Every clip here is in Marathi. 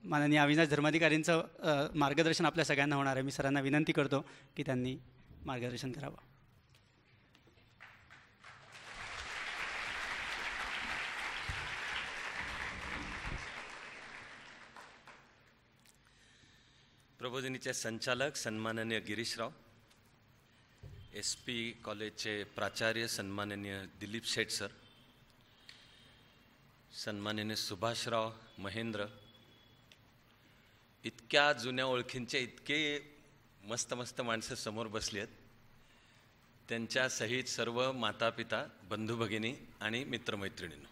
माननीय अविनाश धर्माधिकारींचं मार्गदर्शन आपल्या सगळ्यांना होणार आहे. मी सरांना विनंती करतो की त्यांनी मार्गदर्शन करावं. प्रबोधिनीचे संचालक सन्माननीय गिरीशराव, SP कॉलेजचे प्राचार्य सन्माननीय दिलीप शेठ सर, सन्माननीय सुभाषराव महेंद्र, इतक्या जुन्या ओळखींचे इतके मस्त मस्त माणसं समोर बसली आहेत, त्यांच्या सहित सर्व माता पिता, बंधू भगिनी आणि मित्रमैत्रिणींनो,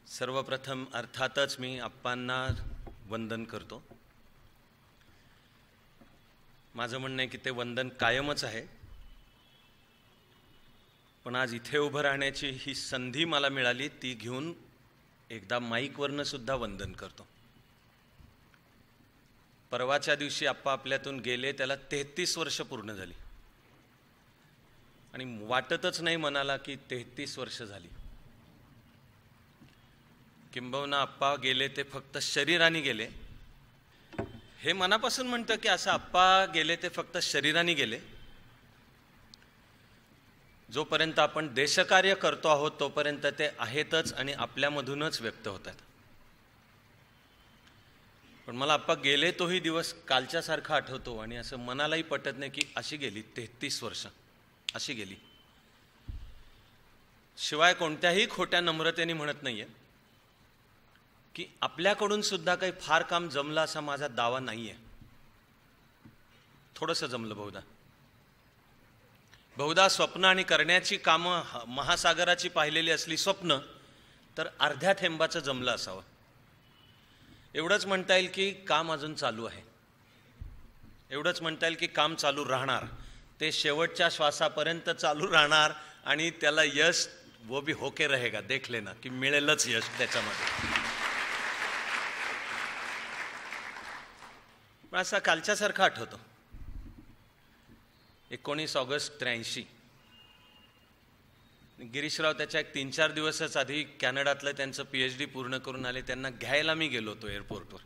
सर्वप्रथम अर्थातच मी आप्पांना वंदन करतो. माझं म्हणणं आहे की ते वंदन कायमच आहे, पण आज इथे उभं राहण्याची ही संधी मला मिळाली, ती घेऊन एकदा माईकवरनं सुद्धा वंदन करतो. परवाच्या दिवशी आप्पा आपल्यातून गेले, त्याला 33 वर्ष पूर्ण झाली आणि वाटतच नाही मनाला की 33 वर्ष झाली. किंबहुना आप्पा गेले ते फक्त शरीराने गेले, हे मनापासून म्हणतं की असं आप्पा गेले ते फक्त शरीराने गेले. जोपर्यंत आपण देशकार्य करतो आहोत तोपर्यंत ते आहेतच आणि आपल्यामधूनच व्यक्त होतात. पण मला आप्पा गेले तोही दिवस कालच्यासारखा आठवतो आणि असं मनालाही पटत नाही की अशी गेली 33 वर्ष, अशी गेली. शिवाय कोणत्याही खोट्या नम्रतेने म्हणत नाहीये की आपल्याकडून सुद्धा काही फार काम जमलं असा माझा दावा नाहीये. थोडंसं जमलं बहुधा स्वप्न आणि करण्याची कामं महासागराची पाहिलेली असली स्वप्न तर अर्ध्या थेंबाचं जमलं असावं. एवढंच म्हणता येईल की काम अजून चालू आहे, एवढंच म्हणता येईल की काम चालू राहणार, ते शेवटच्या श्वासापर्यंत चालू राहणार आणि त्याला यश वो भी होके रहेगा, देख लेना की मिळेलच यश त्याच्यामध्ये. पण असा कालच्यासारखा आठवतो. 19 ऑगस्ट 83 गिरीशराव त्याच्या 3-4 दिवसच आधी कॅनडातलं त्यांचं PhD पूर्ण करून आले. त्यांना घ्यायला मी गेलो होतो एअरपोर्टवर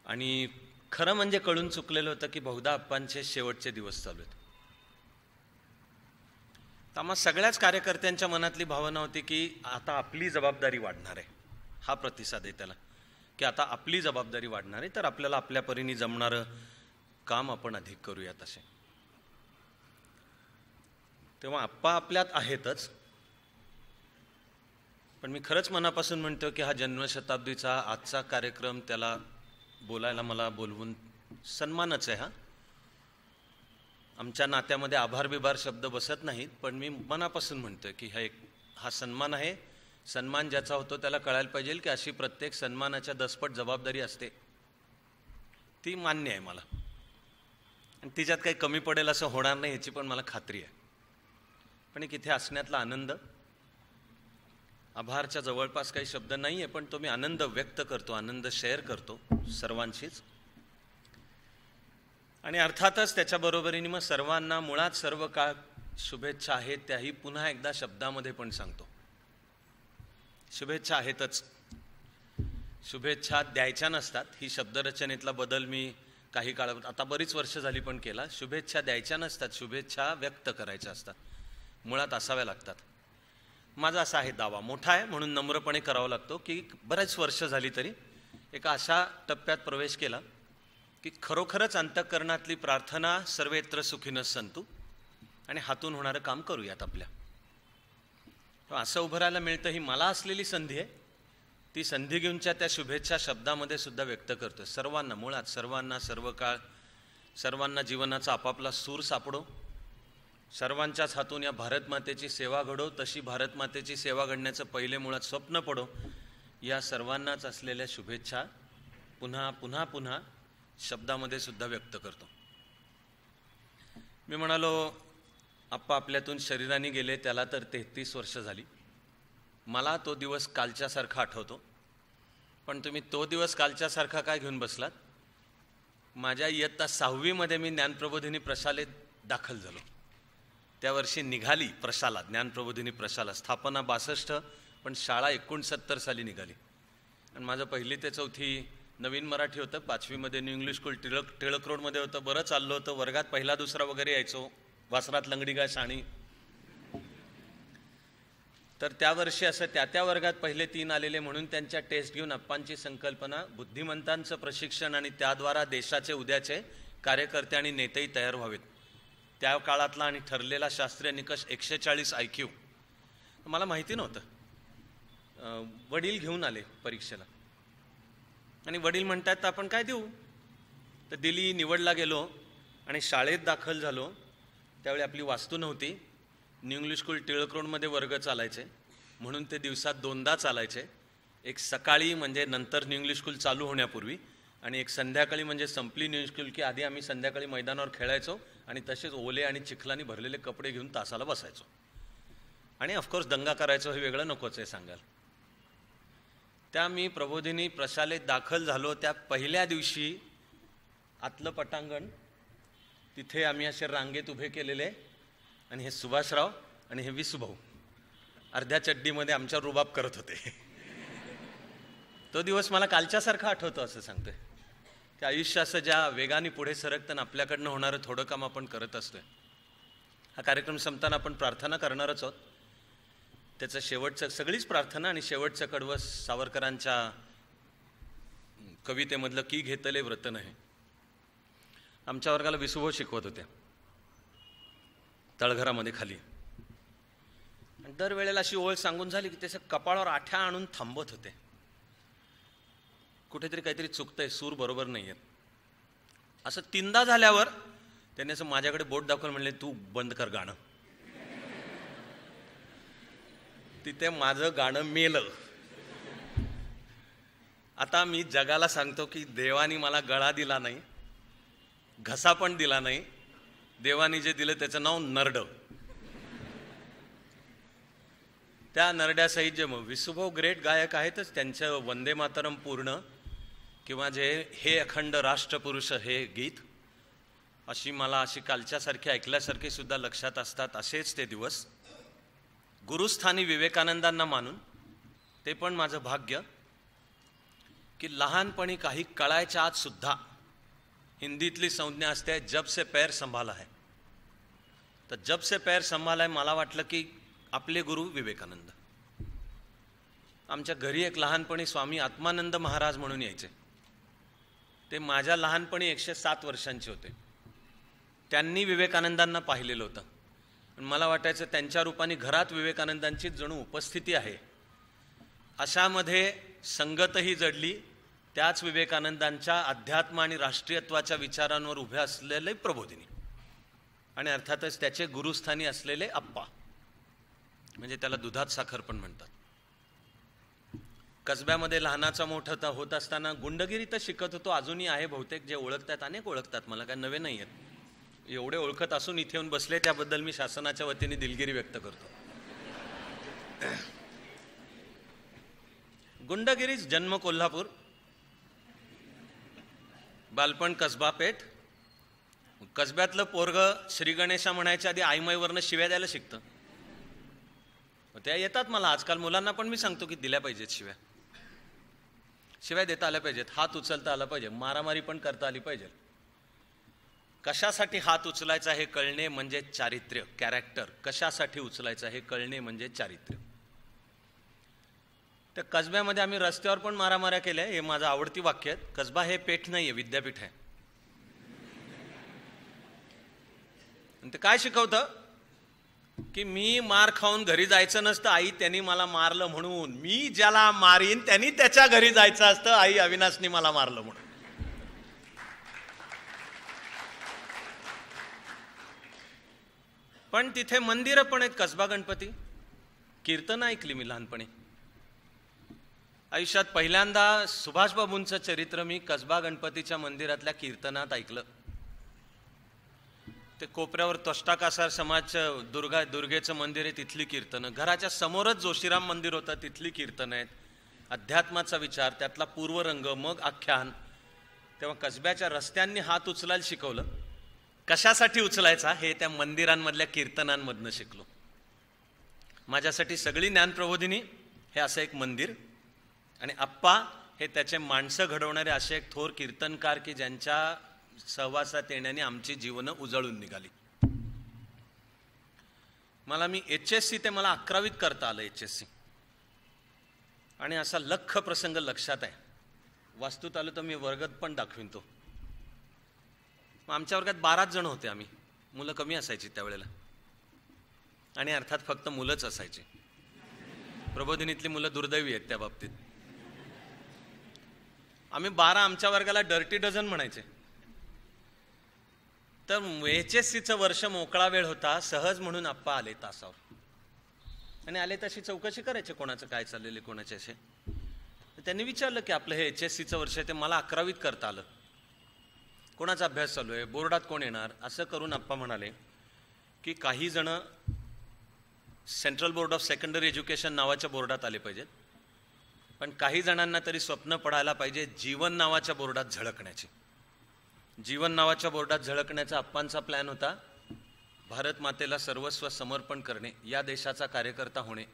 आणि खरं म्हणजे कळून चुकलेलं होतं की बहुधा आप्पांचे शेवटचे दिवस चालू आहेत. आम्हा सगळ्याच कार्यकर्त्यांच्या मनातली भावना होती की आता आपली जबाबदारी वाढणार आहे. हा प्रतिसाद आहे त्याला की आता आपली जबाबदारी वाढणार आहे, तर आपल्याला आपल्या परीने जमणारं काम आपण अधिक करूयात असे. तेव्हा आप्पा आपल्यात आहेतच, पण मी खरंच मनापासून म्हणतो की हा जन्मशताब्दीचा आजचा कार्यक्रम त्याला बोलायला मला बोलवून सन्मानच आहे. हा आमच्या नात्यामध्ये आभार बिभार शब्द बसत नाहीत, पण मी मनापासून म्हणतोय की हा सन्मान आहे. सन्मान ज्याचा होतो त्याला कळायला पाहिजे की अशी प्रत्येक सन्मानाच्या दसपट जबाबदारी असते, ती मान्य आहे मला आणि तिच्यात काही कमी पडेल असं होणार नाही ह्याची पण मला खात्री आहे. पण एक इथे असण्यातला आनंद, आभारच्या जवळपास काही शब्द नाही आहे, पण तो मी आनंद व्यक्त करतो, आनंद शेअर करतो सर्वांशीच. आणि अर्थातच त्याच्याबरोबरीने मग सर्वांना मुळात सर्व काळ शुभेच्छा आहेत, त्याही पुन्हा एकदा शब्दामध्ये पण सांगतो. शुभेच्छा आहेतच, शुभेच्छा द्यायच्या नसतात. ही शब्दरचनेतला बदल मी काही काळ, आता बरीच वर्ष झाली पण केला. शुभेच्छा द्यायच्या नसतात, शुभेच्छा व्यक्त करायच्या असतात, मुळात असाव्या लागतात. माझा असा आहे दावा, मोठा आहे म्हणून नम्रपणे करावा लागतो, की बरेच वर्ष झाली तरी एका अशा टप्प्यात प्रवेश केला की खरोखरच अंतःकरणातली प्रार्थना सर्वेत्र सुखीनः सन्तु आणि हातून होणारं काम करूयात आपल्या. असं उभं राहायला मिळतं, ही मला असलेली संधी आहे. ती संधी घेऊनच्या त्या शुभेच्छा शब्दामध्ये सुद्धा व्यक्त करतो. सर्वांना, मुळात सर्वांना, सर्व काळ सर्वांना जीवनाचा आपापला सूर सापडो, सर्वांच्याच हातून या भारतमातेची सेवा घडो, तशी भारतमातेची सेवा घडण्याचं पहिले मुळात स्वप्न पडो. या सर्वांनाच असलेल्या शुभेच्छा पुन्हा पुन्हा पुन्हा शब्दामध्ये सुद्धा व्यक्त करतो. मी म्हणालो आप्पा आपल्यातून शरीराने गेले, त्याला तर 33 वर्ष झाली. मला तो दिवस कालच्यासारखा आठवतो, पण तुम्ही तो दिवस कालच्यासारखा काय घेऊन बसलात? माझ्या इयत्ता 6वीमध्ये मी ज्ञानप्रबोधिनी प्रशालेत दाखल झालो. त्या वर्षी निघाली प्रशाला, ज्ञानप्रबोधिनी प्रशाला. स्थापना 62, पण शाळा 69 साली निघाली. आणि माझं 1ली ते 4थी नवीन मराठी होतं. 5वीमध्ये न्यू इंग्लिश स्कूल टिळक रोडमध्ये होतं. बरं चाललं होतं. वर्गात 1, 2 वगैरे यायचो. वासरात लंगडी गाय शाणी. तर त्या वर्षी असं त्या वर्गात पहिले 3 आलेले म्हणून त्यांच्या टेस्ट घेऊन अप्पांची संकल्पना बुद्धिमंतांचं प्रशिक्षण आणि त्याद्वारा देशाचे उद्याचे कार्यकर्ते आणि नेतेही तयार व्हावेत. त्या काळातला आणि ठरलेला शास्त्रीय निकष 140 IQ. मला माहिती नव्हतं. वडील घेऊन आले परीक्षेला आणि वडील म्हणतात तर आपण काय देऊ. तर दिली, निवडला गेलो आणि शाळेत दाखल झालो. त्यावेळी आपली वास्तू नव्हती. न्यू इंग्लिश स्कूल टिळक रोडमध्ये वर्ग चालायचे म्हणून ते दिवसात 2दा चालायचे. एक सकाळी म्हणजे नंतर न्यू इंग्लिश स्कूल चालू होण्यापूर्वी आणि एक संध्याकाळी म्हणजे संपली न्यू इंग्लिश स्कूल की आधी आम्ही संध्याकाळी मैदानावर खेळायचो आणि तसेच ओले आणि चिखलानी भरलेले कपडे घेऊन तासाला बसायचो. आणि ऑफकोर्स दंगा करायचो हे वेगळं नकोच आहे सांगायला. त्या मी प्रबोधिनी प्रशालेत दाखल झालो. त्या पहिल्या दिवशी आतलं पटांगण, तिथे आम्ही असे रांगेत उभे केलेले आणि हे सुभाषराव आणि हे विसूभाऊ अर्ध्या चड्डीमध्ये आमच्या रुबाब करत होते. तो दिवस मला कालच्यासारखा आठवतो असं सांगतोय. ते आयुष्य असं ज्या वेगाने पुढे सरकताना आपल्याकडनं होणारं थोडं काम आपण करत असतोय. हा कार्यक्रम संपताना आपण प्रार्थना करणारच आहोत. त्याचं शेवटचं सगळीच प्रार्थना आणि शेवटचं कडवं सावरकरांच्या कवितेमधलं की घेतले व्रत नाही. आमच्या वर्गाला विसूभाऊ शिकवत होत्या तळघरामध्ये खाली. आणि दरवेळेला अशी ओळ सांगून झाली की त्याच्या कपाळावर आठ्या आणून थांबवत होते. कुठेतरी काहीतरी चुकतंय, सूर बरोबर नाही आहेत. असं 3दा झाल्यावर त्याने असं माझ्याकडे बोट दाखवून म्हणले तू बंद कर गाणं. तिथे माझं गाणं मेलं. आता मी जगाला सांगतो की देवानी मला गळा दिला नाही, घसा पण दिला नाही. देवानी जे दिलं त्याचं नाव नरड. त्या नरड्यासहित जे विसूभाऊ ग्रेट गायक आहेतच. त्यांचं वंदे मातरम पूर्ण किंवा जे हे अखंड राष्ट्रपुरुष हे गीत अशी कालच्यासारखी ऐकल्यासारखी सुद्धा लक्षात असतात. असेच ते दिवस गुरुस्थानी विवेकानंदांना मानून. ते पण माझं भाग्य की लहानपणी काही कळायच्या आत सुद्धा हिंदीतली संज्ञा असते जब से पैर संभाला है. तर जब से पैर संभाला है मला वाटलं की आपले गुरु विवेकानंद. आमच्या घरी एक लहानपणी स्वामी आत्मानंद महाराज म्हणून यायचे. ते माझ्या लहानपणी 107 वर्षांचे होते. त्यांनी विवेकानंदांना पाहिलेलं होतं. पण मला वाटायचं त्यांच्या रूपाने घरात विवेकानंदांची जणू उपस्थिती आहे. अशामध्ये संगतही जडली. त्याच विवेकानंदांच्या अध्यात्म आणि राष्ट्रीयत्वाच्या विचारांवर उभे असलेले प्रबोधिनी आणि अर्थातच त्याचे गुरुस्थानी असलेले अप्पा, म्हणजे त्याला दुधात साखर पण म्हणतात. कसब्यामध्ये लहानाचा मोठा होत असताना गुंडगिरी तर शिकत होतो. अजूनही आहे बहुतेक. जे ओळखतात अनेक ओळखतात. मला काय नवे नाही आहेत. एवढे ओळखत असून इथे येऊन बसले त्याबद्दल मी शासनाच्या वतीने दिलगिरी व्यक्त करतो. गुंडगिरीच जन्म कोल्हापूर, बालपण कसबा पेठ. कसब्यातलं पोरग श्री गणेशा म्हणायच्या आधी आईमाईवरनं शिव्या द्यायला शिकतं. त्या येतात मला आजकाल मुलांना पण मी सांगतो की दिल्या पाहिजेत शिव्या. शिव्या देता आल्या पाहिजेत, हात उचलता आला पाहिजे, मारामारी पण करता आली पाहिजे. कशासाठी हात उचलायचा हे कळणे म्हणजे चारित्र्य, कॅरेक्टर. कशासाठी उचलायचा हे कळणे म्हणजे चारित्र्य. त्या कसब्यामध्ये आम्ही रस्त्यावर पण मारामाऱ्या केल्या. हे माझं आवडती वाक्य आहे. कसबा हे पेठ नाही आहे, विद्यापीठ आहे. आणि ते काय शिकवतं की मी मार खाऊन घरी जायचं नसतं. आई त्यांनी मला मारलं म्हणून. मी ज्याला मारीन त्यांनी त्याच्या घरी जायचं असतं. आई अविनाशनी मला मारलं म्हणून. पण तिथे मंदिरं पण आहेत. कसबा गणपती कीर्तन ऐकली मी लहानपणी. आयुष्यात पहिल्यांदा सुभाषबाबूंचं चरित्र मी कसबा गणपतीच्या मंदिरातल्या कीर्तनात ऐकलं. ते कोपऱ्यावर तष्टाकासार समाज दुर्गेचं मंदिर आहे, तिथली कीर्तनं. घराच्या समोरच जोशीराम मंदिर होतं, तिथली कीर्तन आहेत. अध्यात्माचा विचार, त्यातला पूर्वरंग, मग आख्यान. तेव्हा कसब्याच्या रस्त्यांनी हात उचलायला शिकवलं. कशासाठी उचलायचा हे त्या मंदिरांमधल्या कीर्तनांमधनं शिकलो. माझ्यासाठी सगळी ज्ञानप्रबोधिनी हे असं एक मंदिर आणि आप्पा हे त्याचे माणसं घडवणारे असे एक थोर कीर्तनकार की ज्यांच्या सहवासात येण्याने आमची जीवनं उजळून निघाली. मी HSC ते मला 11वीत करता आलं HSC. आणि असा लख प्रसंग लक्षात आहे. वास्तूत आलो तर मी वर्गात पण दाखवीन तो. आमच्या वर्गात 12 जण होते आम्ही. मुलं कमी असायची त्यावेळेला आणि अर्थात फक्त मुलंच असायची. प्रबोधिनीतली मुलं दुर्दैवी आहेत त्या बाबतीत. आम्ही 12 आमच्या वर्गाला डर्टी डझन म्हणायचे. तर HSCचं वर्ष मोकळा वेळ होता. सहज म्हणून आप्पा आले तासावर आणि आले तशी चौकशी करायचे कोणाचं काय चाललेलं कोणाचे असे. त्यांनी विचारलं की आपलं हे HSCचं वर्ष आहे ते मला 11वीत करता आलं, कोणाचा अभ्यास चालू आहे, बोर्डात कोण येणार. असं करून आप्पा म्हणाले की काही जण central board of secondary education नावाच्या बोर्डात आले पाहिजेत, पण काही जणांना तरी स्वप्न पडायला पाहिजे जीवन नावाच्या बोर्डात झळकण्याची. जीवन नावाच्या बोर्डात झळकण्याचा आप्पांचा प्लॅन होता. भारत मातेला सर्वस्व समर्पण करणे, या देशाचा कार्यकर्ता होणे.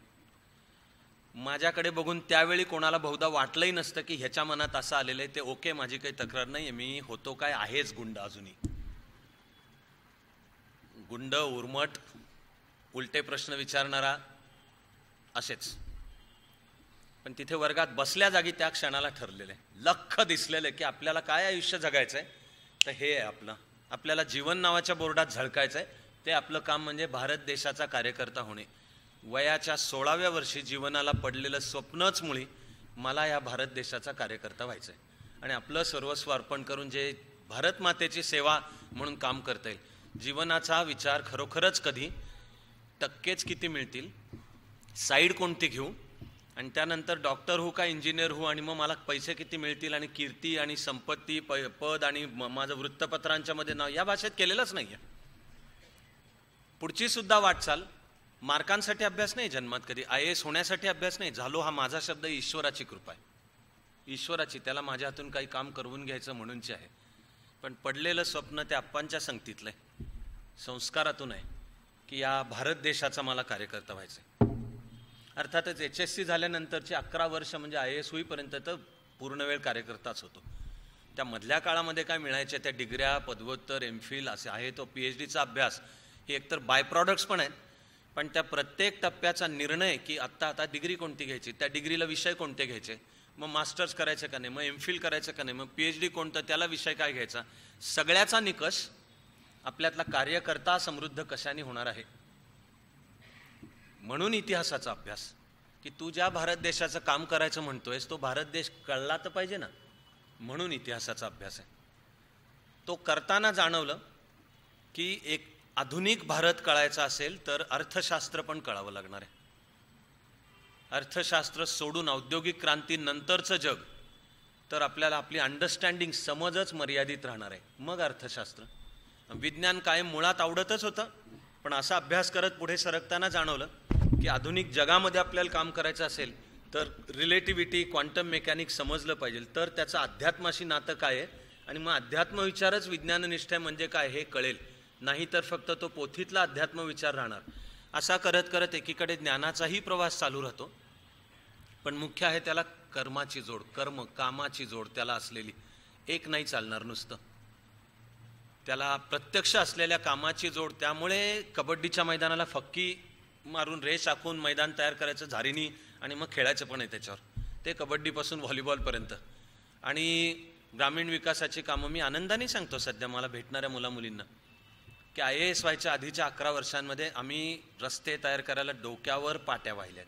माझ्याकडे बघून त्यावेळी कोणाला बहुधा वाटलंही नसतं की ह्याच्या मनात असं आलेलं आहे. ते ओके, माझी काही तक्रार नाही, मी होतो काय आहेच गुंड अजूनही. गुंड, उर्मट, उलटे प्रश्न विचारणारा असेच. पण तिथे वर्गात बसल्या जागी त्या क्षणाला ठरलेलं आहे, लख दिसलेलं आहे की आपल्याला काय आयुष्य जगायचं आहे. तर हे आहे आपल्याला जीवन नावाच्या बोर्डात झळकायचं आहे. ते आपलं काम म्हणजे भारत देशाचा कार्यकर्ता होणे. वयाच्या 16व्या वर्षी जीवनाला पडलेलं स्वप्नच मुळी मला या भारत देशाचा कार्यकर्ता व्हायचं आहे आणि आपलं सर्वस्व अर्पण करून जे भारत मातेची सेवा म्हणून काम करता येईल. जीवनाचा विचार खरोखरच कधी टक्केच किती मिळतील, साईड कोणती घेऊ आणि त्यानंतर डॉक्टर हो का इंजिनियर हो आणि मग मला पैसे किती मिळतील आणि कीर्ती आणि संपत्ती पद आणि माझं वृत्तपत्रांच्या मध्ये नाव, या भाषेत केलेलंच नाही आहे. पुढची सुद्धा वाटचाल मार्कांसाठी अभ्यास नाही जन्मात कधी, IAS होण्यासाठी अभ्यास नाही. झालो हा माझा शब्द ईश्वराची कृपा आहे. ईश्वराची, त्याला माझ्या हातून काही काम करून घ्यायचं म्हणूनचे आहे. पण पडलेलं स्वप्न त्या आप्पांच्या संगतीतलं आहे, संस्कारातून आहे की या भारत देशाचा मला कार्यकर्ता व्हायचं आहे. अर्थातच HSC झाल्यानंतरची 11 वर्ष म्हणजे IAS होईपर्यंत तर पूर्णवेळ कार्यकर्ताच होतो. त्या मधल्या काळामध्ये काय मिळायचे त्या डिग्र्या, पदव्युत्तर, MPhil असे आहे, तो PhDचा अभ्यास हे एकतर बाय प्रॉडक्ट्स पण आहेत. पण त्या प्रत्येक टप्प्याचा निर्णय की आता डिग्री कोणती घ्यायची, त्या डिग्रीला विषय कोणते घ्यायचे, मग मास्टर्स करायचं का नाही, मग MPhil करायचं का नाही, मग PhD कोणतं, त्याला विषय काय घ्यायचा, सगळ्याचा निकष आपल्यातला कार्यकर्ता समृद्ध कशाने होणार आहे. म्हणून इतिहासाचा अभ्यास की तू ज्या भारत देशाचं काम करायचं म्हणतोयस तो भारत देश कळला तर पाहिजे ना, म्हणून इतिहासाचा अभ्यास आहे. तो करताना जाणवलं की एक आधुनिक भारत कळायचा असेल तर अर्थशास्त्र पण कळावं लागणार आहे. अर्थशास्त्र सोडून औद्योगिक क्रांतीनंतरचं जग तर आपल्याला आपली अंडरस्टँडिंग, समजच मर्यादित राहणार आहे. मग अर्थशास्त्र. विज्ञान कायम मुळात आवडतच होतं, पण असा अभ्यास करत पुढे सरकताना जाणवलं की आधुनिक जगामध्ये आपल्याला काम करायचं असेल तर रिलेटिव्हिटी, क्वांटम मेकॅनिक्स समजलं पाहिजे, तर त्याचं अध्यात्माशी नातं काय आहे आणि मग अध्यात्म विचारच विज्ञाननिष्ठ म्हणजे काय हे कळेल. नाही तर फक्त तो पोथीतला अध्यात्म विचार राहणार. असा करत करत एकीकडे ज्ञानाचाही प्रवास चालू राहतो, पण मुख्य आहे त्याला कर्माची जोड, कर्म, कामाची जोड त्याला असलेली. एक नाही चालणार नुसतं, त्याला प्रत्यक्ष असलेल्या कामाची जोड. त्यामुळे कबड्डीच्या मैदानाला फक्की मारून रेष आखून मैदान तयार करायचं झारीनी आणि मग खेळायचं पण आहे त्याच्यावर. ते कबड्डीपासून व्हॉलीबॉलपर्यंत. आणि ग्रामीण विकासाची कामं मी आनंदाने सांगतो सध्या मला भेटणाऱ्या मुलामुलींना की IAS व्हायच्या आधीच्या 11 वर्षांमध्ये आम्ही रस्ते तयार करायला डोक्यावर पाट्या वाहिल्यात,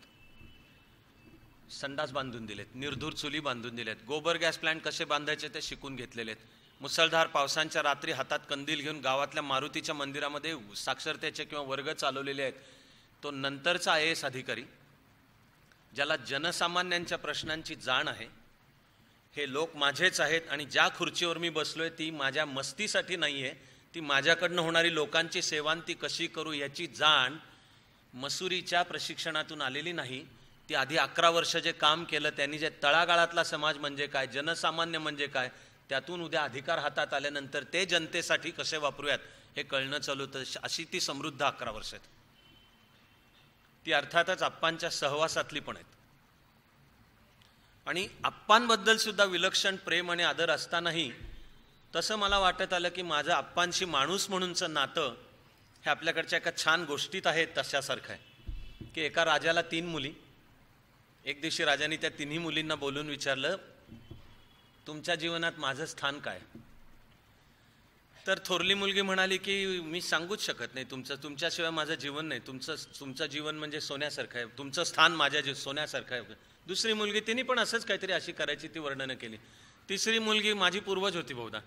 संडास बांधून दिलेत, निर्धूर चुली बांधून दिल्यात, गोबर गॅस प्लांट कसे बांधायचे ते शिकून घेतलेले आहेत. मुसळधार पावसांच्या रात्री हातात कंदील घेऊन गावातल्या मारुतीच्या मंदिरामध्ये साक्षरतेचे किंवा वर्ग चालवलेले आहेत. तो नंतरचा IAS अधिकारी ज्याला जनसामान्यांच्या प्रश्नांची जाण आहे. हे लोक माझेच आहेत आणि ज्या खुर्चीवर मी बसलोय ती माझ्या मस्तीसाठी नाही आहे, ती माझ्याकडनं होणारी लोकांची सेवा ती कशी करू याची जाण मसुरीच्या प्रशिक्षणातून आलेली नाही. ती आधी 11 वर्ष जे काम केलं त्यांनी, जे तळागाळातला समाज म्हणजे काय, जनसामान्य म्हणजे काय त्यातून उद्या अधिकार हातात आल्यानंतर ते जनतेसाठी कसे वापरूयात हे कळणं चालू होतं. अशी ती समृद्ध 11 वर्ष आहेत. ती अर्थातच आप्पांच्या सहवासातली पण आहेत. आणि आप्पांबद्दल सुद्धा विलक्षण प्रेम आणि आदर असतानाही तसं मला वाटत आलं की माझं आप्पांशी माणूस म्हणूनचं नातं हे आपल्याकडच्या एका छान गोष्टीत आहे तशासारखं आहे की एका राजाला 3 मुली. एक दिवशी राजाने त्या 3ही मुलींना बोलून विचारलं, तुमच्या जीवनात माझं स्थान काय? तर थोरली मुलगी म्हणाली की मी सांगूच शकत नाही, तुमच्याशिवाय माझं जीवन नाही, तुमचं जीवन म्हणजे सोन्यासारखं आहे, तुमचं स्थान माझ्या सोन्यासारखं आहे. दुसरी मुलगी तिने पण असंच काहीतरी अशी करायची ती वर्णनं केली. तिसरी मुलगी माझी पूर्वज होती बहुधा,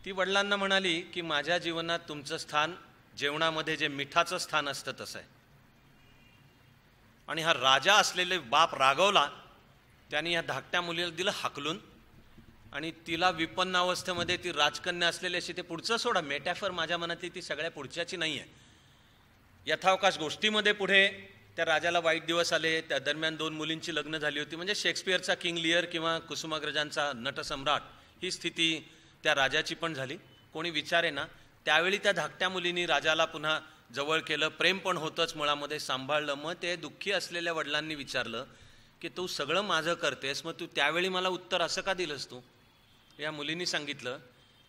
ती वडिलांना म्हणाली की माझ्या जीवनात तुमचं स्थान जेवणामध्ये जे मिठाचं स्थान असतं तसं आहे. आणि हा राजा असलेले बाप रागवला, त्याने या धाकट्या मुलीला दिलं हाकलून आणि तिला विपन्नावस्थेमध्ये ती राजकन्या असलेली अशी, ते पुढचं सोडा, मेटॅफर माझ्या मनातली ती सगळ्या पुढच्याची नाही आहे. यथावकाश गोष्टीमध्ये पुढे त्या राजाला वाईट दिवस आले, त्या दरम्यान 2 मुलींची लग्न झाली होती. म्हणजे शेक्सपियरचा किंग लिअर किंवा कुसुमाग्रजांचा नटसम्राट ही स्थिती त्या राजाची पण झाली. कोणी विचारे ना, त्यावेळी त्या धाकट्या मुलींनी राजाला पुन्हा जवळ केलं, प्रेम पण होतंच, मुळामध्ये सांभाळलं. मग ते दुःखी असलेल्या वडिलांनी विचारलं की तू सगळं माझं करतेस, मग तू त्यावेळी मला उत्तर असं का दिलंस तू? या मुलींनी सांगितलं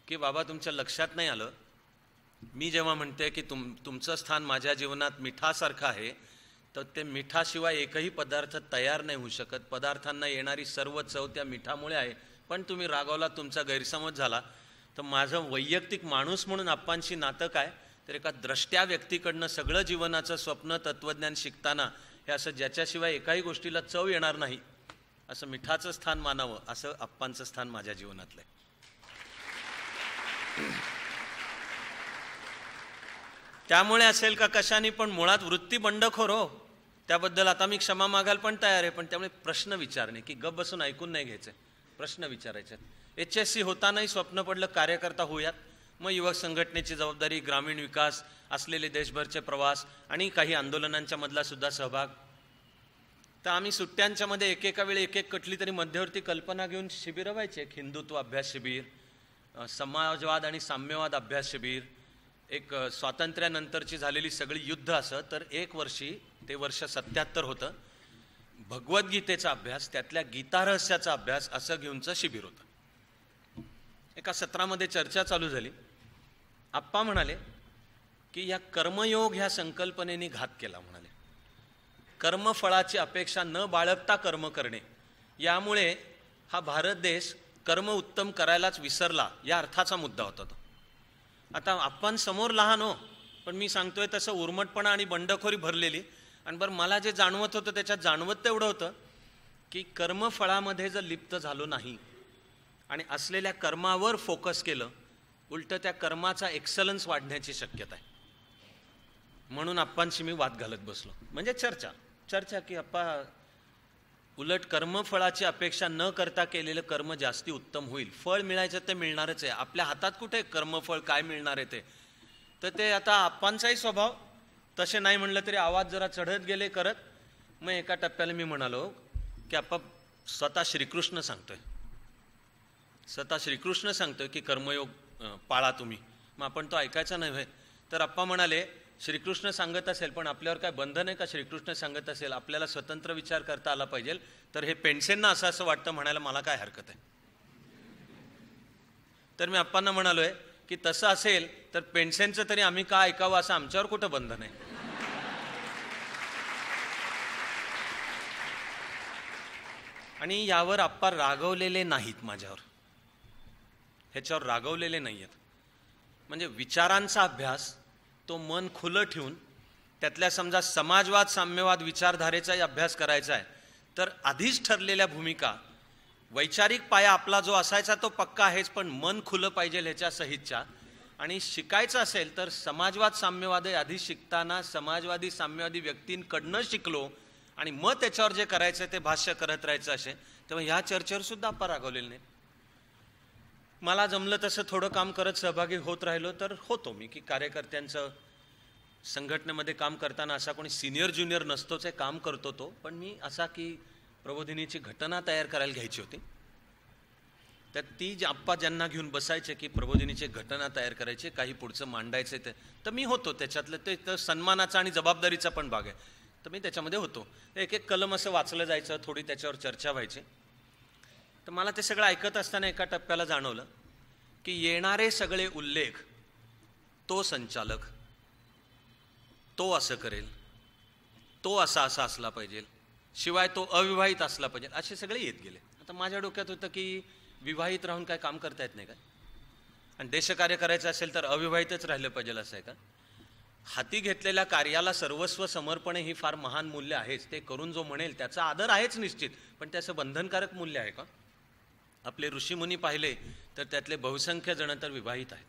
की बाबा तुमच्या लक्षात नाही आलं, मी जेव्हा म्हणते की तुमचं स्थान माझ्या जीवनात मिठासारखं आहे, तर ते मिठाशिवाय एकही पदार्थ तयार नाही होऊ शकत. पदार्थांना येणारी सर्व चव त्या मिठामुळे आहे. पण तुम्ही रागावला, तुमचा गैरसमज झाला, तर माझं वैयक्तिक माणूस म्हणून आप्पांशी नातं काय? तर एका द्रष्ट्या व्यक्तीकडनं सगळं जीवनाचं स्वप्न तत्त्वज्ञान शिकताना हे असं ज्याच्याशिवाय एकाही गोष्टीला चव येणार नाही असं मिठाचं स्थान मानावं, असं आप्पांचं स्थान माझ्या जीवनातलं आहे. त्यामुळे असेल का कशाने, पण मुळात वृत्ती बंडखोर हो, त्याबद्दल आता मी क्षमा मागायला पण तयार आहे. पण त्यामुळे प्रश्न विचारणे, की गप बसून ऐकून नाही घ्यायचे, प्रश्न विचारायचे. HSC होतानाही स्वप्न पडलं कार्यकर्ता होऊयात. मग युवक संघटनेची जबाबदारी, ग्रामीण विकास, असलेले देशभरचे प्रवास आणि काही आंदोलनांच्या मधला सुद्धा सहभाग. तर आम्ही सुट्ट्यांच्या मध्ये एकेका वेळी एक कुठली तरी मध्यवर्ती कल्पना घेऊन शिबिरं व्हायचे. एक हिंदुत्व अभ्यास शिबिर, समाजवाद आणि साम्यवाद अभ्यास शिबिर, एक स्वातंत्र्यानंतरची झालेली सगळी युद्ध असं. तर एक वर्षी, ते वर्ष 77 होतं, भगवद्गीतेचा अभ्यास, त्यातल्या गीता रहस्याचा अभ्यास असं घेऊनचं शिबिर होतं. एका सत्रामध्ये चर्चा चालू झाली. आप्पा म्हणाले की या कर्मयोग ह्या संकल्पनेने घात केला. म्हणाले कर्मफळाची अपेक्षा न बाळगता कर्म करणे, यामुळे हा भारत देश कर्म उत्तम करायलाच विसरला, या अर्थाचा मुद्दा होता तो. आता आपण समोर लहान हो, पण मी सांगतोय तसं उर्मटपणा आणि बंडखोरी भरलेली. आणि बरं, मला जे जाणवत होतं त्याच्यात जाणवत तेवढं होतं की कर्मफळामध्ये जर लिप्त झालो नाही आणि असलेल्या कर्मावर फोकस केलं, उलटं त्या कर्माचा एक्सलन्स वाढण्याची शक्यता आहे. म्हणून आप्पांशी मी वाद घालत बसलो. म्हणजे चर्चा की आप्पा, उलट कर्मफळाची अपेक्षा न करता केलेलं कर्म जास्ती उत्तम होईल. फळ मिळायचं ते मिळणारच आहे, आपल्या हातात कुठे कर्मफळ काय मिळणार आहे ते. तर ते आता आप्पांचाही स्वभाव तसे नाही म्हणलं तरी आवाज जरा चढत गेले करत. मग एका टप्प्याला मी म्हणालो की आप्पा, स्वतः श्रीकृष्ण सांगतोय की कर्मयोग पाळा तुम्ही, मग आपण तो ऐकायचा नाही. तर आप्पा म्हणाले, श्रीकृष्ण सांगत असेल पण आपल्यावर काय बंधन आहे का? श्रीकृष्ण सांगत असेल, आपल्याला स्वतंत्र विचार करता आला पाहिजे, तर हे पेंडसेंना असं वाटतं म्हणायला मला काय हरकत आहे? तर मी आप्पांना म्हणालोय की तसं असेल तर पेंडसेंचं तरी आम्ही का ऐकावं, असं आमच्यावर कुठं बंधन आहे? आणि यावर आप्पा रागवलेले नाहीत, माझ्यावर ह्याच्यावर रागवलेले नाहीत. म्हणजे विचारांचा अभ्यास तो मन खुलं ठेवून त्यातल्या समजा समाजवाद साम्यवाद विचारधारेचाही अभ्यास करायचा आहे, तर आधीच ठरलेल्या भूमिका, वैचारिक पाया आपला जो असायचा तो पक्का आहेच, पण मन खुलं पाहिजे ह्याच्या सहितच्या. आणि शिकायचं असेल तर समाजवाद साम्यवाद आधी शिकताना समाजवादी साम्यवादी व्यक्तींकडनं शिकलो आणि मग त्याच्यावर जे करायचं ते भाष्य करत राहायचं असे. तेव्हा ह्या चर्चेवर सुद्धा आप्पा रागवलेले नाही. मला जमलं तसं थोडं काम करत सहभागी होत राहिलो तर होतो मी, की कार्यकर्त्यांचं संघटनेमध्ये काम करताना असा कोणी सिनियर ज्युनियर नसतोच आहे, काम करतो तो. पण मी असा की प्रबोधिनीची घटना तयार करायला घ्यायची होती. तर ती जी आप्पा ज्यांना घेऊन बसायचे की प्रबोधिनीची घटना तयार करायची, काही पुढचं मांडायचं ते, तर मी होतो त्याच्यातलं. ते तर सन्मानाचा आणि जबाबदारीचा पण भाग आहे, तर मी त्याच्यामध्ये होतो. एक एक कलम असं वाचलं जायचं, थोडी त्याच्यावर चर्चा व्हायची. तर मला ते सगळं ऐकत असताना एका टप्प्याला जाणवलं की येणारे सगळे उल्लेख, तो संचालक, तो असं करेल, तो असा असा असला पाहिजे, शिवाय तो अविवाहित असला पाहिजे, असे सगळे येत गेले. आता माझ्या डोक्यात होतं की विवाहित राहून काय काम करता येत नाही का? आणि देशकार्य करायचं असेल तर अविवाहितच राहिलं पाहिजे असं आहे का? हाती घेतलेल्या कार्याला सर्वस्व समर्पण ही फार महान मूल्य आहेच. ते करून जो म्हणेल त्याचा आदर आहेच निश्चित, पण त्याचं बंधनकारक मूल्य आहे का? आपले ऋषीमुनी पाहिले तर त्यातले बहुसंख्य जण तर विवाहित आहेत.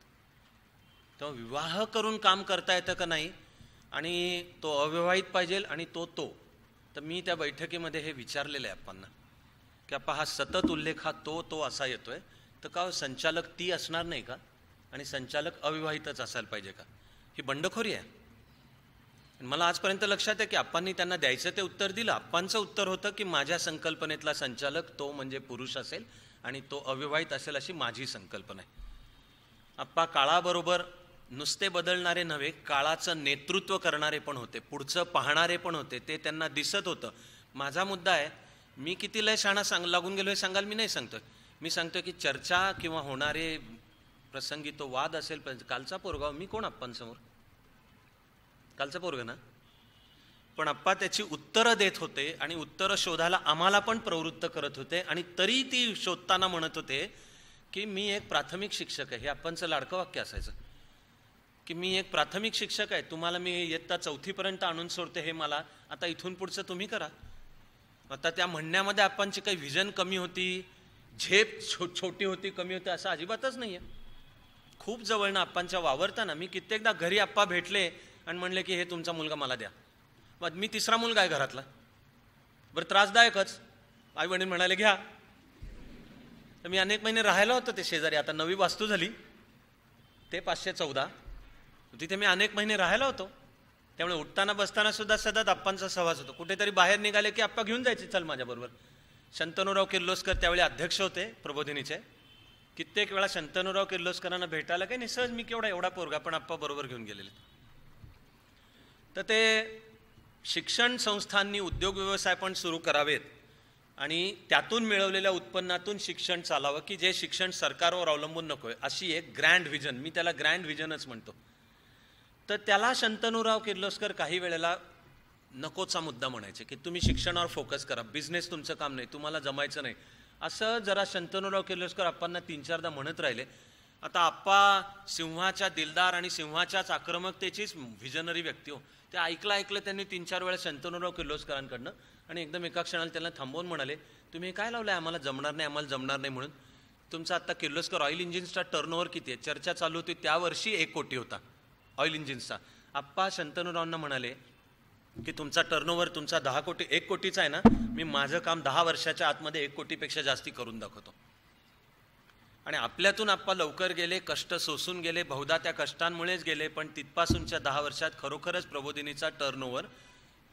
तेव्हा विवाह करून काम करता येतं का नाही, आणि तो अविवाहित पाहिजे आणि तो तर मी त्या बैठकीमध्ये हे विचारलेलं आहे आप्पांना की आप्पा हा सतत उल्लेख हा तो असा येतोय, तर का संचालक ती असणार नाही का, आणि संचालक अविवाहितच असायला पाहिजे का? ही बंडखोरी आहे. मला आजपर्यंत लक्षात आहे की आप्पांनी त्यांना द्यायचं ते उत्तर दिलं. आप्पांचं उत्तर होतं की माझ्या संकल्पनेतला संचालक तो म्हणजे पुरुष असेल आणि तो अविवाहित असेल, अशी माझी संकल्पना आहे. आप्पा काळाबरोबर नुसते बदलणारे नव्हे, काळाचं नेतृत्व करणारे पण होते, पुढचं पाहणारे पण होते. ते त्यांना दिसत होतं. माझा मुद्दा आहे, मी किती लय शहाणा लागून गेलो हे सांगाल मी नाही सांगतोय. मी सांगतोय की चर्चा किंवा होणारे प्रसंगी तो वाद असेल. कालचा पोरगा, मी कोण आप्पांसमोर? कालचा पोरगा ना. पण आप्पा त्याची उत्तरं देत होते आणि उत्तरं शोधायला आम्हाला पण प्रवृत्त करत होते, आणि तरी ती शोधताना म्हणत होते की मी एक प्राथमिक शिक्षक आहे. हे आप्पांचं लाडकं वाक्य असायचं की मी एक प्राथमिक शिक्षक आहे, तुम्हाला मी इयत्ता 4थीपर्यंत आणून सोडते, हे मला आता इथून पुढचं तुम्ही करा. आता त्या म्हणण्यामध्ये आप्पांची काही व्हिजन कमी होती, झेप छोटी होती, कमी होती, असं अजिबातच नाही आहे. खूप जवळनं आप्पांच्या वावरताना मी कित्येकदा घरी आप्पा भेटले आणि म्हणले की हे तुमचा मुलगा मला द्या. मग मी तिसरा मुलगा आहे घरातला, बरं त्रासदायकच. आई वडील म्हणाले घ्या. तर मी अनेक महिने राहायला होतो ते शेजारी. आता नवी वास्तू झाली ते 514, तिथे मी अनेक महिने राहायला होतो. त्यामुळे उठताना बसताना सुद्धा सतत आप्पांचा सहवास होतो. कुठेतरी बाहेर निघाले की आप्पा घेऊन जायचे, चल माझ्याबरोबर. शंतनुराव किर्लोस्कर त्यावेळी अध्यक्ष होते प्रबोधिनीचे. कित्येक वेळा शंतनुराव किर्लोस्करांना भेटायला काही नाही, सहज मी केवढा एवढा पोरगा, पण आप्पा बरोबर घेऊन गेलेले. तर ते शिक्षण संस्थांनी उद्योग व्यवसाय पण सुरू करावेत आणि त्यातून मिळवलेल्या उत्पन्नातून शिक्षण चालावं, की जे शिक्षण सरकारवर अवलंबून नको आहे, अशी एक ग्रँड व्हिजन, मी त्याला ग्रँड व्हिजनच म्हणतो. तर त्याला शंतनुराव किर्लोस्कर काही वेळेला नकोचा मुद्दा म्हणायचे की तुम्ही शिक्षणावर फोकस करा, बिझनेस तुमचं काम नाही, तुम्हाला जमायचं नाही, असं जरा शंतनुराव किर्लोस्कर आप्पांना 3-4दा म्हणत राहिले. आता आप्पा सिंहाच्या दिलदार आणि सिंहाच्याच आक्रमकतेचीच व्हिजनरी व्यक्ती हो. ते ऐकलं त्यांनी 3-4 वेळा शंतनुराव किर्लोस्करांकडनं, आणि एकदम एका क्षणाला त्यांना थांबवून म्हणाले तुम्ही काय लावलं आहे, आम्हाला जमणार नाही म्हणून. तुमचा आत्ता किर्लोस्कर ऑइल इंजिन्सचा टर्नओव्हर किती आहे? चर्चा चालू होती त्या वर्षी 1 कोटी होता ऑइल इंजिन्सचा. आप्पा शंतनुरावांना म्हणाले की तुमचा टर्नओव्हर तुमचा 10 कोटी 1 कोटीचा आहे ना, मी माझं काम 10 वर्षाच्या आतमध्ये 1 कोटीपेक्षा जास्ती करून दाखवतो. आणि आपल्यातून आप्पा लवकर गेले, कष्ट सोसून गेले, बहुधा त्या कष्टांमुळेच गेले, पण तिथपासूनच्या 10 वर्षात खरोखरच प्रबोधिनीचा टर्नओव्हर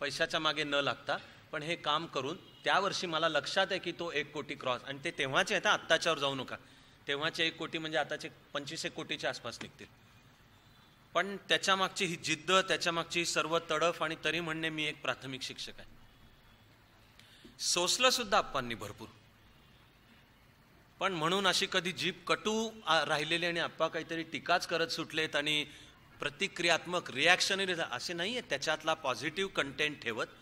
पैशाच्या मागे न लागता पण हे काम करून त्या वर्षी मला लक्षात आहे की तो 1 कोटी क्रॉस, आणि ते तेव्हाचे आहेत, आत्ताच्यावर जाऊ नका, तेव्हाचे 1 कोटी म्हणजे आताचे 25-1 कोटीच्या आसपास निघतील. पण त्याच्या मागची ही जिद्द, त्याच्या मागची ही सर्व तडफ, आणि तरी म्हणणे मी एक प्राथमिक शिक्षक आहे. सोसलं सुद्धा आप्पांनी भरपूर, पण म्हणून अशी कधी जीभ कटू राहिलेली आणि आप्पा काहीतरी टीकाच करत सुटलेत आणि प्रतिक्रियात्मक रिॲक्शनरी असे नाही आहे. त्याच्यातला पॉझिटिव्ह कंटेंट ठेवत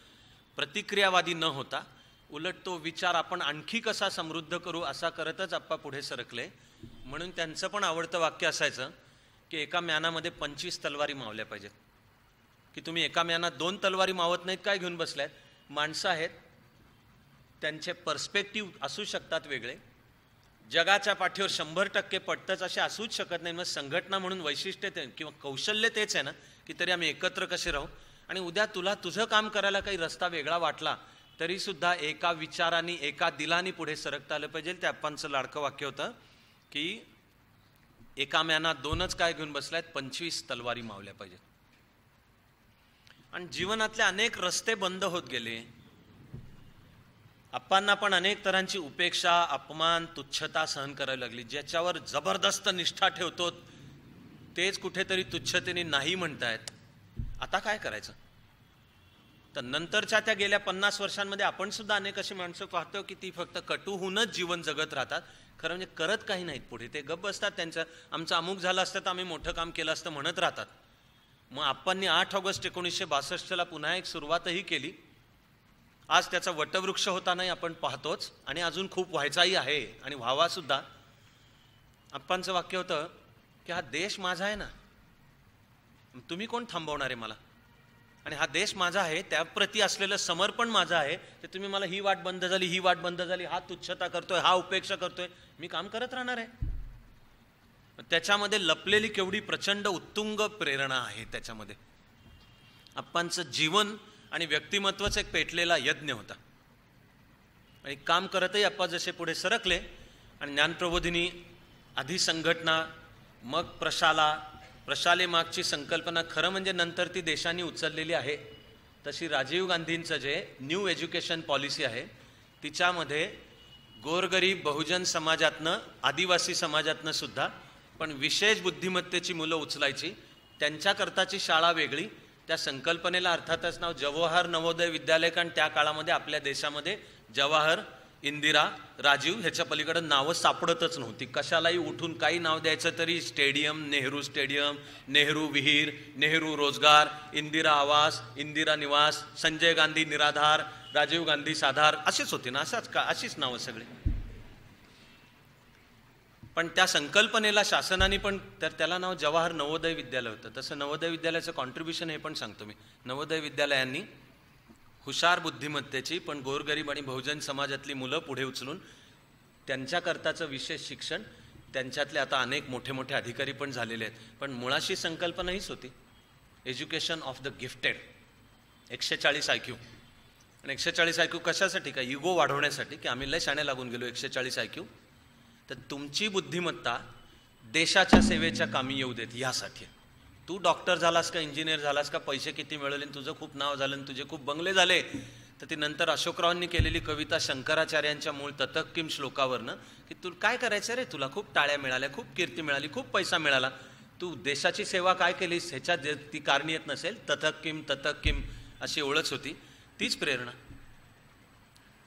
प्रतिक्रियावादी न होता उलट तो विचार आपण आणखी कसा समृद्ध करू असा करतच आप्पा पुढे सरकले. म्हणून त्यांचं पण आवडतं वाक्य असायचं की एका म्यानामध्ये 25 तलवारी मावल्या पाहिजेत. की तुम्ही एका म्यानात 2 तलवारी मावत नाहीत काय घेऊन बसल्यात? माणसं आहेत, त्यांचे पर्स्पेक्टिव्ह असू शकतात वेगळे, जगाच्या पाठीवर 100% पडतंच असे असूच शकत नाही. मग संघटना म्हणून वैशिष्ट्य ते किंवा कौशल्य तेच आहे ना की तरी आम्ही एकत्र कसे राहू. आणि उद्या तुला तुझं काम करायला काही रस्ता वेगळा वाटला तरीसुद्धा एका विचाराने एका दिलाने पुढे सरकता आलं पाहिजे. ते आप्पांचं लाडकं वाक्य होतं की एका म्यानात 2च काय घेऊन बसल्यात, 25 तलवारी मावल्या पाहिजेत. आणि जीवनातले अनेक रस्ते बंद होत गेले, आप्पांना पण अनेक तऱ्हांची उपेक्षा, अपमान, तुच्छता सहन करावी लागली. ज्याच्यावर जबरदस्त निष्ठा ठेवतो तेच कुठेतरी तुच्छतेने नाही म्हणतायत. आता काय करायचं? तर नंतरच्या त्या गेल्या 50 वर्षांमध्ये आपण सुद्धा अनेक अशी माणसं पाहतो की ती फक्त कटू होऊनच जीवन जगत राहतात. खरं म्हणजे करत काही नाहीत पुढे. ते गप्प बसतात, त्यांचं आमचं अमुक झालं असतं तर आम्ही मोठं काम केलं असतं म्हणत राहतात. मग आप्पांनी 8 ऑगस्ट 1962ला पुन्हा एक सुरुवातही केली. आज त्याचा वटवृक्ष होतानाही आपण पाहतोच आणि अजून खूप व्हायचाही आहे आणि व्हावा सुद्धा. आप्पांचं वाक्य होतं की हा देश माझा आहे ना, तुम्ही कोण थांबवणार आहे मला? आणि हा देश माझा आहे, त्याप्रती असलेलं समर्पण माझं आहे. ते तुम्ही मला ही वाट बंद झाली, ही वाट बंद झाली, हा तुच्छता करतोय, हा उपेक्षा करतोय, मी काम करत राहणार आहे. त्याच्यामध्ये लपलेली केवढी प्रचंड उत्तुंग प्रेरणा आहे त्याच्यामध्ये. आप्पांचं जीवन आणि व्यक्तिमत्वच एक पेटलेला यज्ञ होता. आणि काम करतही आप्पा जसे पुढे सरकले आणि ज्ञानप्रबोधिनी, आधी संघटना, मग प्रशालेमागची संकल्पना, खरं म्हणजे नंतर ती देशाने उचललेली आहे. तशी राजीव गांधींचं जे न्यू एज्युकेशन पॉलिसी आहे तिच्यामध्ये गोरगरीब बहुजन समाजातनं, आदिवासी समाजातनं सुद्धा, पण विशेष बुद्धिमत्तेची मुलं उचलायची, त्यांच्याकरताची शाळा वेगळी. त्या संकल्पनेला अर्थातच नाव जवाहर नवोदय विद्यालय, कारण त्या काळामध्ये आपल्या देशामध्ये जवाहर, इंदिरा, राजीव ह्याच्या पलीकडे नावं सापडतच नव्हती. कशालाही उठून काही नाव द्यायचं तरी स्टेडियम, नेहरू विहीर, नेहरू रोजगार, इंदिरा आवास, इंदिरा निवास, संजय गांधी निराधार, राजीव गांधी साधार, असेच होते ना, अशीच नावं सगळे. पण त्या संकल्पनेला शासनाने पण त्याला नाव जवाहर नवोदय विद्यालय होतं. तसं नवोदय विद्यालयाचं कॉन्ट्रीब्युशन हे पण सांगतो मी. नवोदय विद्यालयांनी हुशार बुद्धिमत्तेची पण गोरगरीब आणि बहुजन समाजातली मुलं पुढे उचलून त्यांच्याकरताचं विशेष शिक्षण, त्यांच्यातले आता अनेक मोठे मोठे अधिकारी पण झालेले आहेत. पण मुळाशी संकल्पना हीच होती, education of the gifted. 140 IQ. आणि 140 IQ कशासाठी? का इगो वाढवण्यासाठी, की आम्ही लय शाणे लागून गेलो 140 IQ. तर तुमची बुद्धिमत्ता देशाच्या सेवेच्या कामी येऊ देत यासाठी. तू डॉक्टर झालास का, इंजिनियर झालास का, पैसे किती मिळवले, तुझं खूप नाव झालं, तुझे खूप बंगले झाले, तर ती नंतर अशोकरावांनी केलेली कविता शंकराचार्यांच्या मूळ ततक्किम श्लोकावरनं, की तू काय करायचं रे, तुला खूप टाळ्या मिळाल्या, खूप कीर्ती मिळाली, खूप पैसा मिळाला, तू देशाची सेवा काय केलीस ह्याच्यात ती कारणी येत नसेल, ततक्किम अशी ओळख होती. तीच प्रेरणा.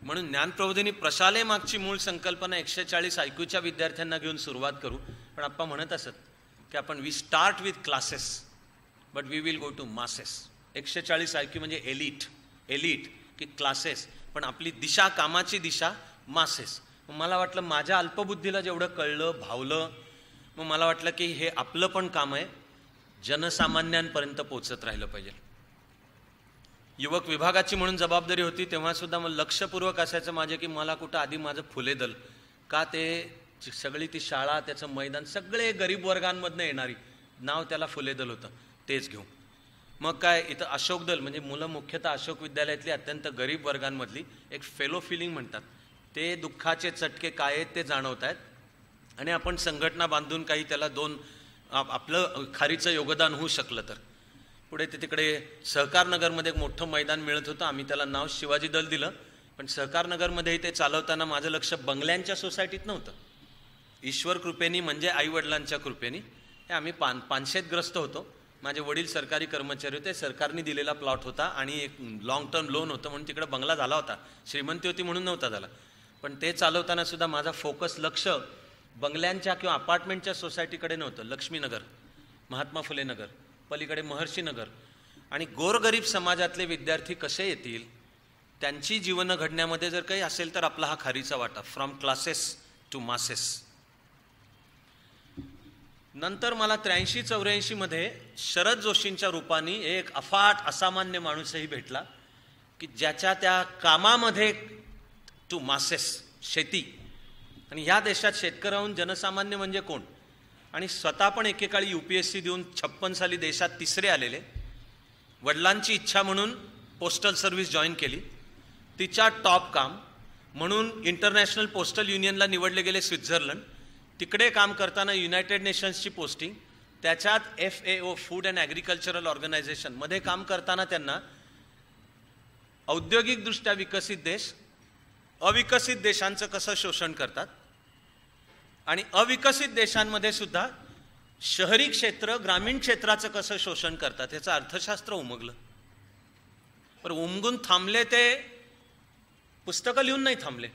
म्हणून ज्ञानप्रबोधिनी प्रशालेमागची मूळ संकल्पना 140 IQच्या विद्यार्थ्यांना घेऊन सुरुवात करू. पण आप्पा म्हणत असत की आपण we start with classes but we will go to masses. 140 IQ म्हणजे एलिट की क्लासेस, पण आपली दिशा, कामाची दिशा मासेस. मग मला वाटलं, माझ्या अल्पबुद्धीला जेवढं कळलं, भावलं, मग मला वाटलं की हे आपलं पण काम आहे, जनसामान्यांपर्यंत पोचत राहिलं पाहिजे. युवक विभागाची म्हणून जबाबदारी होती तेव्हा सुद्धा मग लक्षपूर्वक असायचं माझे की मला कुठं आधी माझं फुले दल का, ते सगळी ती शाळा, त्याचं मैदान, सगळे गरीब वर्गांमधनं येणारी, नाव त्याला फुले दल होतं, तेच घेऊ. मग काय, इथं अशोक दल म्हणजे मुलं मुख्यतः अशोक विद्यालयातली अत्यंत गरीब वर्गांमधली एक फेलो फिलिंग म्हणतात, ते दुःखाचे चटके काय आहेत ते जाणवत आहेत. आणि आपण संघटना बांधून काही त्याला आपलं खारीचं योगदान होऊ शकलं तर पुढे ते तिकडे सहकारनगरमध्ये एक मोठं मैदान मिळत होतं, आम्ही त्याला नाव शिवाजी दल दिलं. पण सहकारनगरमध्येही ते चालवताना माझं लक्ष बंगल्यांच्या सोसायटीत नव्हतं. ईश्वर कृपेनी म्हणजे आईवडिलांच्या कृपेनी हे आम्ही पानशेतग्रस्त होतो. माझे वडील सरकारी कर्मचारी होते, सरकारने दिलेला प्लॉट होता आणि एक लॉंग टर्म लोन होतं म्हणून तिकडे बंगला झाला होता. श्रीमंती होती म्हणून नव्हता झाला. पण ते चालवताना सुद्धा माझा फोकस, लक्ष बंगल्यांच्या किंवा अपार्टमेंटच्या सोसायटीकडे नव्हतं. लक्ष्मीनगर, महात्मा फुले नगर, पलीकडे महर्षी नगर. आणि गोरगरीब समाजातले विद्यार्थी कसे येतील, त्यांची जीवन घडण्यामध्ये जर काही असेल तर आपला हा खारीचा वाटा. From classes to masses. नंतर मला 83-84 मध्ये शरद जोशींच्या रूपाने एक अफाट असामान्य माणूसही भेटला की ज्याच्या त्या कामामध्ये टू मासेस, शेती. आणि ह्या देशात शेतकऱ्याहून जनसामान्य म्हणजे कोण, आणि स्वतः पण एकेकाळी UPSC देऊन 56 साली देशात 3रे आलेले. वडिलांची इच्छा म्हणून पोस्टल सर्व्हिस जॉईन केली, तिच्या टॉप काम म्हणून इंटरनॅशनल पोस्टल युनियनला निवडले गेले स्वित्झर्लंड. तिकडे काम करताना युनायटेड नेशन्सची पोस्टिंग, त्याच्यात FAO फूड अँड ॲग्रिकल्चरल ऑर्गनायझेशनमध्ये काम करताना त्यांना औद्योगिकदृष्ट्या विकसित देश, अविकसित देशांचं कसं शोषण करतात आणि अविकसित देशांमध्ये सुद्धा शहरी क्षेत्र ग्रामीण क्षेत्राचं कसं शोषण करतात याचं अर्थशास्त्र उमगलं. पण उमगून थांबले ते पुस्तकं लिहून नाही थांबले.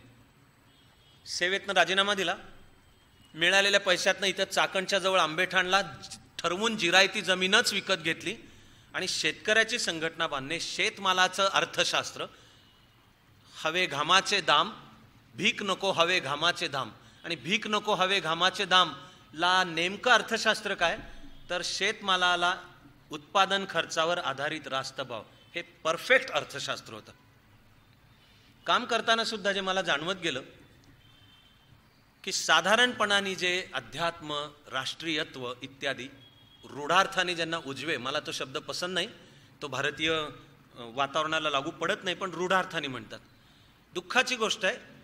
सेवेतनं राजीनामा दिला, मिळालेल्या पैशातनं इथं चाकणच्या जवळ आंबेठाणला ठरवून जिरायती जमीनच विकत घेतली आणि शेतकऱ्याची संघटना बांधणे, शेतमालाचं अर्थशास्त्र, हवे घामाचे दाम, भीक नको हवे घामाचे दाम, आणि भीक नको हवे घामाचे दाम ला नेमकं अर्थशास्त्र काय तर शेतमालाला उत्पादन खर्चावर आधारित रास्त भाव, हे परफेक्ट अर्थशास्त्र होतं. काम करताना सुद्धा जे मला जाणवत गेलं की साधारणपणाने जे अध्यात्म, राष्ट्रीयत्व इत्यादी रूढार्थाने ज्यांना उजवे, मला तो शब्द पसंत नाही, तो भारतीय वातावरणाला लागू पडत नाही, पण रूढार्थाने म्हणतात. दुःखाची गोष्ट आहे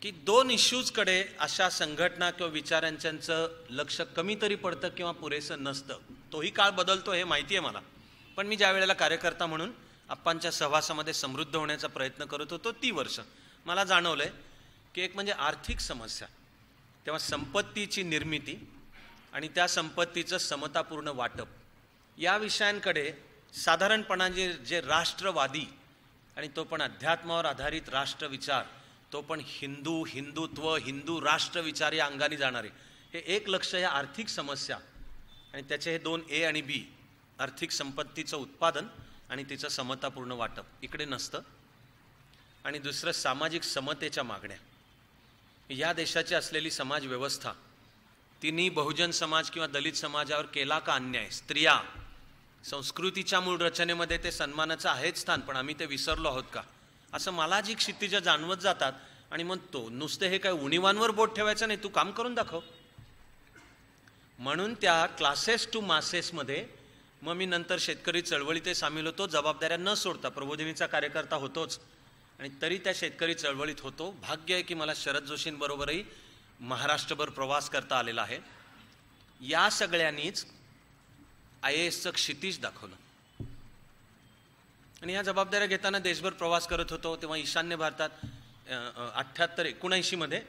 की दोन इश्यूजकडे अशा संघटना किंवा विचारांचं लक्ष कमी तरी पडतं किंवा पुरेसं नसतं. तोही काळ बदलतो हे माहिती आहे मला, पण मी ज्या वेळेला कार्यकर्ता म्हणून आप्पांच्या सहवासामध्ये समृद्ध होण्याचा प्रयत्न करत होतो ती वर्ष मला जाणवलंय की एक म्हणजे आर्थिक समस्या, तेव्हा संपत्तीची निर्मिती आणि त्या संपत्तीचं समतापूर्ण वाटप या विषयांकडे साधारणपणाने जे राष्ट्रवादी आणि तो पण अध्यात्मावर आधारित राष्ट्रविचार, तो पण हिंदुत्व, हिंदू राष्ट्रविचार या अंगाने जाणारे, हे एक लक्ष या आर्थिक समस्या आणि त्याचे हे दोन ए आणि बी, आर्थिक संपत्तीचं उत्पादन आणि तिचं समतापूर्ण वाटप, इकडे नसतं. आणि दुसरं सामाजिक समतेच्या मागण्या. या देशाची असलेली समाज व्यवस्था, तिन्ही बहुजन समाज किंवा दलित समाजावर केला का अन्याय? स्त्रिया संस्कृतीच्या मूळ रचनेमध्ये ते सन्मानाचं आहेच स्थान, पण आम्ही ते विसरलो आहोत का, असं मला जी क्षितिज जाणवत जातात. आणि मग तो नुसते हे काय उणीवांवर बोट ठेवायचं नाही, तू काम करून दाखव. म्हणून त्या क्लासेस टू मासेसमध्ये मग मी नंतर शेतकरी चळवळीत सामील होतो, जबाबदाऱ्या न सोडता. प्रबोधिनीचा कार्यकर्ता होतोच आणि तरी त्या शेतकरी चळवळीत होतो. भाग्य आहे की मला शरद जोशींबरोबरही महाराष्ट्रभर प्रवास करता आलेला आहे. या सगळ्यांनीच IASचं क्षितिज दाखवलं. आणि ह्या जबाबदाऱ्या घेताना देशभर प्रवास करत होतो. तेव्हा ईशान्य भारतात 78-79 मध्ये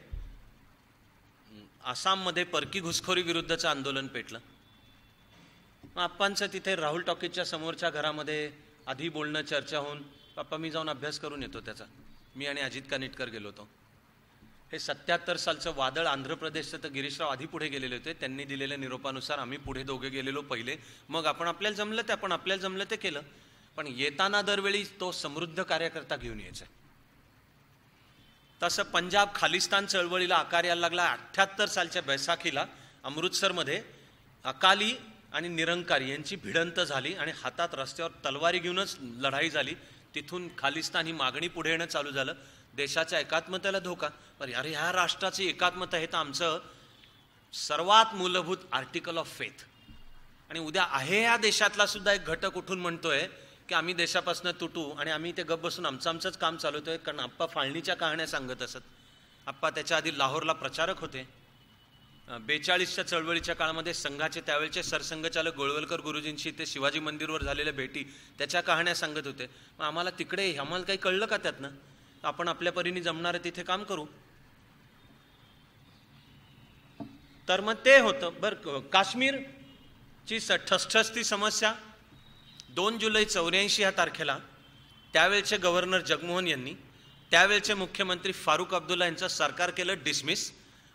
आसाममध्ये परकी घुसखोरी विरुद्धचं आंदोलन पेटलं. मग आप्पांचं तिथे राहुल टॉकीजच्या समोरच्या घरामध्ये आधी बोलणं, चर्चा होऊन, पप्पा मी जाऊन अभ्यास करून येतो त्याचा. मी आणि अजित कानिटकर गेलो होतो. हे 77 सालचं वादळ आंध्र प्रदेशचं तर गिरीशराव आधी पुढे गेलेले होते. त्यांनी दिलेल्या निरोपानुसार आम्ही पुढे दोघे गेलेलो पहिले. मग आपल्याला जमलं ते केलं. पण येताना दरवेळी तो समृद्ध कार्यकर्ता घेऊन यायचा. तसं पंजाब खालिस्तान चळवळीला आकार यायला लागला. 78 सालच्या बैसाखीला अमृतसरमध्ये अकाली आणि निरंकारी यांची भिडंत झाली आणि हातात रस्त्यावर तलवारी घेऊनच लढाई झाली. तिथून खालिस्तान ही मागणी पुढे येणं चालू झालं. देशाच्या एकात्मतेला धोका. अरे ह्या राष्ट्राची एकात्मता हे तर आमचं सर्वात मूलभूत आर्टिकल ऑफ फेथ. आणि उद्या आहे या देशातला सुद्धा एक घटक उठून म्हणतोय की आम्ही देशापासून तुटू आणि आम्ही ते गप बसून आमचंच काम चालवतोय. कारण आप्पा फाळणीच्या कहाण्या सांगत असत. आप्पा त्याच्या आधी लाहोरला प्रचारक होते. 42च्या चळवळीच्या काळामध्ये संघाचे त्यावेळचे सरसंघचालक गोळवलकर गुरुजींशी ते शिवाजी मंदिरवर झालेल्या भेटी त्याच्या कहाण्या सांगत होते. मग आम्हाला तिकडे आम्हाला काही कळलं का त्यातनं? आपण आपल्या परीने जमणारे तिथे काम करू. तर मग ते होतं. बरं, काश्मीरची ठसठसती समस्या 2 जुलै 84 या तारखेला त्यावेळचे गव्हर्नर जगमोहन यांनी त्यावेळचे मुख्यमंत्री फारुख अब्दुल्ला यांचं सरकार केलं डिसमिस.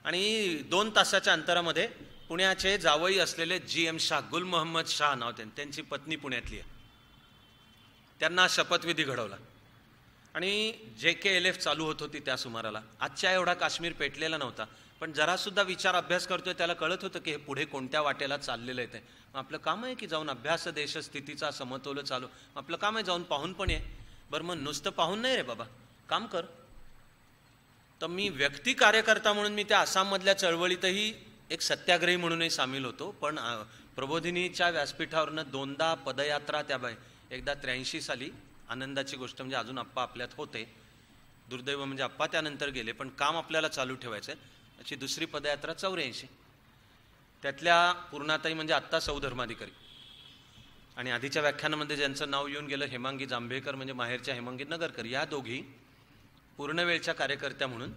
आणि 2 तासाच्या अंतरामध्ये पुण्याचे जावई असलेले GM शाह, गुल मोहम्मद शाह नाव त्यांची पत्नी पुण्यातली आहे, त्यांना शपथविधी घडवला. आणि JKLF चालू होत होती त्या सुमाराला. आजच्या एवढा काश्मीर पेटलेला नव्हता, पण जरासुद्धा विचार अभ्यास करतोय त्याला कळत होतं की हे पुढे कोणत्या वाटेला चाललेलं आहे. ते आपलं काम आहे की जाऊन अभ्यास देश स्थितीचा समतोल चालू. आपलं काम आहे जाऊन पाहून पण ये. बरं, मग नुसतं पाहून नाही रे बाबा, काम कर. तर मी व्यक्ती कार्यकर्ता म्हणून मी त्या आसाममधल्या चळवळीतही एक सत्याग्रही म्हणूनही सामील होतो. पण प्रबोधिनीच्या व्यासपीठावरनं 2दा पदयात्रा, त्या एकदा 83 साली, आनंदाची गोष्ट म्हणजे अजून आप्पा आपल्यात होते. दुर्दैव म्हणजे आप्पा त्यानंतर गेले, पण काम आपल्याला चालू ठेवायचं आहे. अशी दुसरी पदयात्रा 84. त्यातल्या पूर्णाताई म्हणजे आत्ता सौधर्माधिकारी आणि आधीच्या व्याख्यानामध्ये ज्यांचं नाव येऊन गेलं हेमांगी जांभेकर म्हणजे माहेरच्या हेमांगी नगरकर, या दोघी पूर्ण वेळच्या कार्यकर्त्या म्हणून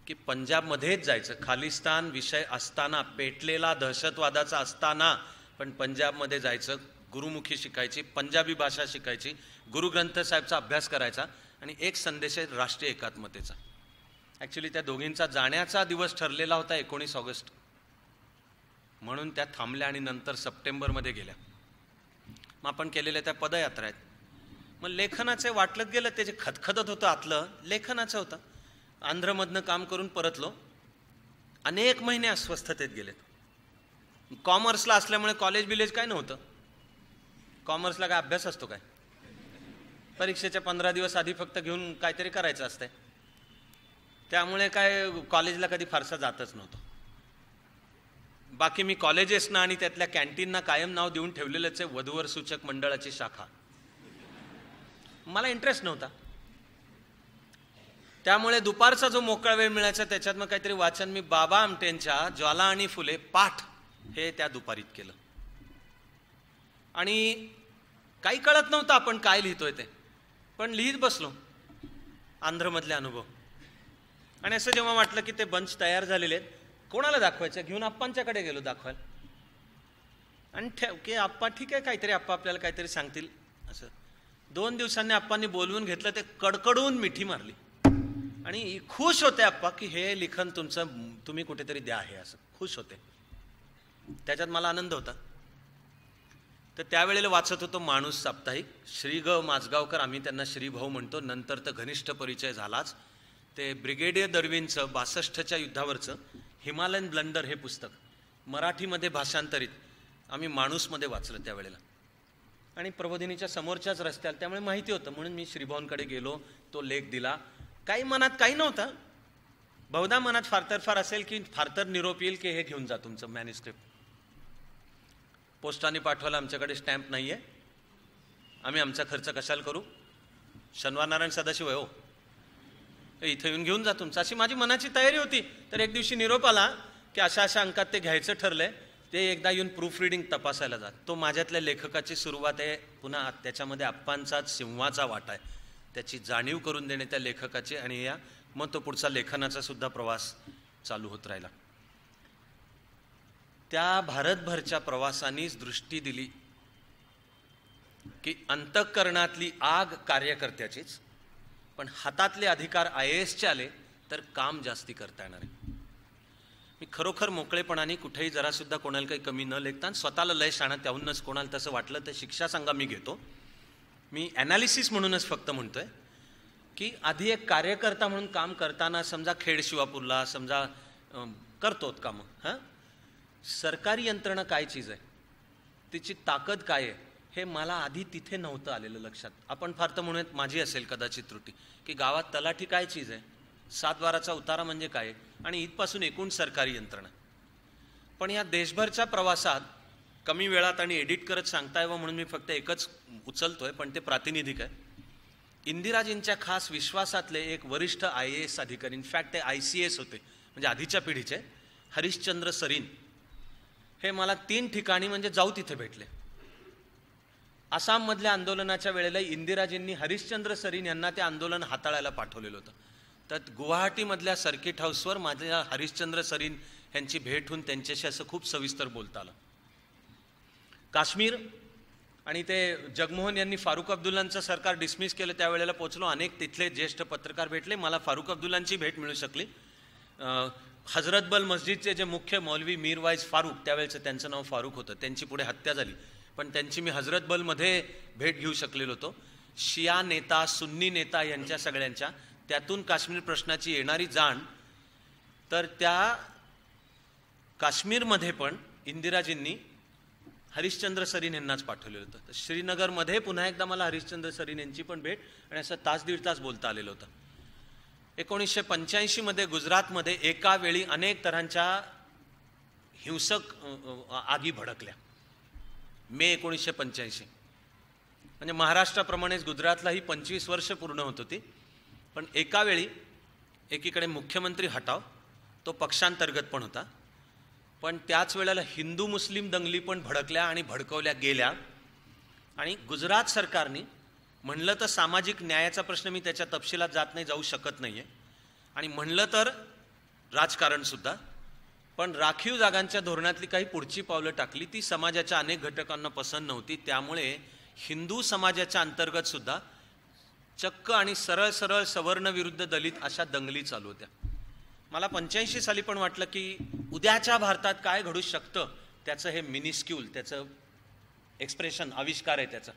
की पंजाबमध्येच जायचं. खालिस्तान विषय असताना, पेटलेला दहशतवादाचा असताना, पण पंजाबमध्ये जायचं, गुरुमुखी शिकायची, पंजाबी भाषा शिकायची, गुरु ग्रंथ साहेबचा अभ्यास करायचा आणि एक संदेश आहे राष्ट्रीय एकात्मतेचा. ॲक्च्युली त्या दोघींचा जाण्याचा दिवस ठरलेला होता 19 ऑगस्ट, म्हणून त्या थांबल्या आणि नंतर सप्टेंबरमध्ये गेल्या. मग आपण केलेल्या त्या पदयात्रा आहेत. मग लेखनाचे वाटलत गेलं, ते जे खतखतत होतं आतलं, लेखनाचं होतं. आंध्रमधनं काम करून परतलो, अनेक महिने अस्वस्थतेत गेलेत. कॉमर्सला असल्यामुळे कॉलेज बिलेज काय नव्हतं. कॉमर्सला काय अभ्यास असतो काय? परीक्षेच्या 15 दिवस आधी फक्त घेऊन काहीतरी करायचं असतंय. त्यामुळे काय कॉलेजला कधी फारसा जातच नव्हतो. बाकी मी कॉलेजेसना आणि त्यातल्या कॅन्टीनना कायम नाव देऊन ठेवलेलंच आहे वधूवर सूचक मंडळाची शाखा. मला इंटरेस्ट नव्हता. त्यामुळे दुपारचा जो मोकळा वेळ मिळायचा त्याच्यात मग काहीतरी वाचन मी बाबा आमटेंच्या ज्वाला आणि फुले पाठ हे त्या दुपारीत केलं. आणि काही कळत नव्हतं आपण काय लिहितोय ते, पण लिहित बसलो आंध्रमधले अनुभव. आणि असं जेव्हा वाटलं की ते बंच तयार झालेले आहेत, कोणाला दाखवायचं, घेऊन आप्पांच्याकडे गेलो दाखवायला. आणि ठेव की आप्पा ठीक आहे, काहीतरी आप्पा आपल्याला काहीतरी सांगतील असं. 2 दिवसांनी आप्पांनी बोलवून घेतलं, ते कडकडून मिठी मारली आणि खुश होते आप्पा की हे लिखाण तुमचं तुम्ही कुठेतरी द्या, हे असं खुश होते. त्याच्यात मला आनंद होता. तर त्यावेळेला वाचत होतो माणूस साप्ताहिक. श्री ग माझगावकर, आम्ही त्यांना श्रीभाऊ म्हणतो, नंतर तर घनिष्ठ परिचय झालाच. ते ब्रिगेडियर दळवींचं 62च्या युद्धावरचं हिमालयन ब्लंडर हे पुस्तक मराठीमध्ये भाषांतरित आम्ही माणूसमध्ये वाचलं त्यावेळेला. आणि प्रबोधिनीच्या समोरच्याच रस्त्याला, त्यामुळे माहिती होतं. म्हणून मी श्रीभाऊंकडे गेलो, तो लेख दिला. काही मनात काही नव्हतं. बहुधा मनात फार फार असेल की फार निरोप येईल की हे घेऊन जा तुमचं मॅन्युस्क्रिप्ट. पोस्टाने पाठवायला आमच्याकडे स्टॅम्प नाही आहे, आम्ही आमचा खर्च कशाला करू, शनिवार नारायण सदाशिव आहे हो, इथं येऊन घेऊन जा तुमचं, अशी माझी मनाची तयारी होती. तर एक दिवशी निरोप आला की अशा अंकात ते घ्यायचं ठरलंय, ते एकदा येऊन प्रूफ रिडिंग तपासायला जात. तो माझ्यातल्या लेखकाची सुरुवात आहे. पुन्हा त्याच्यामध्ये आप्पांचाच सिंहाचा वाटा आहे, त्याची जाणीव करून देणे त्या लेखकाची. आणि या मग तो पुढचा लेखनाचा सुद्धा प्रवास चालू होत राहिला. त्या भारतभरच्या प्रवासांनीच दृष्टी दिली की अंतःकरणातली आग कार्यकर्त्याचीच, पण हातातले अधिकार IASचे आले तर काम जास्ती करता येणार आहे. मी खरोखर मोकळेपणाने कुठेही जरासुद्धा कोणाला काही कमी न लेखता, स्वतःला लय शाणा त्याहूनच कोणाला तसं वाटलं तर शिक्षा सांगा मी घेतो. मी ॲनालिसिस म्हणूनच फक्त म्हणतोय की आधी एक कार्यकर्ता म्हणून काम करताना, समजा खेड शिवापूरला समजा करतोत कामं, हां, सरकारी यंत्रणा काय चीज आहे, तिची ताकद काय आहे, हे मला आधी तिथे नव्हतं आलेलं लक्षात. आपण फार तर म्हणूयात, माझी असेल कदाचित त्रुटी, की गावात तलाठी काय चीज आहे, 7/12चा उतारा म्हणजे काय, आणि इथपासून एकूण सरकारी यंत्रणा. पण या देशभरच्या प्रवासात कमी वेळात आणि एडिट करत सांगता यावं म्हणून मी फक्त एकच उचलतोय, पण ते प्रातिनिधिक आहे. इंदिराजींच्या खास विश्वासातले एक वरिष्ठ IAS अधिकारी, इनफॅक्ट ते ICS होते, म्हणजे आधीच्या पिढीचे, हरिश्चंद्र सरीन, हे मला 3 ठिकाणी म्हणजे जाऊ तिथे भेटले. आसाममधल्या आंदोलनाच्या वेळेला इंदिराजींनी हरिश्चंद्र सरीन यांना ते आंदोलन हाताळायला पाठवलेलं होतं. तर गुवाहाटीमधल्या सर्किट हाऊसवर माझ्या हरिश्चंद्र सरीन यांची भेट होऊन त्यांच्याशी असं खूप सविस्तर बोलता आलं. काश्मीर आणि ते जगमोहन यांनी फारुख अब्दुल्लांचं सरकार डिसमिस केलं त्यावेळेला पोचलो. अनेक तिथले ज्येष्ठ पत्रकार भेटले, मला फारुख अब्दुल्लांची भेट मिळू शकली. हजरतबल मस्जिदचे जे मुख्य मौलवी मीरवाईज फारूक, त्यावेळेचं त्यांचं नाव फारूक होतं, त्यांची पुढे हत्या झाली, पण त्यांची मी हजरतबलमध्ये भेट घेऊ शकलेलो होतो. शिया नेता, सुन्नी नेता यांच्या सगळ्यांच्या, त्यातून काश्मीर प्रश्नाची येणारी जाण. तर त्या काश्मीरमध्ये पण इंदिराजींनी हरिश्चंद्र सरीन यांनाच पाठवलेलं होतं. तर श्रीनगरमध्ये पुन्हा एकदा मला हरिश्चंद्र सरीन यांची पण भेट, आणि असं 1-1.5 तास बोलता आलेलं होतं. 1985 गुजरातमध्ये एका वेळी अनेक तऱ्हांच्या हिंसक आगी भडकल्या. मे 1985, म्हणजे महाराष्ट्राप्रमाणेच गुजरातलाही 25 वर्ष पूर्ण होत होती. पण एका वेळी एकीकडे मुख्यमंत्री हटाव, तो पक्षांतर्गत पण होता, पण त्याच वेळेला हिंदू मुस्लिम दंगली पण भडकल्या आणि भडकवल्या गेल्या. आणि गुजरात सरकारने म्हणलं तर सामाजिक न्यायाचा प्रश्न मी त्याच्या तपशिलात जात नाही, जाऊ शकत नाही आहे, आणि म्हणलं तर राजकारणसुद्धा. पण राखीव जागांच्या धोरणातली काही पुढची पावलं टाकली ती समाजाच्या अनेक घटकांना पसंत नव्हती. त्यामुळे हिंदू समाजाच्या अंतर्गतसुद्धा चक्क आणि सरळ सरळ सवर्ण विरुद्ध दलित अशा दंगली चालू होत्या. मला 85 साली पण वाटलं की उद्याच्या भारतात काय घडू शकतं त्याचं हे मिनिस्क्यूल, त्याचं एक्सप्रेशन, आविष्कार आहे त्याचा,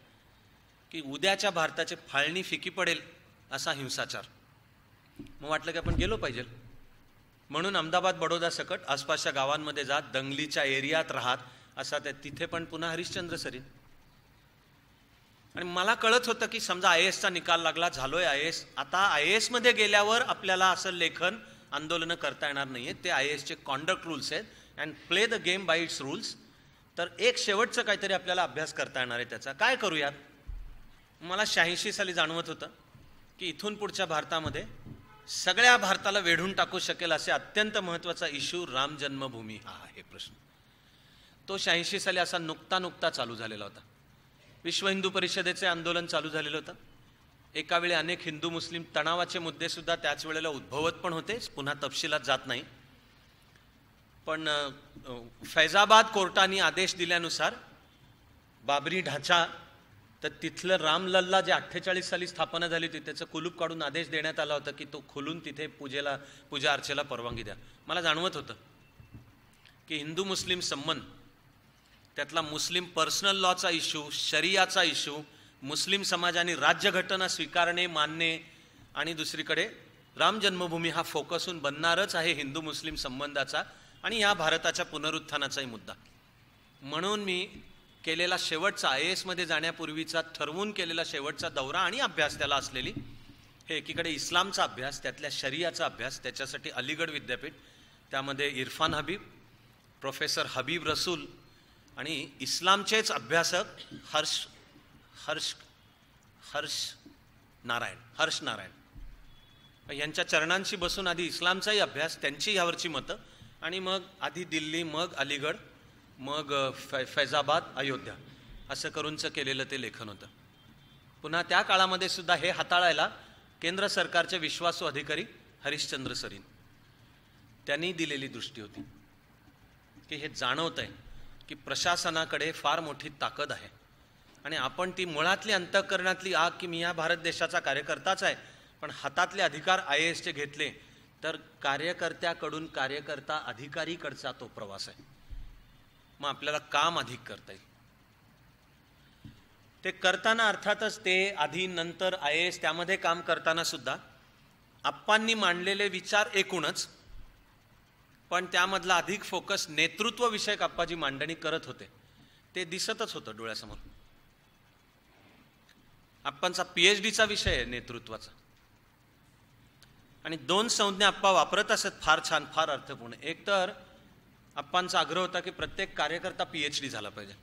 की उद्याच्या भारताची फाळणी फिकी पडेल असा हिंसाचार. मग वाटलं की आपण गेलो पाहिजे. म्हणून अहमदाबाद बडोदा सकट आसपासच्या गावांमध्ये जात दंगलीच्या एरियात राहत असा तिथे पण पुन्हा हरिश्चंद्र सरीन. आणि मला कळत होतं की समजा IASचा निकाल लागला, झालोय IAS, आता IAS मध्ये गेल्यावर आपल्याला असं लेखन आंदोलनं करता येणार नाहीये. ते IASचे कॉन्डक्ट रूल्स आहेत and play the game bye it's rules. तर एक शेवटचं काहीतरी आपल्याला अभ्यास करता येणार आहे त्याचा. काय करूयात? मला 86 साली जाणवत होतं की इथून पुढच्या भारतामध्ये सगळ्या भारताला वेढून टाकू शकेल असे अत्यंत महत्त्वाचा इश्यू राम जन्मभूमी हा आहे प्रश्न. तो 86 साली असा नुकता चालू झालेला होता. विश्व हिंदू परिषदेचे आंदोलन चालू झालेलं होतं. एका वेळी अनेक हिंदू मुस्लिम तणावाचे मुद्दे सुद्धा त्याच वेळेला उद्भवत पण होते. पुन्हा तपशिलात जात नाही. पण फैजाबाद कोर्टाने आदेश दिल्यानुसार बाबरी ढाचा, तर तिथलं रामलल्ला जे 48 साली स्थापना झाली होती त्याचं कुलूप काढून आदेश देण्यात आला होता की तो खोलून तिथे पूजा अर्चेला परवानगी द्या. मला जाणवत होतं की हिंदू मुस्लिम संबंध, त्यातला मुस्लिम पर्सनल लॉचा इश्यू, शरियाचा इश्यू, मुस्लिम समाजाने राज्यघटना स्वीकारणे, मानणे, आणि दुसरीकडे राम जन्मभूमी हा फोकसून बनणारच आहे हिंदू मुस्लिम संबंधाचा आणि या भारताच्या पुनरुत्थानाचाही मुद्दा. म्हणून मी केलेला शेवटचा IAS मध्ये जाण्यापूर्वीचा ठरवून केलेला शेवटचा दौरा आणि अभ्यास त्याला असलेली, हे एकीकडे इस्लामचा अभ्यास, त्यातल्या शरियाचा अभ्यास, त्याच्यासाठी अलीगड विद्यापीठ, त्यामध्ये इरफान हबीब, प्रोफेसर हबीब रसूल आणि इस्लामचेच अभ्यासक हर्ष नारायण यांच्या चरणांशी बसून आधी इस्लामचाही अभ्यास, त्यांची यावरची मतं, आणि मग आधी दिल्ली, मग अलीगड, मग फैजाबाद, अयोध्या, असं करूनचं केलेलं ते लेखन होतं. पुन्हा त्या काळामध्ये सुद्धा हे हाताळायला केंद्र सरकारचे विश्वासू अधिकारी हरिश्चंद्र सरीन, त्यांनी दिलेली दृष्टी होती की हे जाणवत आहे की प्रशासनाकडे फार मोठी ताकद आहे आणि आपण ती मुळातली अंतःकरणातली आग की मी या भारत देशाचा कार्यकर्ताच आहे, पण हातातले अधिकार IASचे घेतले तर कार्यकर्त्याकडून कार्यकर्ता अधिकारीकडचा तो प्रवास आहे. मग आपल्याला काम अधिक करता येईल. ते करताना अर्थातच ते आधी नंतर IAS त्यामध्ये काम करताना सुद्धा आप्पांनी मांडलेले विचार एकूणच, पण त्यामधला अधिक फोकस नेतृत्व विषयक आप्पाजी मांडणी करत होते ते दिसतच होतं डोळ्यासमोर. आप्पांचा PhDचा विषय आहे नेतृत्वाचा, आणि 2 संज्ञा आप्पा वापरत असत फार छान, फार अर्थपूर्ण. एक तर आप्पांचा आग्रह होता की प्रत्येक कार्यकर्ता PhD झाला पाहिजे.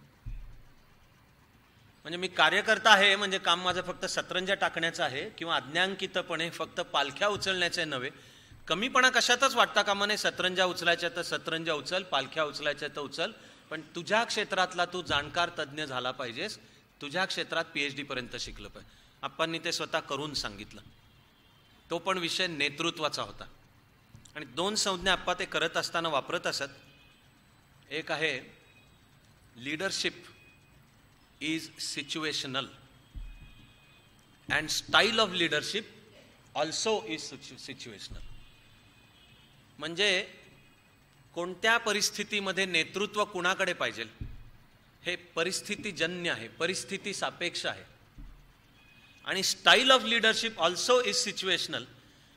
म्हणजे मी कार्यकर्ता आहे म्हणजे काम माझं फक्त सतरंजा टाकण्याचं आहे किंवा अज्ञांकितपणे फक्त पालख्या उचलण्याचे नव्हे. कमीपणा कशातच वाटता कामा नये. सतरंजा उचलायच्या तर सतरंजा उचल, पालख्या उचलायच्या तर उचल, पण तुझ्या क्षेत्रातला तू जाणकार तज्ज्ञ झाला पाहिजेस, तुझ्या क्षेत्रात PhD पर्यंत शिकलं पाहिजे. आप्पांनी ते स्वतः करून सांगितलं. तो पण विषय नेतृत्वाचा होता. आणि 2 संज्ञा आप्पा ते करत असताना वापरत असत. एक आहे leadership is situational and style of leadership also is situational. म्हणजे कोणत्या परिस्थितीमध्ये नेतृत्व कुणाकडे पाहिजे हे परिस्थितीजन्य आहे, परिस्थिती सापेक्ष आहे. आणि style of leadership also is situational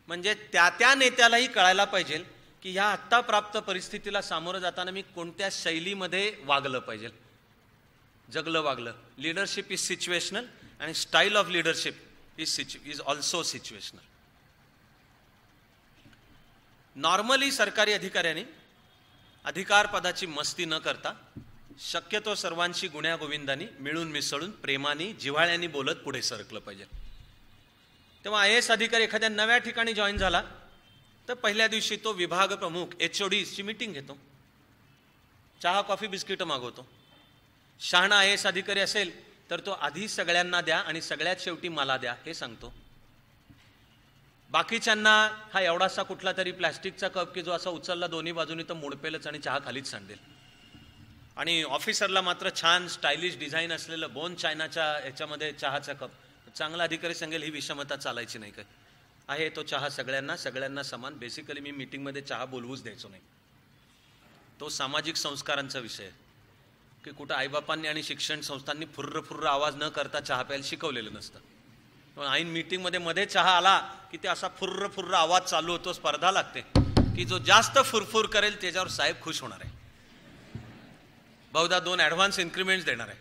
म्हणजे त्या नेत्यालाही कळायला पाहिजे की ह्या आत्ता प्राप्त परिस्थितीला सामोरं जाताना मी कोणत्या शैलीमध्ये वागलं पाहिजे, जगलं वागलं. लीडरशिप इज सिच्युएशनल आणि style of leadership is also situational. Normally सरकारी अधिकाऱ्यांनी अधिकार पदाची मस्ती न करता शक्यतो सर्वांशी गुण्यागोविंदांनी मिळून मिसळून प्रेमाने जिव्हाळ्याने बोलत पुढे सरकलं पाहिजे. तेव्हा IAS अधिकारी एखाद्या नव्या ठिकाणी जॉईन झाला तर पहिल्या दिवशी तो विभाग प्रमुख HODची मीटिंग घेतो, चहा कॉफी बिस्किट मागवतो. शहाणा IAS अधिकारी असेल तर तो आधी सगळ्यांना द्या आणि सगळ्यात शेवटी मला द्या हे सांगतो. बाकीच्यांना हा एवढासा कुठला तरी प्लॅस्टिकचा कप की जो असा उचलला दोन्ही बाजूनी तर मोडपेलच आणि चहा खालीच सांडेल. आणि ऑफिसरला मात्र छान स्टायलिश डिझाईन असलेलं बोन चायनाच्या ह्याच्यामध्ये चहाचा कप. चांगला अधिकारी सांगेल ही विषमता चालायची नाही काय आहे. तो चहा सगळ्यांना समान. बेसिकली मी मीटिंगमध्ये चहा बोलवूच द्यायचो नाही. तो सामाजिक संस्कारांचा विषय आहे की कुठं आईबापांनी आणि शिक्षण संस्थांनी फुर्र आवाज न करता चहा प्यायला शिकवलेलं नसतं. पण ऐन मीटिंगमध्ये मध्ये चहा आला की ते असा फुर्र आवाज चालू होतो. स्पर्धा लागते की जो जास्त फुरफुर करेल त्याच्यावर साहेब खुश होणार आहे. बहुधा 2 ॲडव्हान्स इन्क्रीमेंट्स देणार आहे.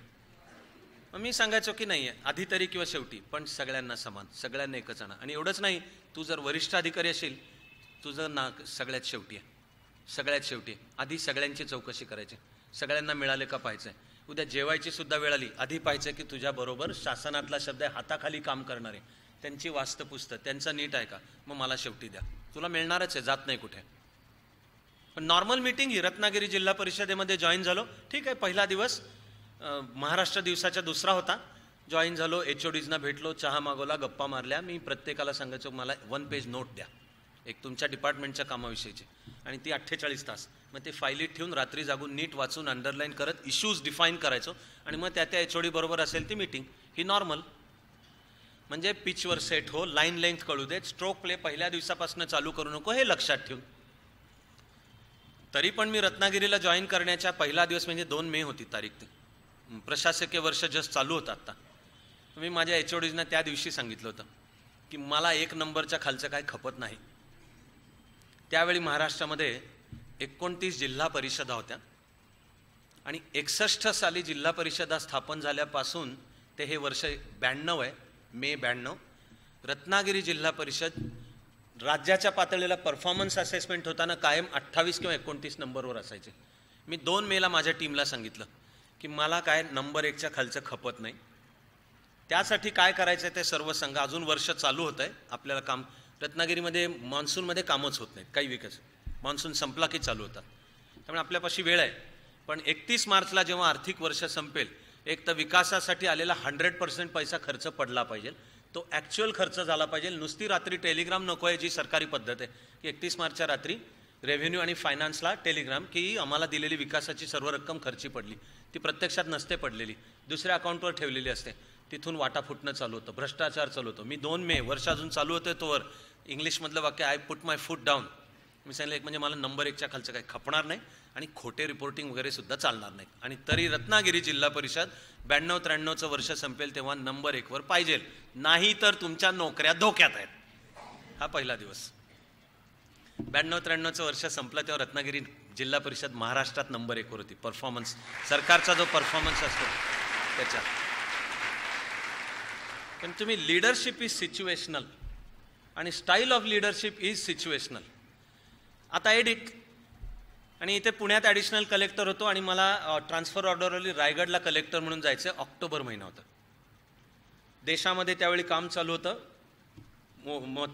मग मी सांगायचो की नाही आहे आधी तरी किंवा शेवटी पण सगळ्यांना समान, सगळ्यांना एकच आणा. आणि एवढंच नाही, तू जर वरिष्ठ अधिकारी असेल तुझं ना सगळ्यात शेवटी आहे. सगळ्यात शेवटी आधी सगळ्यांची चौकशी करायची. सगळ्यांना मिळाले का पाहायचं. उद्या जेवायची सुद्धा वेळ आली आधी पाहायचं की तुझ्याबरोबर शासनातला शब्द आहे हाताखाली काम करणारे, त्यांची वास्तपुस्त त्यांचं नीट आहे का. मग मला शेवटी द्या. तुला मिळणारच आहे, जात नाही कुठे. पण नॉर्मल मीटिंग ही रत्नागिरी जिल्हा परिषदेमध्ये जॉईन झालो. ठीक आहे, पहिला दिवस महाराष्ट्र दिवसाचा दुसरा होता. जॉईन झालो, HODsना भेटलो, चहा मागवला, गप्पा मारल्या. मी प्रत्येकाला सांगायचो मला 1 पेज नोट द्या एक तुमच्या डिपार्टमेंटच्या कामाविषयीची. आणि ती 48 तास मग ते फाईलीत ठेवून रात्री जागून नीट वाचून अंडरलाईन करत इश्यूज डिफाईन करायचो. आणि मग त्या HOD बरोबर असेल ती मीटिंग. ही नॉर्मल म्हणजे पिचवर सेट हो, लाईन लेंथ कळू देत, स्ट्रोक प्ले पहिल्या दिवसापासून चालू करू नको हे लक्षात ठेवून. तरी पण मी रत्नागिरीला जॉईन करण्याच्या पहिला दिवस म्हणजे 2 मे होती तारीख. ती प्रशासकीय वर्ष जस्ट चालू होतं आत्ता. मी माझ्या HODsना त्या दिवशी सांगितलं होतं की मला 1 नंबरच्या खालचं काय खपत नाही. त्यावेळी महाराष्ट्रामध्ये 29 जिल्हा परिषदा होत्या आणि 61 साली जिल्हा परिषदा स्थापन झाल्यापासून ते हे वर्ष 92 आहे, मे 92. रत्नागिरी जिल्हा परिषद राज्याच्या पातळीला परफॉर्मन्स असेसमेंट होताना कायम 28 किंवा 29 नंबरवर असायचे. मी 2 मेला माझ्या टीमला सांगितलं की मला काय नंबर 1च्या खालचं खपत नाही. त्यासाठी काय करायचं ते सर्व सांगा. अजून वर्ष चालू होतं आहे आपल्याला काम. रत्नागिरीमध्ये मान्सूनमध्ये कामच होत नाहीत काही विकच. मान्सून संपला की चालू होतात. त्यामुळे आपल्यापाशी वेळ आहे. पण 31 मार्चला जेव्हा आर्थिक वर्ष संपेल एक तर विकासासाठी आलेला 100% पैसा खर्च पडला पाहिजे. तो ॲक्च्युअल खर्च झाला पाहिजे. नुसती रात्री टेलिग्राम नको आहे जी सरकारी पद्धत आहे की 31 मार्चच्या रात्री रेव्हेन्यू आणि फायनान्सला टेलिग्राम की आम्हाला दिलेली विकासाची सर्व रक्कम खर्ची पडली. ती प्रत्यक्षात नसते पडलेली, दुसऱ्या अकाउंटवर ठेवलेली असते. तिथून वाटा फुटणं चालू होतं, भ्रष्टाचार चालू होतं. मी 2 मे वर्ष अजून चालू होतं तोवर इंग्लिशमधलं वाक्य I put my foot down. मी सांगितलं एक म्हणजे मला नंबर 1च्या खालचं काही खपणार नाही आणि खोटे रिपोर्टिंग वगैरे सुद्धा चालणार नाही. आणि तरी रत्नागिरी जिल्हा परिषद 92-93चं वर्ष संपेल तेव्हा नंबर 1वर पाहिजे. नाही तर तुमच्या नोकऱ्या धोक्यात आहेत. हा पहिला दिवस. 92-93चं वर्ष संपलं तेव्हा रत्नागिरी जिल्हा परिषद महाराष्ट्रात नंबर 1वर होती. परफॉर्मन्स सरकारचा जो परफॉर्मन्स असतो त्याच्यात. पण तुम्ही लिडरशिप इज सिच्युएशनल आणि style of leadership is situational. आता एडिट आणि इथे पुण्यात ॲडिशनल कलेक्टर होतो आणि मला ट्रान्सफर ऑर्डरवरली रायगडला कलेक्टर म्हणून जायचं. ऑक्टोबर महिना होता. देशामध्ये त्यावेळी काम चालू होतं.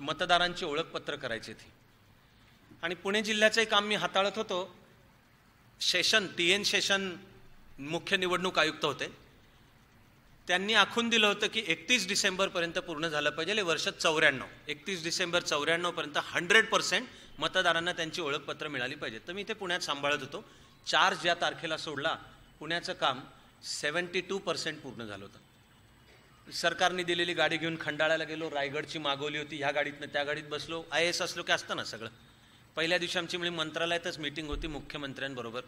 मतदारांची ओळखपत्र करायची ती. आणि पुणे जिल्ह्याचंही काम मी हाताळत होतो. शेषन TN शेषन मुख्य निवडणूक आयुक्त होते. त्यांनी आखून दिलं होतं की 31 डिसेंबरपर्यंत पूर्ण झालं पाहिजे. हे वर्ष 94. 31 डिसेंबर 94 पर्यंत 100% मतदारांना त्यांची ओळखपत्र मिळाली पाहिजे. तर मी इथे पुण्यात सांभाळत होतो. चार्ज ज्या तारखेला सोडला पुण्याचं काम 72% पूर्ण झालं होतं. सरकारने दिलेली गाडी घेऊन खंडाळ्याला गेलो. रायगडची मागवली होती, ह्या गाडीतनं त्या गाडीत बसलो. IAS असलो की असतं ना सगळं. पहिल्या दिवशी आमची म्हणजे मंत्रालयातच मीटिंग होती मुख्यमंत्र्यांबरोबर.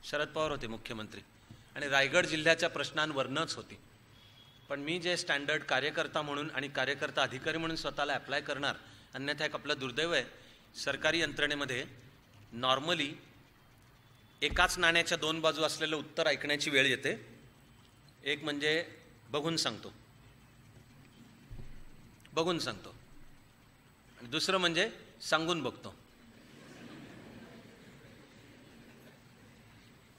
शरद पवार होते मुख्यमंत्री आणि रायगड जिल्ह्याच्या प्रश्नांवरनंच होती. पण मी जे स्टँडर्ड कार्यकर्ता म्हणून आणि कार्यकर्ता अधिकारी म्हणून स्वतःला अप्लाय करणार, अन्यथा एक आपलं दुर्दैव आहे. सरकारी यंत्रणेमध्ये नॉर्मली एकाच नाण्याच्या 2 बाजू असलेलं उत्तर ऐकण्याची वेळ येते. एक म्हणजे बघून सांगतो, बघून सांगतो, आणि दुसरं म्हणजे सांगून बघतो.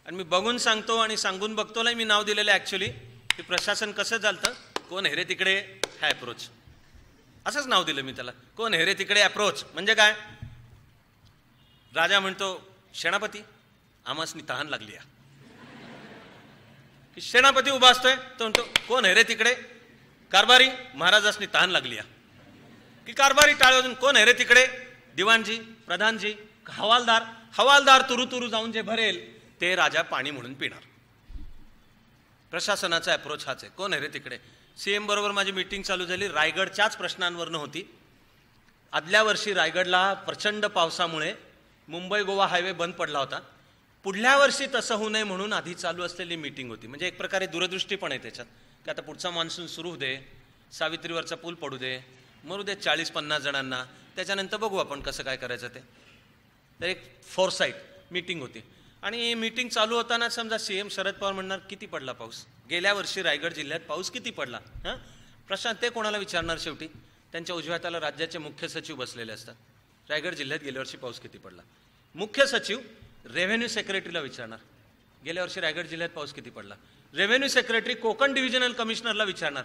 आणि मी बघून सांगतो आणि सांगून बघतोला मी नाव दिलेलं ॲक्च्युली की प्रशासन कसं चालतं. कोण हेरे तिकडे हा अप्रोच, असंच नाव दिलं मी त्याला. कोण हेरे तिकडे अप्रोच म्हणजे काय. राजा म्हणतो सेनापती आमासनी तहान लागली. की सेनापती उभा असतोय तो म्हणतो कोण आहे रे तिकडे, कारभारी, महाराजासनी तहान लागली की कारभारी टाळ वाजून कोण आहे रे तिकडे, दिवाणजी, प्रधानजी, हवालदार, हवालदार तुरु तुरु जाऊन जे भरेल ते राजा पाणी म्हणून पिणार. प्रशासनाचा अप्रोच हाच आहे. कोण आहे रे तिकडे. सीएम बरोबर माझी मीटिंग चालू झाली, रायगडच्याच प्रश्नांवरनं होती. आदल्या वर्षी रायगडला प्रचंड पावसामुळे मुंबई गोवा हायवे बंद पडला होता. पुढल्या वर्षी तसं होऊ नये म्हणून आधी चालू असलेली मीटिंग होती. म्हणजे एक प्रकारे दूरदृष्टी पण आहे त्याच्यात की आता पुढचा मान्सून सुरू होऊ दे, सावित्रीवरचा पूल पडू दे, मरू दे 40-50 जणांना, त्याच्यानंतर बघू आपण कसं काय करायचं ते. तर एक फोरसाईट मीटिंग होती. आणि मीटिंग चालू होताना समजा सीएम शरद पवार म्हणणार किती पडला पाऊस, गेल्या वर्षी रायगड जिल्ह्यात पाऊस किती पडला. हां, प्रशांत ते कोणाला विचारणार. शेवटी त्यांच्या उजव्या हाताला राज्याचे मुख्य सचिव बसलेले असतात. रायगड जिल्ह्यात गेल्या वर्षी पाऊस किती पडला. मुख्य सचिव रेव्हेन्यू सेक्रेटरीला विचारणार गेल्या वर्षी रायगड जिल्ह्यात पाऊस किती पडला. रेव्हेन्यू सेक्रेटरी कोकण डिव्हिजनल कमिशनरला विचारणार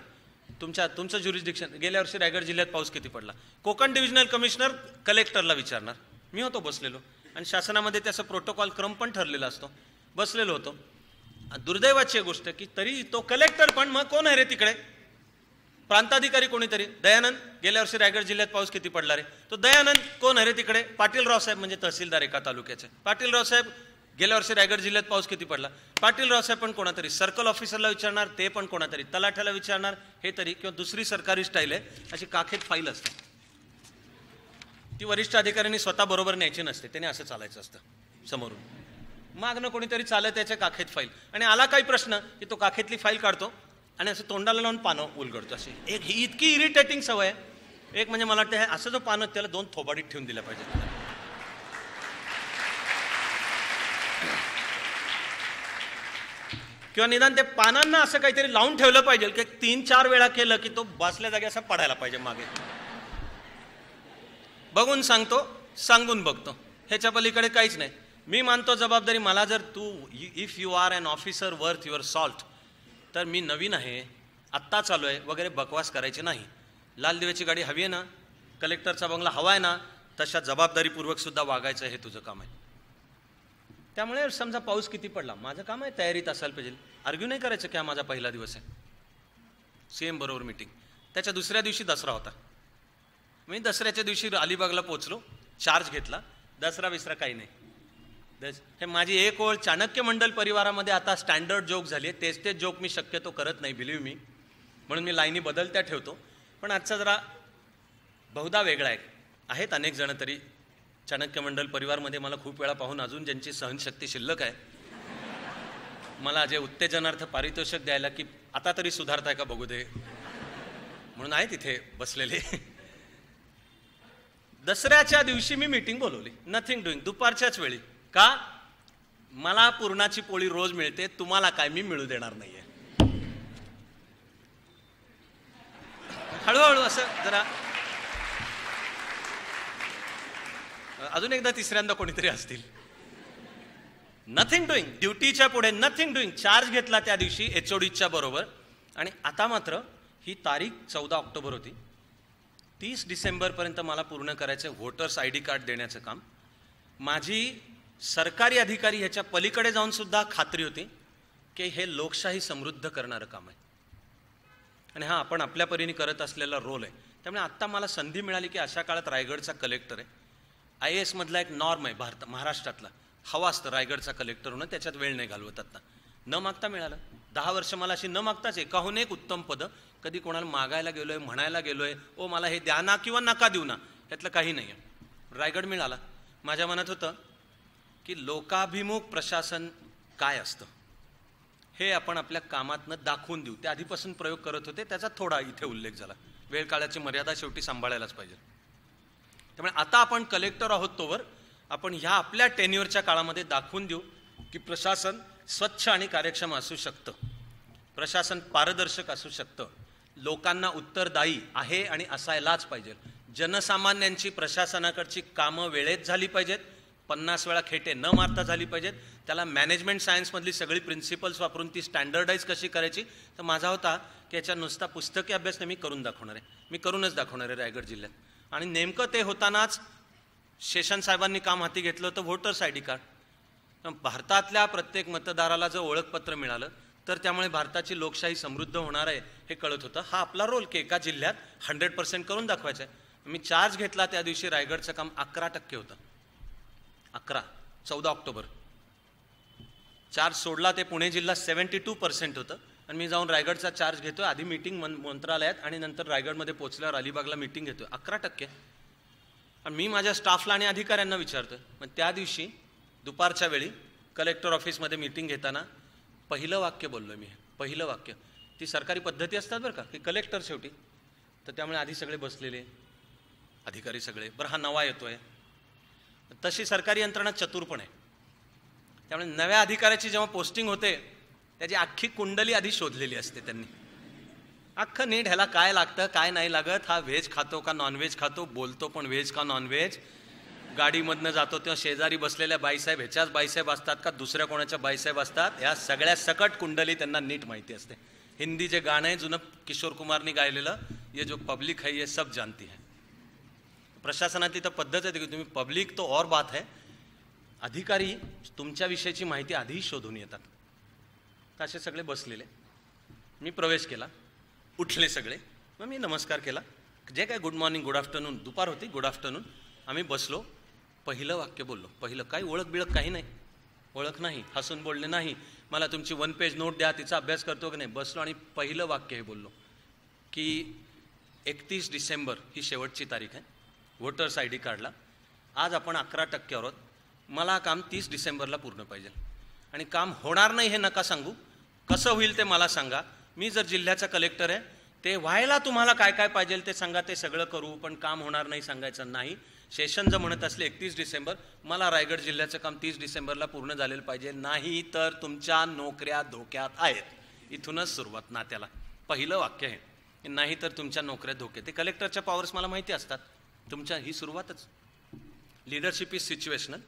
तुमचं ज्युरिस्डिक्शन गेल्या वर्षी रायगड जिल्ह्यात पाऊस किती पडला. कोकण डिव्हिजनल कमिशनर कलेक्टरला विचारणार. मी होतो बसलेलो आणि शासनामध्ये त्याचा प्रोटोकॉल क्रम पण ठरलेला असतो. बसलेलो होतो. दुर्दैवाची गोष्ट की तरी तो कलेक्टर पण मग कोण आहे रे तिकडे, प्रांताधिकारी कोणीतरी, दयानंद गेल्या वर्षी रायगड जिल्ह्यात पाऊस किती पडला रे. तो दयानंद कोण आहे रे तिकडे, पाटीलराव साहेब म्हणजे तहसीलदार एका तालुक्याचे, पाटीलराव साहेब गेल्या वर्षी रायगड जिल्ह्यात पाऊस किती पडला. पाटीलराव साहेब पण कोणातरी सर्कल ऑफिसरला विचारणार, ते पण कोणातरी तलाठ्याला विचारणार. हे तरी किंवा दुसरी सरकारी स्टाईल आहे, अशी काखेत फाईल असते. ती वरिष्ठ अधिकाऱ्यांनी स्वतः बरोबर न्यायची नसते, त्याने असं चालायचं असतं समोरून. मागणं कोणीतरी चालत त्याच्या काखेत फाईल, आणि आला काही प्रश्न की तो काखेतली फाईल काढतो आणि असं तोंडाला लावून पानं उलगडतो. अशी एक ही इतकी इरिटेटिंग सवय आहे. एक म्हणजे मला वाटतं असं जो पानं त्याला 2 थोबाडीत ठेवून दिल्या पाहिजे. किंवा निदान ते पानांना असं काहीतरी लावून ठेवलं पाहिजे की 3-4 वेळा केलं की तो बसल्या जागी असं पडायला पाहिजे मागे. बघून सांगतो, सांगून बघतो, ह्याच्या पलीकडे काहीच नाही. मी मानतो जबाबदारी मला. जर तू if you are an officer worth your salt, तर मी नवीन आहे, आत्ता चालू आहे वगैरे बकवास करायची नाही. लाल दिव्याची गाडी हवी आहे ना, कलेक्टरचा बंगला हवा आहे ना, तशा जबाबदारीपूर्वक सुद्धा वागायचं हे तुझं काम आहे. त्यामुळे समजा पाऊस किती पडला, माझं काम आहे तयारीत असायला पाहिजे. आर्ग्यू नाही करायचं की हा माझा पहिला दिवस आहे. सीएम बरोबर मीटिंग. त्याच्या दुसऱ्या दिवशी दसरा होता. मी दसऱ्याच्या दिवशी अलिबागला पोहोचलो, चार्ज घेतला. दसरा विसरा काही नाही. हे माझी एक ओळ चाणक्य मंडल परिवारामध्ये आता स्टँडर्ड जोक झाली आहे. तेच जोक मी शक्यतो करत नाही, बिलीव्ह मी, म्हणून मी लाईनी बदलत्या ठेवतो. पण आजचा जरा बहुधा वेगळा आहे. आहेत अनेक जण तरी चाणक्य मंडल परिवारमध्ये मला खूप वेळा पाहून अजून ज्यांची सहनशक्ती शिल्लक आहे, मला जे उत्तेजनार्थ पारितोषिक द्यायला की आता तरी सुधारताय का बघू दे म्हणून आहे तिथे बसलेले. दसऱ्याच्या दिवशी मी मीटिंग बोलवली, नथिंग डुईंग, दुपारच्याच वेळी. का, मला पुरणाची पोळी रोज मिळते, तुम्हाला काय मी मिळू देणार नाहीये. हळूहळू असं जरा अजून एकदा तिसऱ्यांदा कोणीतरी असतील. नथिंग डुईंग, ड्युटीच्या पुढे नथिंग डुईंग. चार्ज घेतला त्या दिवशी HODच्या बरोबर. आणि आता मात्र ही तारीख 14 ऑक्टोबर होती. 30 डिसेंबरपर्यंत मला पूर्ण करायचं व्होटर्स ID कार्ड देण्याचं काम. माझी सरकारी अधिकारी ह्याच्या पलीकडे जाऊन सुद्धा खात्री होती की हे लोकशाही समृद्ध करणारं काम आहे आणि हा आपण आपल्या परीने करत असलेला रोल आहे. त्यामुळे आत्ता मला संधी मिळाली की अशा काळात रायगडचा कलेक्टर आहे. IAS मधला एक नॉर्म आहे महाराष्ट्रातला. हवा असतं रायगडचा कलेक्टर होणं, त्याच्यात वेळ नाही घालवत. आता न मागता मिळालं. 10 वर्ष मला अशी न मागताच एकाहून एक उत्तम पदं. कधी कोणाला मागायला गेलोय, म्हणायला गेलोय, ओ मला हे द्या ना किंवा नका देऊ ना, यातलं काही नाही आहे. रायगड मिळाला. माझ्या मनात होतं की लोकाभिमुख प्रशासन काय असतं हे आपण आपल्या कामातनं दाखवून देऊ. ते आधीपासून प्रयोग करत होते, त्याचा थोडा इथे उल्लेख झाला. वेळ काळाची मर्यादा शेवटी सांभाळायलाच पाहिजे. त्यामुळे आता आपण कलेक्टर आहोत तोवर आपण ह्या आपल्या टेन्युअरच्या काळामध्ये दाखवून देऊ की प्रशासन स्वच्छ आणि कार्यक्षम असू शकतं, प्रशासन पारदर्शक असू शकतं, लोकांना उत्तरदायी आहे आणि असायलाच पाहिजे. जनसामान्यांची प्रशासनाकडची कामं वेळेत झाली पाहिजेत, 50 वेळा खेटे न मारता झाली पाहिजेत. त्याला मॅनेजमेंट सायन्समधली सगळी प्रिन्सिपल्स वापरून ती स्टँडर्डाईज कशी करायची. तर माझा होता की याच्या नुसता पुस्तकी अभ्यास नाही, मी करून दाखवणार आहे, मी करूनच दाखवणार आहे रायगड जिल्ह्यात. आणि नेमकं ते होतानाच शेषन साहेबांनी काम हाती घेतलं होतं व्होटर्स ID कार्ड. भारतातल्या प्रत्येक मतदाराला जर ओळखपत्र मिळालं तर त्यामुळे भारताची लोकशाही समृद्ध होणार आहे हे कळत होतं. हा आपला रोल की एका जिल्ह्यात 100% करून दाखवायचं आहे. मी चार्ज घेतला त्या दिवशी रायगडचं काम 11% होतं. 14 ऑक्टोबर चार्ज सोडला ते पुणे जिल्हा 72% होतं आणि मी जाऊन रायगडचा चार्ज घेतोय. आधी मीटिंग मंत्रालयात आणि नंतर रायगडमध्ये पोहोचल्यावर अलिबागला मीटिंग घेतोय. 11%. आणि मी माझ्या स्टाफला आणि अधिकाऱ्यांना विचारतोय. मग त्या दिवशी दुपारच्या वेळी कलेक्टर ऑफिसमध्ये मीटिंग घेताना पहिलं वाक्य बोललो मी. पहिलं वाक्य. ती सरकारी पद्धती असतात बरं का, की कलेक्टर शेवटी, तर त्यामुळे आधी सगळे बसलेले अधिकारी सगळे, बरं हा नवा येतोय, तशी सरकारी यंत्रणा चतुर पण आहे. त्यामुळे नव्या अधिकाऱ्याची जेव्हा पोस्टिंग होते त्याची अख्खी कुंडली आधी शोधलेली असते त्यांनी. अख्खं नीट ह्याला काय लागतं काय नाही लागत, हा व्हेज खातो का नॉनव्हेज खातो, बोलतो पण व्हेज का नॉनव्हेज, गाडीमधनं जातो तेव्हा शेजारी बसलेल्या बाईसाहेब ह्याच्याच बाईसाहेब असतात का दुसऱ्या कोणाच्या बाईसाहेब असतात, या सगळ्या सकट कुंडली त्यांना नीट माहिती असते. हिंदी जे गाणं आहे जुनं किशोर कुमारनी गायलेलं, ये जो पब्लिक है ये सब जानती है. प्रशासनातली तर पद्धत आहे की तुम्ही पब्लिक तो और बात है, अधिकारी तुमच्याविषयीची माहिती आधीही शोधून येतात. तर असे सगळे बसलेले. मी प्रवेश केला, उठले सगळे, मग मी नमस्कार केला, जे काय गुड मॉर्निंग गुड आफ्टरनून, दुपार होती, गुड आफ्टरनून. आम्ही बसलो. पहिलं वाक्य बोललो. पहिलं काही ओळख बिळख काही नाही, ओळख नाही, हसून बोलणे नाही, मला तुमची 1 पेज नोट द्या तिचा अभ्यास करतो की नाही. बसलो आणि पहिलं वाक्य हे बोललो की 31 डिसेंबर ही शेवटची तारीख आहे, व्होटर्स ID कार्डला. आज आपण 11% आहोत. मला काम 30 डिसेंबरला पूर्ण पाहिजे आणि काम होणार नाही हे नका सांगू, कसं होईल ते मला सांगा. मी जर जिल्ह्याचा कलेक्टर आहे ते व्हायला तुम्हाला काय काय पाहिजे ते सांगा, ते सगळं करू, पण काम होणार नाही सांगायचं नाही. शेषन जर म्हणत असले 31 डिसेंबर, मला रायगड जिल्ह्याचं काम 30 डिसेंबरला पूर्ण झालेलं पाहिजे, नाही तर तुमच्या नोकऱ्या धोक्यात आहेत. इथूनच सुरुवात नात्याला. पहिलं वाक्य आहे, नाही तर तुमच्या नोकऱ्या धोक्यात. ते कलेक्टरच्या पॉवर्स मला माहिती असतात. तुमच्या ही सुरुवातच. Leadership is situational,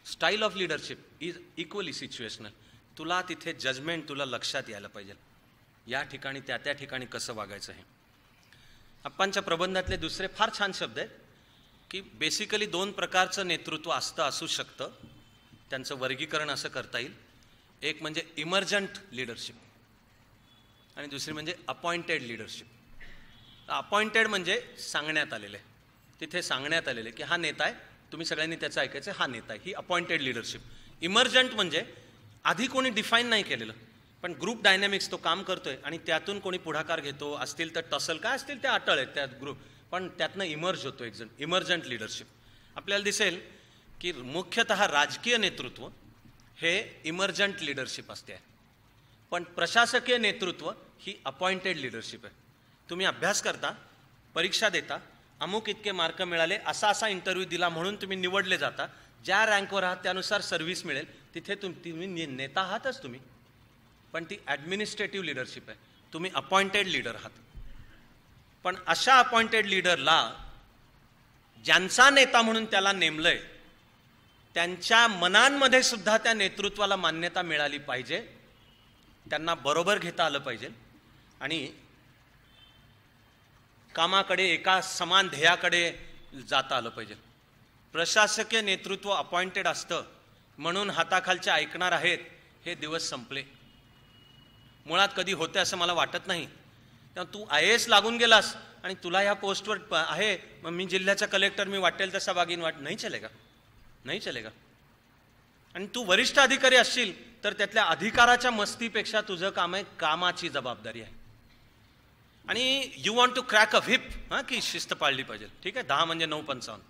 style of leadership is equally situational. तुला तिथे जजमेंट तुला लक्षात यायला पाहिजे, या ठिकाणी त्या त्या ठिकाणी कसं वागायचं आहे. आप्पांच्या प्रबंधातले दुसरे फार छान शब्द आहेत की बेसिकली 2 प्रकारचं नेतृत्व असू शकतं, त्यांचं वर्गीकरण असं करता येईल. एक म्हणजे इमर्जंट लिडरशिप आणि दुसरी म्हणजे अपॉइंटेड लिडरशिप. अपॉइंटेड म्हणजे सांगण्यात आलेले, तिथे सांगण्यात आलेले की हा नेता आहे, तुम्ही सगळ्यांनी त्याचं ऐकायचं, हा नेता आहे, ही अपॉइंटेड लिडरशिप. इमर्जंट म्हणजे आधी कोणी डिफाईन नाही केलेलं, पण ग्रुप डायनॅमिक्स तो काम करतोय आणि त्यातून कोणी पुढाकार घेतो, असतील तर टसल काय असतील ते अटळ आहेत त्यात ग्रुप, पण त्यातनं इमर्ज होतो एक जण. Emergent leadership. आपल्याला दिसेल की मुख्यतः राजकीय नेतृत्व हे इमर्जंट लिडरशिप असते, पण प्रशासकीय नेतृत्व ही अपॉइंटेड लिडरशिप आहे. तुम्ही अभ्यास करता, परीक्षा देता, अमुक इतके मार्क मिळाले, असा इंटरव्ह्यू दिला म्हणून तुम्ही निवडले जाता, ज्या रँकवर आहात त्यानुसार सर्व्हिस मिळेल, तिथे तुम्ही नेता आहातच तुम्ही, पण ती ॲडमिनिस्ट्रेटिव्ह लिडरशिप आहे. तुम्ही अपॉइंटेड लीडर आहात. पण अशा अपॉइंटेड लीडरला ज्यांचा नेता म्हणून त्याला नेमलंय त्यांच्या मनांमध्ये सुद्धा त्या नेतृत्वाला मान्यता मिळाली पाहिजे, त्यांना बरोबर घेता आलं पाहिजे आणि कामाकडे एका समान ध्येयाकडे जाता आलं पाहिजे. प्रशासकीय नेतृत्व अपॉइंटेड असतं म्हणून हाताखालचे ऐकणार आहेत हे दिवस संपले. मुळात कधी होते असं मला वाटत नाही. तेव्हा तू IAS लागून गेलास आणि तुला ह्या पोस्टवर आहे, मग मी जिल्ह्याचा कलेक्टर, मी वाटेल तसा वागीन, नाही चलेगा, नाही चलेगा. आणि तू वरिष्ठ अधिकारी असशील तर त्यातल्या अधिकाराच्या मस्तीपेक्षा तुझं काम आहे कामाची जबाबदारी आहे. आणि you want to crack a whip, हां, की शिस्त पाळली पाहिजे. ठीक आहे, 10 म्हणजे 9:55,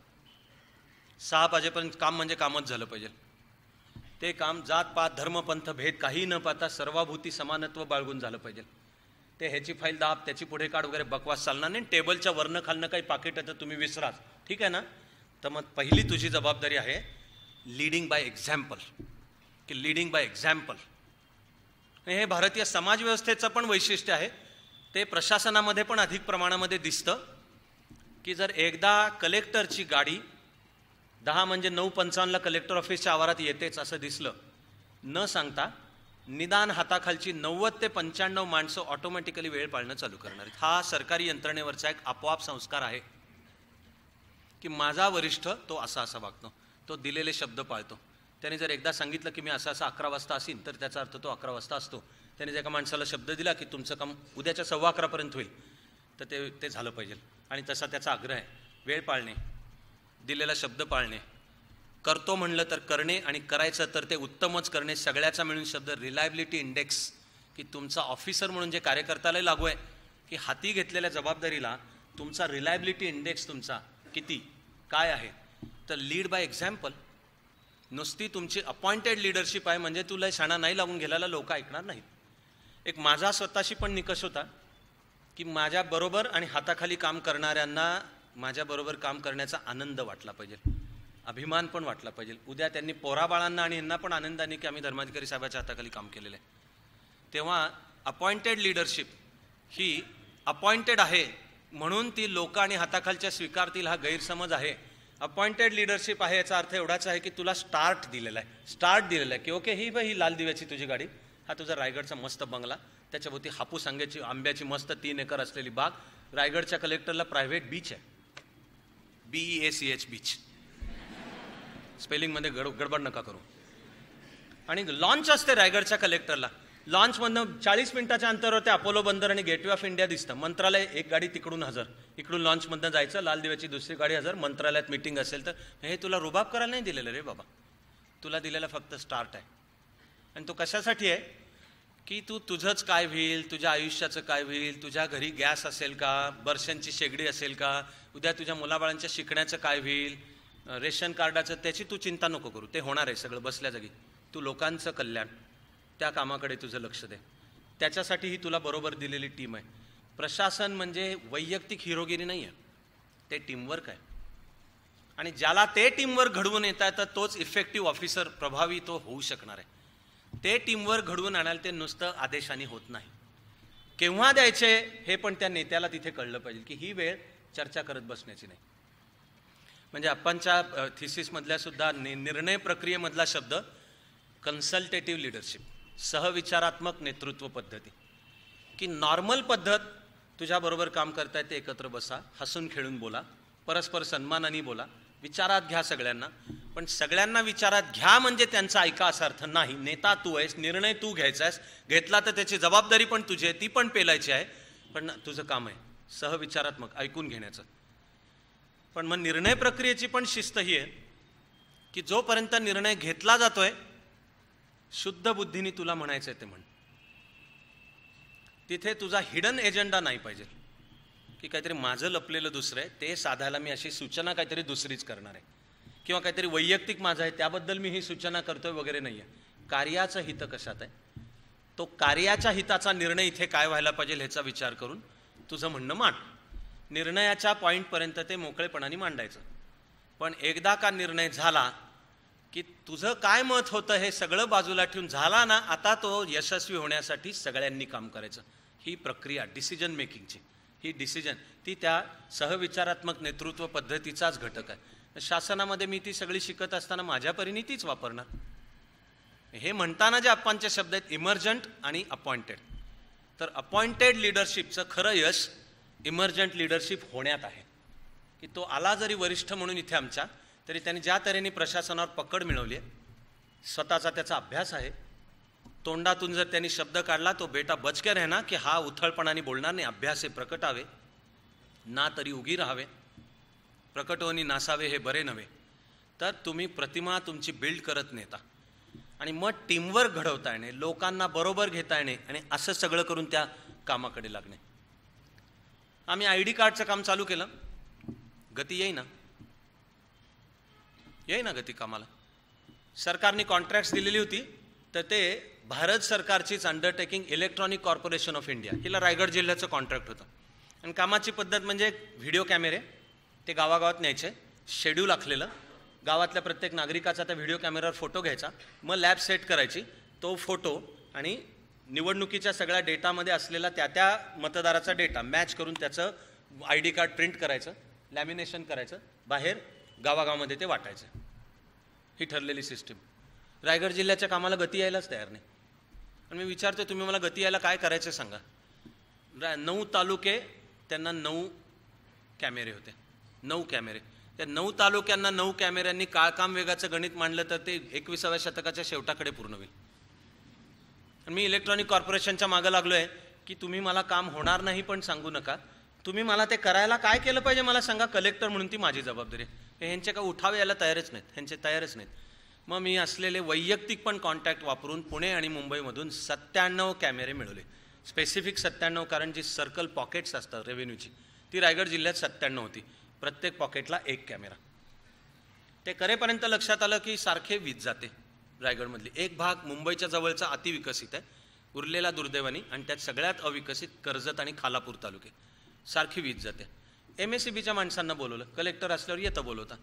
6 वाजेपर्यंत काम म्हणजे कामच झालं पाहिजे. ते काम जात पात धर्म पंथ भेद काही न पाहता सर्वाभूती समानत्व बाळगून झालं पाहिजे. ते ह्याची फाईल दाब त्याची पुढे काढ वगैरे बकवास चालणार नाही. टेबलच्या वरनं खालनं काही पाकिट तर तुम्ही विसराच, ठीक आहे ना. तर मग पहिली तुझी जबाबदारी आहे लीडिंग बाय एक्झाम्पल, की लीडिंग बाय एक्झाम्पल. हे भारतीय समाजव्यवस्थेचं पण वैशिष्ट्य आहे. ते प्रशासनामध्ये पण अधिक प्रमाणामध्ये दिसतं की जर एकदा कलेक्टरची गाडी 10 म्हणजे 9:55ला कलेक्टर ऑफिसच्या आवारात येतेच असं दिसलं, न सांगता निदान हाताखालची 90 ते 95 माणसं ऑटोमॅटिकली वेळ पाळणं चालू करणार. हा सरकारी यंत्रणेवरचा एक आपोआप संस्कार आहे की माझा वरिष्ठ तो असा वागतो, तो दिलेले शब्द पाळतो. त्याने जर एकदा सांगितलं की मी असा 11 वाजता असीन तर त्याचा अर्थ तो 11 वाजता असतो. त्याने जर एका माणसाला शब्द दिला की तुमचं काम उद्याच्या 11:15 होईल, तर ते झालं पाहिजे. आणि तसा त्याचा आग्रह आहे. वेळ पाळणे, दिलेला शब्द पाळणे, करतो म्हणलं तर करणे आणि करायचं तर ते उत्तमच करणे, सगळ्याचा मिळून शब्द रिलायबिलिटी इंडेक्स, की तुमचा ऑफिसर म्हणून जे कार्यकर्त्याला लागू आहे की हाती घेतलेल्या जबाबदारीला तुमचा रिलायबिलिटी इंडेक्स तुमचा किती काय आहे. तर लीड बाय एक्झाम्पल. नुसती तुमची अपॉइंटेड लिडरशिप आहे म्हणजे तुला शाणा नाही लागून गेलेला लोक ऐकणार नाहीत. एक माझा स्वतःशी पण निकष होता की माझ्याबरोबर आणि हाताखाली काम करणाऱ्यांना माझ्याबरोबर काम करण्याचा आनंद वाटला पाहिजे, अभिमान पण वाटला पाहिजे. उद्या त्यांनी पोराबाळांना आणि यांना पण आनंदाने की आम्ही धर्माधिकारी साहेबाच्या हाताखाली काम केलेलं आहे. तेव्हा अपॉइंटेड लिडरशिप ही अपॉइंटेड आहे म्हणून ती लोक आणि हाताखालच्या स्वीकारतील हा गैरसमज आहे. अपॉइंटेड लिडरशिप आहे याचा अर्थ एवढाच आहे की तुला स्टार्ट दिलेला आहे की ओके ही लाल दिव्याची तुझी गाडी, हा तुझा रायगडचा मस्त बंगला, त्याच्याभोवती हापूस आंब्याची मस्त 3 एकर असलेली बाग, रायगडच्या कलेक्टरला प्रायव्हेट बीच आहे, BEACH बीच, स्पेलिंगमध्ये गडबड नका करू. आणि लॉन्च असते रायगडच्या कलेक्टरला, लॉन्चमधनं 40 मिनिटाच्या अंतरावर ते अपोलो बंदर आणि गेटवे ऑफ इंडिया दिसतं. मंत्रालय एक गाडी तिकडून हजर, इकडून लॉन्चमधनं जायचं, लाल दिव्याची दुसरी गाडी हजर, मंत्रालयात मीटिंग असेल तर. हे तुला रुबाब करायला नाही दिलेलं रे बाबा, तुला दिलेला फक्त स्टार्ट आहे. आणि तो कशासाठी आहे की तू तुझंच काय होईल, तुझ्या आयुष्याचं काय होईल, तुझ्या घरी गॅस असेल का, बर्षांची शेगडी असेल का, उद्या तुझ्या मुलाबाळांच्या शिकण्याचं काय होईल, रेशन कार्डाचं, त्याची तू चिंता नको करू, ते होणार आहे सगळं बसल्या जागी. तू लोकांचं कल्याण, त्या कामाकडे तुझं लक्ष दे. त्याच्यासाठी ही तुला बरोबर दिलेली टीम आहे. प्रशासन म्हणजे वैयक्तिक हिरोगिरी नाही आहे, ते टीमवर्क आहे. आणि ज्याला ते टीमवर्क घडवून येत आहे तर तोच इफेक्टिव्ह ऑफिसर, प्रभावी तो होऊ शकणार आहे. ते टीमवर्क घडवून आणायला ते नुसतं आदेशाने होत नाही. केव्हा द्यायचे हे पण त्या नेत्याला तिथे कळलं पाहिजे की ही वेळ चर्चा करत बसण्याची नाही. म्हणजे आपणच्या थिसिसमधल्या सुद्धा निर्णय प्रक्रियेमधला शब्द कन्सल्टेटिव्ह लिडरशिप, सहविचारात्मक नेतृत्व पद्धती, की नॉर्मल पद्धत तुझ्याबरोबर काम करता येते, एकत्र बसा, हसून खेळून बोला, परस्पर सन्मानाने बोला, विचारात घ्या सगळ्यांना. पण सगळ्यांना विचारात घ्या म्हणजे त्यांचा ऐका असा अर्थ नाही. नेता तू आहेस, निर्णय तू घ्यायचा आहेस, घेतला तर त्याची जबाबदारी पण तुझी आहे, ती पण पेलायची आहे. पण तुझं काम आहे सहविचारात्मक ऐकून घेण्याचं. पण मग निर्णय प्रक्रियेची पण शिस्त ही आहे की जोपर्यंत निर्णय घेतला जातोय शुद्ध बुद्धीने तुला म्हणायचं आहे ते म्हण. तिथे तुझा हिडन एजेंडा नाही पाहिजे की काहीतरी माझं लपलेलं दुसरं आहे, ते साधायला मी अशी सूचना काहीतरी दुसरीच करणार आहे, किंवा काहीतरी वैयक्तिक माझं आहे त्याबद्दल मी ही सूचना करतोय वगैरे नाही आहे. कार्याचं हित कशात आहे, तो कार्याच्या हिताचा निर्णय इथे काय व्हायला पाहिजे ह्याचा विचार करून तुझं म्हणणं मांड. निर्णयाच्या पॉईंटपर्यंत ते मोकळेपणाने मांडायचं. पण एकदा का निर्णय झाला की तुझं काय मत होतं हे सगळं बाजूला ठेवून झाला ना, आता तो यशस्वी होण्यासाठी सगळ्यांनी काम करायचं. ही प्रक्रिया डिसिजन मेकिंगची, ही डिसिजन ती त्या सहविचारात्मक नेतृत्व पद्धतीचाच घटक आहे. शासनामध्ये मी ती सगळी शिकत असताना माझ्या परीने तीच वापरणार. हे म्हणताना जे आपणचे शब्द आहेत इमर्जंट आणि अपॉइंटेड, तर अपॉइंटेड लिडरशिपचं खरं यश इमर्जंट लिडरशिप होण्यात आहे. की तो आला जरी वरिष्ठ म्हणून इथे आमच्या, तरी त्यांनी ज्या तऱ्हेने प्रशासनावर पकड मिळवली आहे, स्वतःचा त्याचा अभ्यास आहे, तोंडातून जर त्यांनी शब्द काढला तो बेटा बचके रहना की हा उथळपणाने बोलणार नाही, अभ्यासे प्रकटावे ना तरी उगी राहावे, प्रकटवणी नासावे हे बरे नव्हे. तर तुम्ही प्रतिमा तुमची बिल्ड करत नेता आणि मग टीमवर्क घडवता येणे, लोकांना बरोबर घेता येणे आणि असं सगळं करून त्या कामाकडे लागणे. आम्ही ID कार्डचं काम चालू केलं, गती येईना गती कामाला. सरकारने कॉन्ट्रॅक्ट्स दिलेली होती, तर ते भारत सरकारचीच undertaking electronic corporation of India, हिला रायगड जिल्ह्याचं कॉन्ट्रॅक्ट होतं. आणि कामाची पद्धत म्हणजे व्हिडिओ कॅमेरे ते गावागावात न्यायचे, शेड्यूल आखलेलं, गावातल्या प्रत्येक नागरिकाचा त्या व्हिडिओ कॅमेऱ्यावर फोटो घ्यायचा, मग लॅब सेट करायची, तो फोटो आणि निवडणुकीच्या सगळ्या डेटामध्ये असलेला त्या मतदाराचा डेटा मॅच करून त्याचं ID कार्ड प्रिंट करायचं, लॅमिनेशन करायचं, बाहेर गावागावामध्ये ते वाटायचं. ही ठरलेली सिस्टीम. रायगड जिल्ह्याच्या कामाला गती यायलाच तयार नाही. आणि मी विचारतो तुम्ही मला गती यायला काय करायचं सांगा. 9 तालुके, त्यांना 9 कॅमेरे होते, 9 कॅमेरे. त्या 9 तालुक्यांना 9 कॅमेऱ्यांनी काळकाम वेगाचं गणित मांडलं तर ते 21व्या शतकाच्या शेवटाकडे पूर्ण होईल. मी इलेक्ट्रॉनिक कॉर्पोरेशनच्या मागं लागलो आहे की तुम्ही मला काम होणार नाही पण सांगू नका, तुम्ही मला ते करायला काय केलं पाहिजे मला सांगा, कलेक्टर म्हणून ती माझी जबाबदारी आहे. ह्यांचे का उठावे यायला तयारच नाहीत, ह्यांचे तयारच नाहीत. मग मी असलेले वैयक्तिक पण कॉन्टॅक्ट वापरून पुणे आणि मुंबईमधून 97 कॅमेरे मिळवले. स्पेसिफिक 97, कारण जी सर्कल पॉकेट्स असतात रेव्हेन्यूची ती रायगड जिल्ह्यात 97 होती. प्रत्येक पॉकेटला 1 कॅमेरा. ते करेपर्यंत लक्षात आलं की सारखे वीज जाते रायगडमधली. एक भाग मुंबईच्या जवळचा अतिविकसित आहे, उरलेला दुर्दैवानी, आणि त्यात सगळ्यात अविकसित कर्जत आणि खालापूर तालुके. सारखी वीज जाते. MSEBच्या माणसांना बोलवलं, कलेक्टर असल्यावर येतं बोलवता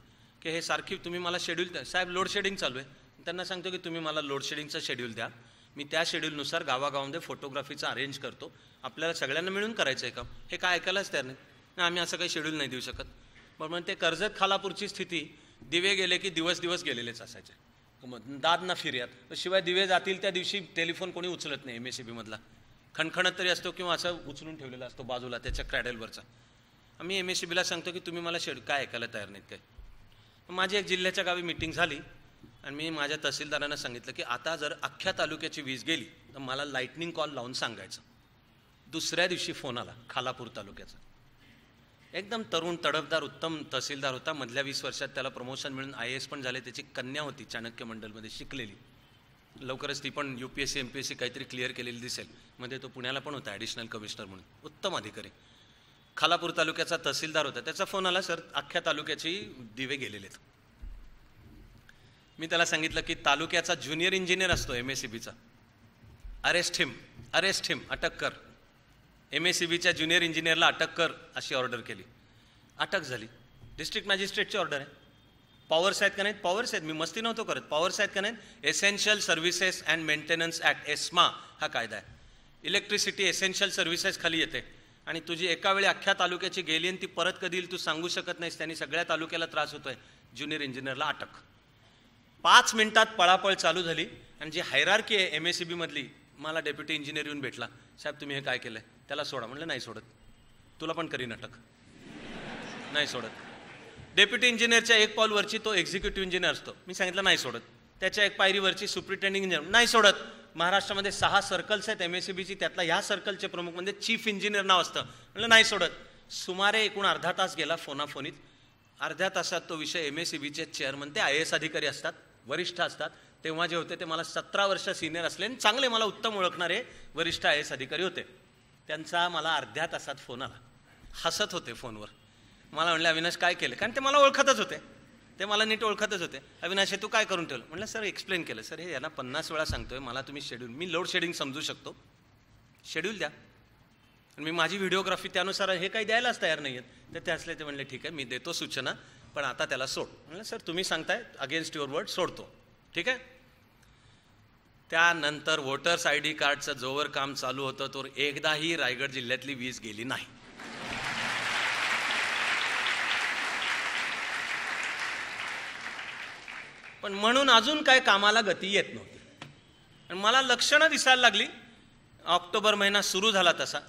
की हे सारखी तुम्ही मला शेड्यूल द्या. साहेब लोड शेडिंग चालू आहे. त्यांना सांगतो की तुम्ही मला लोड शेडिंगचं शेड्यूल द्या, मी त्या शेड्यूलनुसार गावागावामध्ये फोटोग्राफीचं अरेंज करतो, आपल्याला सगळ्यांना मिळून करायचं आहे काम. हे काय ऐकायलाच तयार नाही. आम्ही असं काही शेड्यूल नाही देऊ शकत. पण ते कर्जत खालापूरची स्थिती, दिवे गेले की दिवस गेलेलेच असायचे, दाद ना फिर्याद. शिवाय दिवे जातील त्या दिवशी टेलिफोन कोणी उचलत नाही MSEB मधला, खणखणत तरी असतो किंवा असं उचलून ठेवलेला असतो बाजूला त्याच्या क्रॅडलवरचा. आम्ही MSEBला सांगतो की तुम्ही मला काय ऐकायला तयार नाहीत काय. माझी एक जिल्ह्याच्या गावी मीटिंग झाली आणि मी माझ्या तहसीलदारांना सांगितलं की आता जर अख्ख्या तालुक्याची वीज गेली तर मला लाईटनिंग कॉल लावून सांगायचं. दुसऱ्या दिवशी फोन आला खालापूर तालुक्याचा. एकदम तरुण तडफदार उत्तम तहसीलदार होता. मधल्या 20 वर्षात त्याला प्रमोशन मिळून IAS पण झाले. त्याची कन्या होती चाणक्य मंडलमध्ये शिकलेली, लवकरच ती पण UPSC MPSC काहीतरी क्लिअर केलेली दिसेल. मध्ये तो पुण्याला पण होता ॲडिशनल कमिशनर म्हणून, उत्तम अधिकारी. खालापूर तालुक्याचा तहसीलदार होता. त्याचा फोन आला, सर अख्ख्या तालुक्याची दिवे गेलेलेत. मी त्याला सांगितलं की तालुक्याचा ज्युनियर इंजिनियर असतो MSEBचा, अरेस्ट हिम, अटक कर. MSEBच्या ज्युनियर इंजिनियरला अटक कर अशी ऑर्डर केली. अटक झाली. डिस्ट्रिक्ट मॅजिस्ट्रेटची ऑर्डर आहे. पॉवर्स आहेत का नाहीत? पॉवर्स आहेत. मी मस्ती नव्हतो करत. पॉवर्स आहेत का नाहीत? Essential services and maintenance act ESMA हा कायदा आहे. इलेक्ट्रिसिटी एसेन्शियल सर्व्हिसेस खाली येते आणि तुझी एका वेळी अख्ख्या तालुक्याची गेली आणि ती परत कधी येईल तू सांगू शकत नाहीस. त्यांनी सगळ्या तालुक्याला त्रास होतोय. ज्युनियर इंजिनियरला अटक. 5 मिनिटात पळापळ चालू झाली आणि जी हायरार्की आहे MSEB मधली, मला डेप्युटी इंजिनियर येऊन भेटला, साहेब तुम्ही हे काय केलंय, त्याला सोडा. म्हणलं नाही सोडत, तुला पण करीन अटक, नाही सोडत. डेप्युटी इंजिनियरच्या एक पाऊलवरची तो एक्झिक्युटिव्ह इंजिनियर असतो. मी सांगितलं नाही सोडत. त्याच्या एक पायरीवरची सुप्रिटेंडिंग इंजिनियर, नाही सोडत. महाराष्ट्रामध्ये 6 सर्कल्स आहेत MSEBची, त्यातला ह्या सर्कलचे प्रमुख म्हणजे चीफ इंजिनियर नाव असतं. म्हणलं नाही सोडत. सुमारे एकूण अर्धा तास गेला फोनाफोनीत. अर्ध्या तासात तो विषय MSEBचे चेअरमन, ते IAS अधिकारी असतात, वरिष्ठ असतात. तेव्हा जे होते ते मला 17 वर्ष सिनियर असले आणि चांगले मला उत्तम ओळखणारे वरिष्ठ IAS अधिकारी होते. त्यांचा मला अर्ध्या तासात फोन आला. हसत होते फोनवर. मला म्हणले अविनाश काय केलं, कारण ते मला ओळखतच होते, ते मला नीट ओळखतच होते. अविनाश हे तू काय करून ठेवलं. म्हटलं सर एक्सप्लेन केलं. सर हे यांना 50 वेळा सांगतोय, मला तुम्ही शेड्यूल, मी लोड शेडिंग समजू शकतो, शेड्यूल द्या. आणि मी माझी व्हिडिओग्राफी त्यानुसार हे काही द्यायलाच तयार नाही आहेत. तर ते असले ते म्हणले ठीक आहे मी देतो सूचना, पण आता त्याला सोड. म्हणलं सर तुम्ही सांगताय अगेन्स्ट युअर वर्ड, सोडतो. ठीक आहे. त्यानंतर वोटर्स ID कार्डचं जोवर काम चालू होतं तोवर एकदाही रायगड जिल्ह्यातली वीज गेली नाही. पण म्हणून अजून काय कामाला गती येत नव्हती. आणि मला लक्षणं दिसायला लागली. ऑक्टोबर महिना सुरू झाला तसा,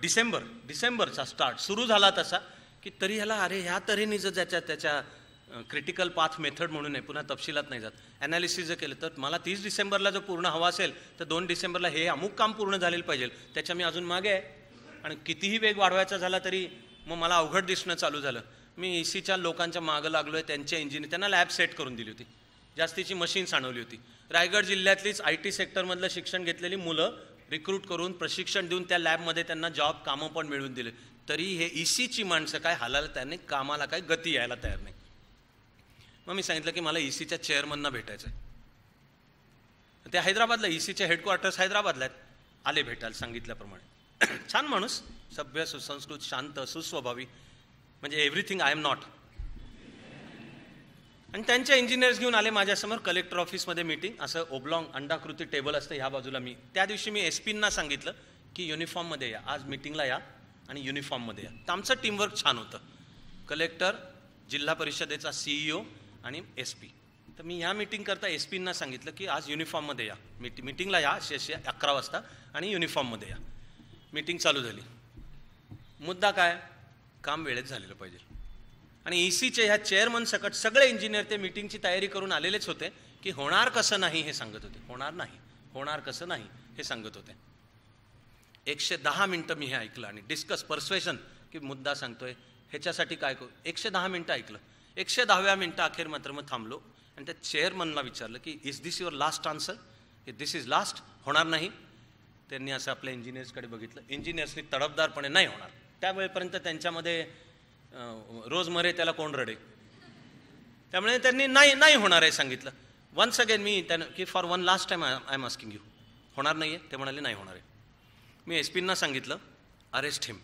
डिसेंबरचा स्टार्ट सुरू झाला तसा की तरी ह्याला अरे ह्या तऱ्हेने जर त्याच्या क्रिटिकल पाथ मेथड म्हणून आहे, पुन्हा तपशिलात नाही जात, ॲनालिसिस जर केलं तर मला 30 डिसेंबरला जर पूर्ण हवा असेल तर 2 डिसेंबरला हे अमुक काम पूर्ण झालेलं पाहिजे. त्याच्या मी अजून मागे आहे. आणि कितीही वेग वाढवायचा झाला तरी मग मला अवघड दिसणं चालू झालं. मी ECच्या लोकांच्या मागं लागलो आहे. त्यांच्या इंजिनियर, त्यांना लॅब सेट करून दिली होती, जास्तीची मशीन्स आणवली होती. रायगड जिल्ह्यातलीच IT सेक्टरमधलं शिक्षण घेतलेली मुलं रिक्रूट करून प्रशिक्षण देऊन त्या लॅबमध्ये त्यांना जॉब कामं पण मिळवून दिले. तरी हे ECची माणसं काय हालायला तयार नाही, कामाला काय गती यायला तयार नाही. मग मी सांगितलं की मला ECच्या चेअरमनना भेटायचं आहे. ते हैदराबादला, ECचे हेडक्वार्टर्स हैदराबादला आहेत. आले भेटायला सांगितल्याप्रमाणे. छान माणूस, सभ्य, सुसंस्कृत, शांत, सुस्वभावी, म्हणजे एव्हरीथिंग आय एम नॉट. आणि त्यांच्या इंजिनियर्स घेऊन आले माझ्यासमोर. कलेक्टर ऑफिसमध्ये मीटिंग, असं ओब्लॉंग अंडाकृती टेबल असतं ह्या बाजूला. मी त्या दिवशी मी SPंना सांगितलं की युनिफॉर्ममध्ये या, आज मीटिंगला या आणि युनिफॉर्ममध्ये या. तर आमचं टीमवर्क छान होतं. कलेक्टर, जिल्हा परिषदेचा CEO आणि SP. तर मी ह्या मीटिंग करता SPंना सांगितलं की आज युनिफॉर्ममध्ये या, मीटिंगला या 11 वाजता आणि युनिफॉर्ममध्ये या. मीटिंग चालू झाली. मुद्दा काय, काम वेळेत झालेलं पाहिजे. आणि ECचे ह्या चेअरमन सकट सगळे इंजिनियर ते मीटिंगची तयारी करून आलेलेच होते की होणार कसं नाही हे सांगत होते. होणार नाही, होणार कसं नाही हे सांगत होते. 110 मिनटं मी हे ऐकलं आणि डिस्कस परस्वेशन की मुद्दा सांगतोय ह्याच्यासाठी काय करू. 110 मिनटं ऐकलं. 110व्या मिनटं अखेर मात्र मग थांबलो आणि त्या चेअरमनला विचारलं की is this your last answer, की दिस इज लास्ट, होणार नाही. त्यांनी असं आपल्या इंजिनियर्सकडे बघितलं. इंजिनियर्सनी तडफदारपणे नाही होणार. त्यावेळेपर्यंत त्यांच्यामध्ये रोजमरे त्याला कोण रडे, त्यामुळे त्यांनी नाही नाही होणार आहे सांगितलं. वन्स अगेन मी त्यांना की for one last time I am asking you, होणार नाही आहे. ते म्हणाले नाही होणार आहे. मी एस पींना सांगितलं अरेस्ट हिम.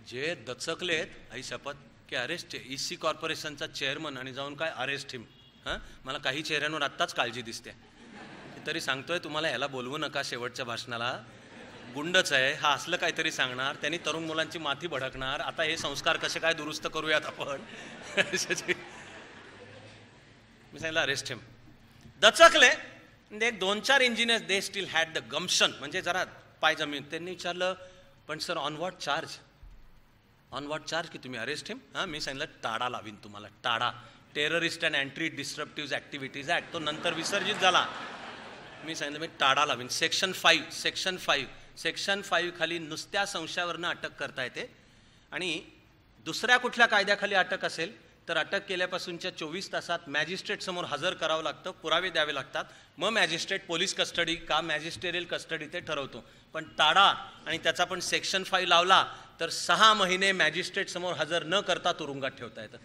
जे दचकलेत आई शपथ की अरेस्ट, EC कॉर्पोरेशनचा चेअरमन आणि जाऊन काय अरेस्ट हिम. हां, मला काही चेहऱ्यांवर आत्ताच काळजी दिसते. तरी सांगतोय तुम्हाला ह्याला बोलवू नका शेवटच्या भाषणाला, गुंडच आहे हा, असलं काहीतरी सांगणार, त्यांनी तरुण मुलांची माथी भडकणार. आता हे संस्कार कसे काय दुरुस्त करूयात आपण. मी सांगितलं अरेस्ट हिम. दचकले. एक 2-4 engineers they still had the gumption, म्हणजे जरा पाय जमीन. त्यांनी विचारलं पण sir on what charge, on what charge, की तुम्ही अरेस्ट हिम. हां, मी सांगितलं टाडा लावीन तुम्हाला, TADA, terrorist and anti disruptive activities act, तो नंतर विसर्जित झाला. मी सांगितलं मी टाडा लावीन. सेक्शन 5 खाली नुसत्या संशयावरनं अटक करता येते आणि दुसऱ्या कुठल्या कायद्याखाली अटक असेल तर अटक केल्यापासूनच्या 24 तासात मॅजिस्ट्रेट समोर हजर करावं लागतं, पुरावे द्यावे लागतात. मग मॅजिस्ट्रेट पोलीस कस्टडी का मॅजिस्ट्रेरियल कस्टडी ते ठरवतो. पण टाडा आणि त्याचा पण सेक्शन 5 लावला तर 6 महिने मॅजिस्ट्रेट समोर हजर न करता तुरुंगात ठेवता येतं.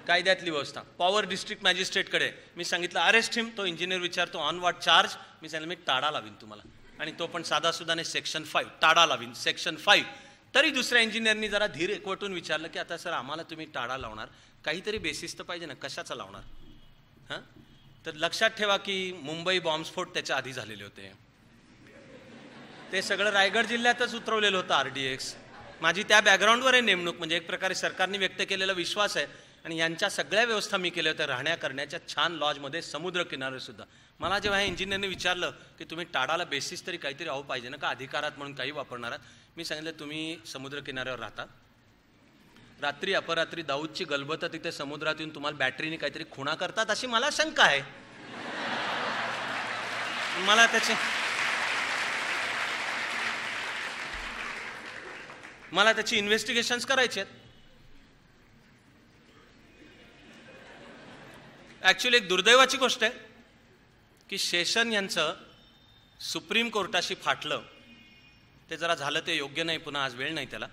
कायद्यातली व्यवस्था. पॉवर डिस्ट्रिक्ट मॅजिस्ट्रेटकडे मी सांगितलं अरेस्ट हिम. तो इंजिनियर विचारतो ऑन व्हॉट चार्ज. मी सांगितलं मी टाडा लावीन तुम्हाला, आणि तो पण साधासुधाने सेक्शन 5 टाडा लावीन, सेक्शन 5. तरी दुसऱ्या इंजिनियरनी जरा धीर एकवटून विचारलं की आता सर आम्हाला तुम्ही टाडा लावणार, काहीतरी बेसिस तर पाहिजे ना, कशाचा लावणार. हां, तर लक्षात ठेवा की मुंबई बॉम्बस्फोट त्याच्या आधी झालेले होते. ते सगळं रायगड जिल्ह्यातच उतरवलेलं होतं RDX. माझी त्या बॅकग्राऊंडवर आहे नेमणूक, म्हणजे एक प्रकारे सरकारने व्यक्त केलेला विश्वास आहे. आणि यांच्या सगळ्या व्यवस्था मी केल्या होत्या राहण्या करण्याच्या, छान लॉजमध्ये, समुद्र किनारेसुद्धा. मला जेव्हा ह्या इंजिनियरने विचारलं की तुम्ही टाडाला बेसिस तरी काहीतरी अहो पाहिजे ना, का अधिकारात म्हणून काही वापरणार आहात. मी सांगितलं तुम्ही समुद्र किनाऱ्यावर राहता, रात्री अपरात्री दाऊदची गलबतं तिथे समुद्रात येऊन तुम्हाला बॅटरीने काहीतरी खुणा करतात अशी मला शंका आहे. मला त्याची इन्व्हेस्टिगेशन्स करायचे आहेत. ॲक्च्युली एक दुर्दैवाची गोष्ट आहे की शेषन यांचं सुप्रीम कोर्टाशी फाटलं. ते जरा झालं ते योग्य नाही, पुन्हा आज वेळ नाही त्याला.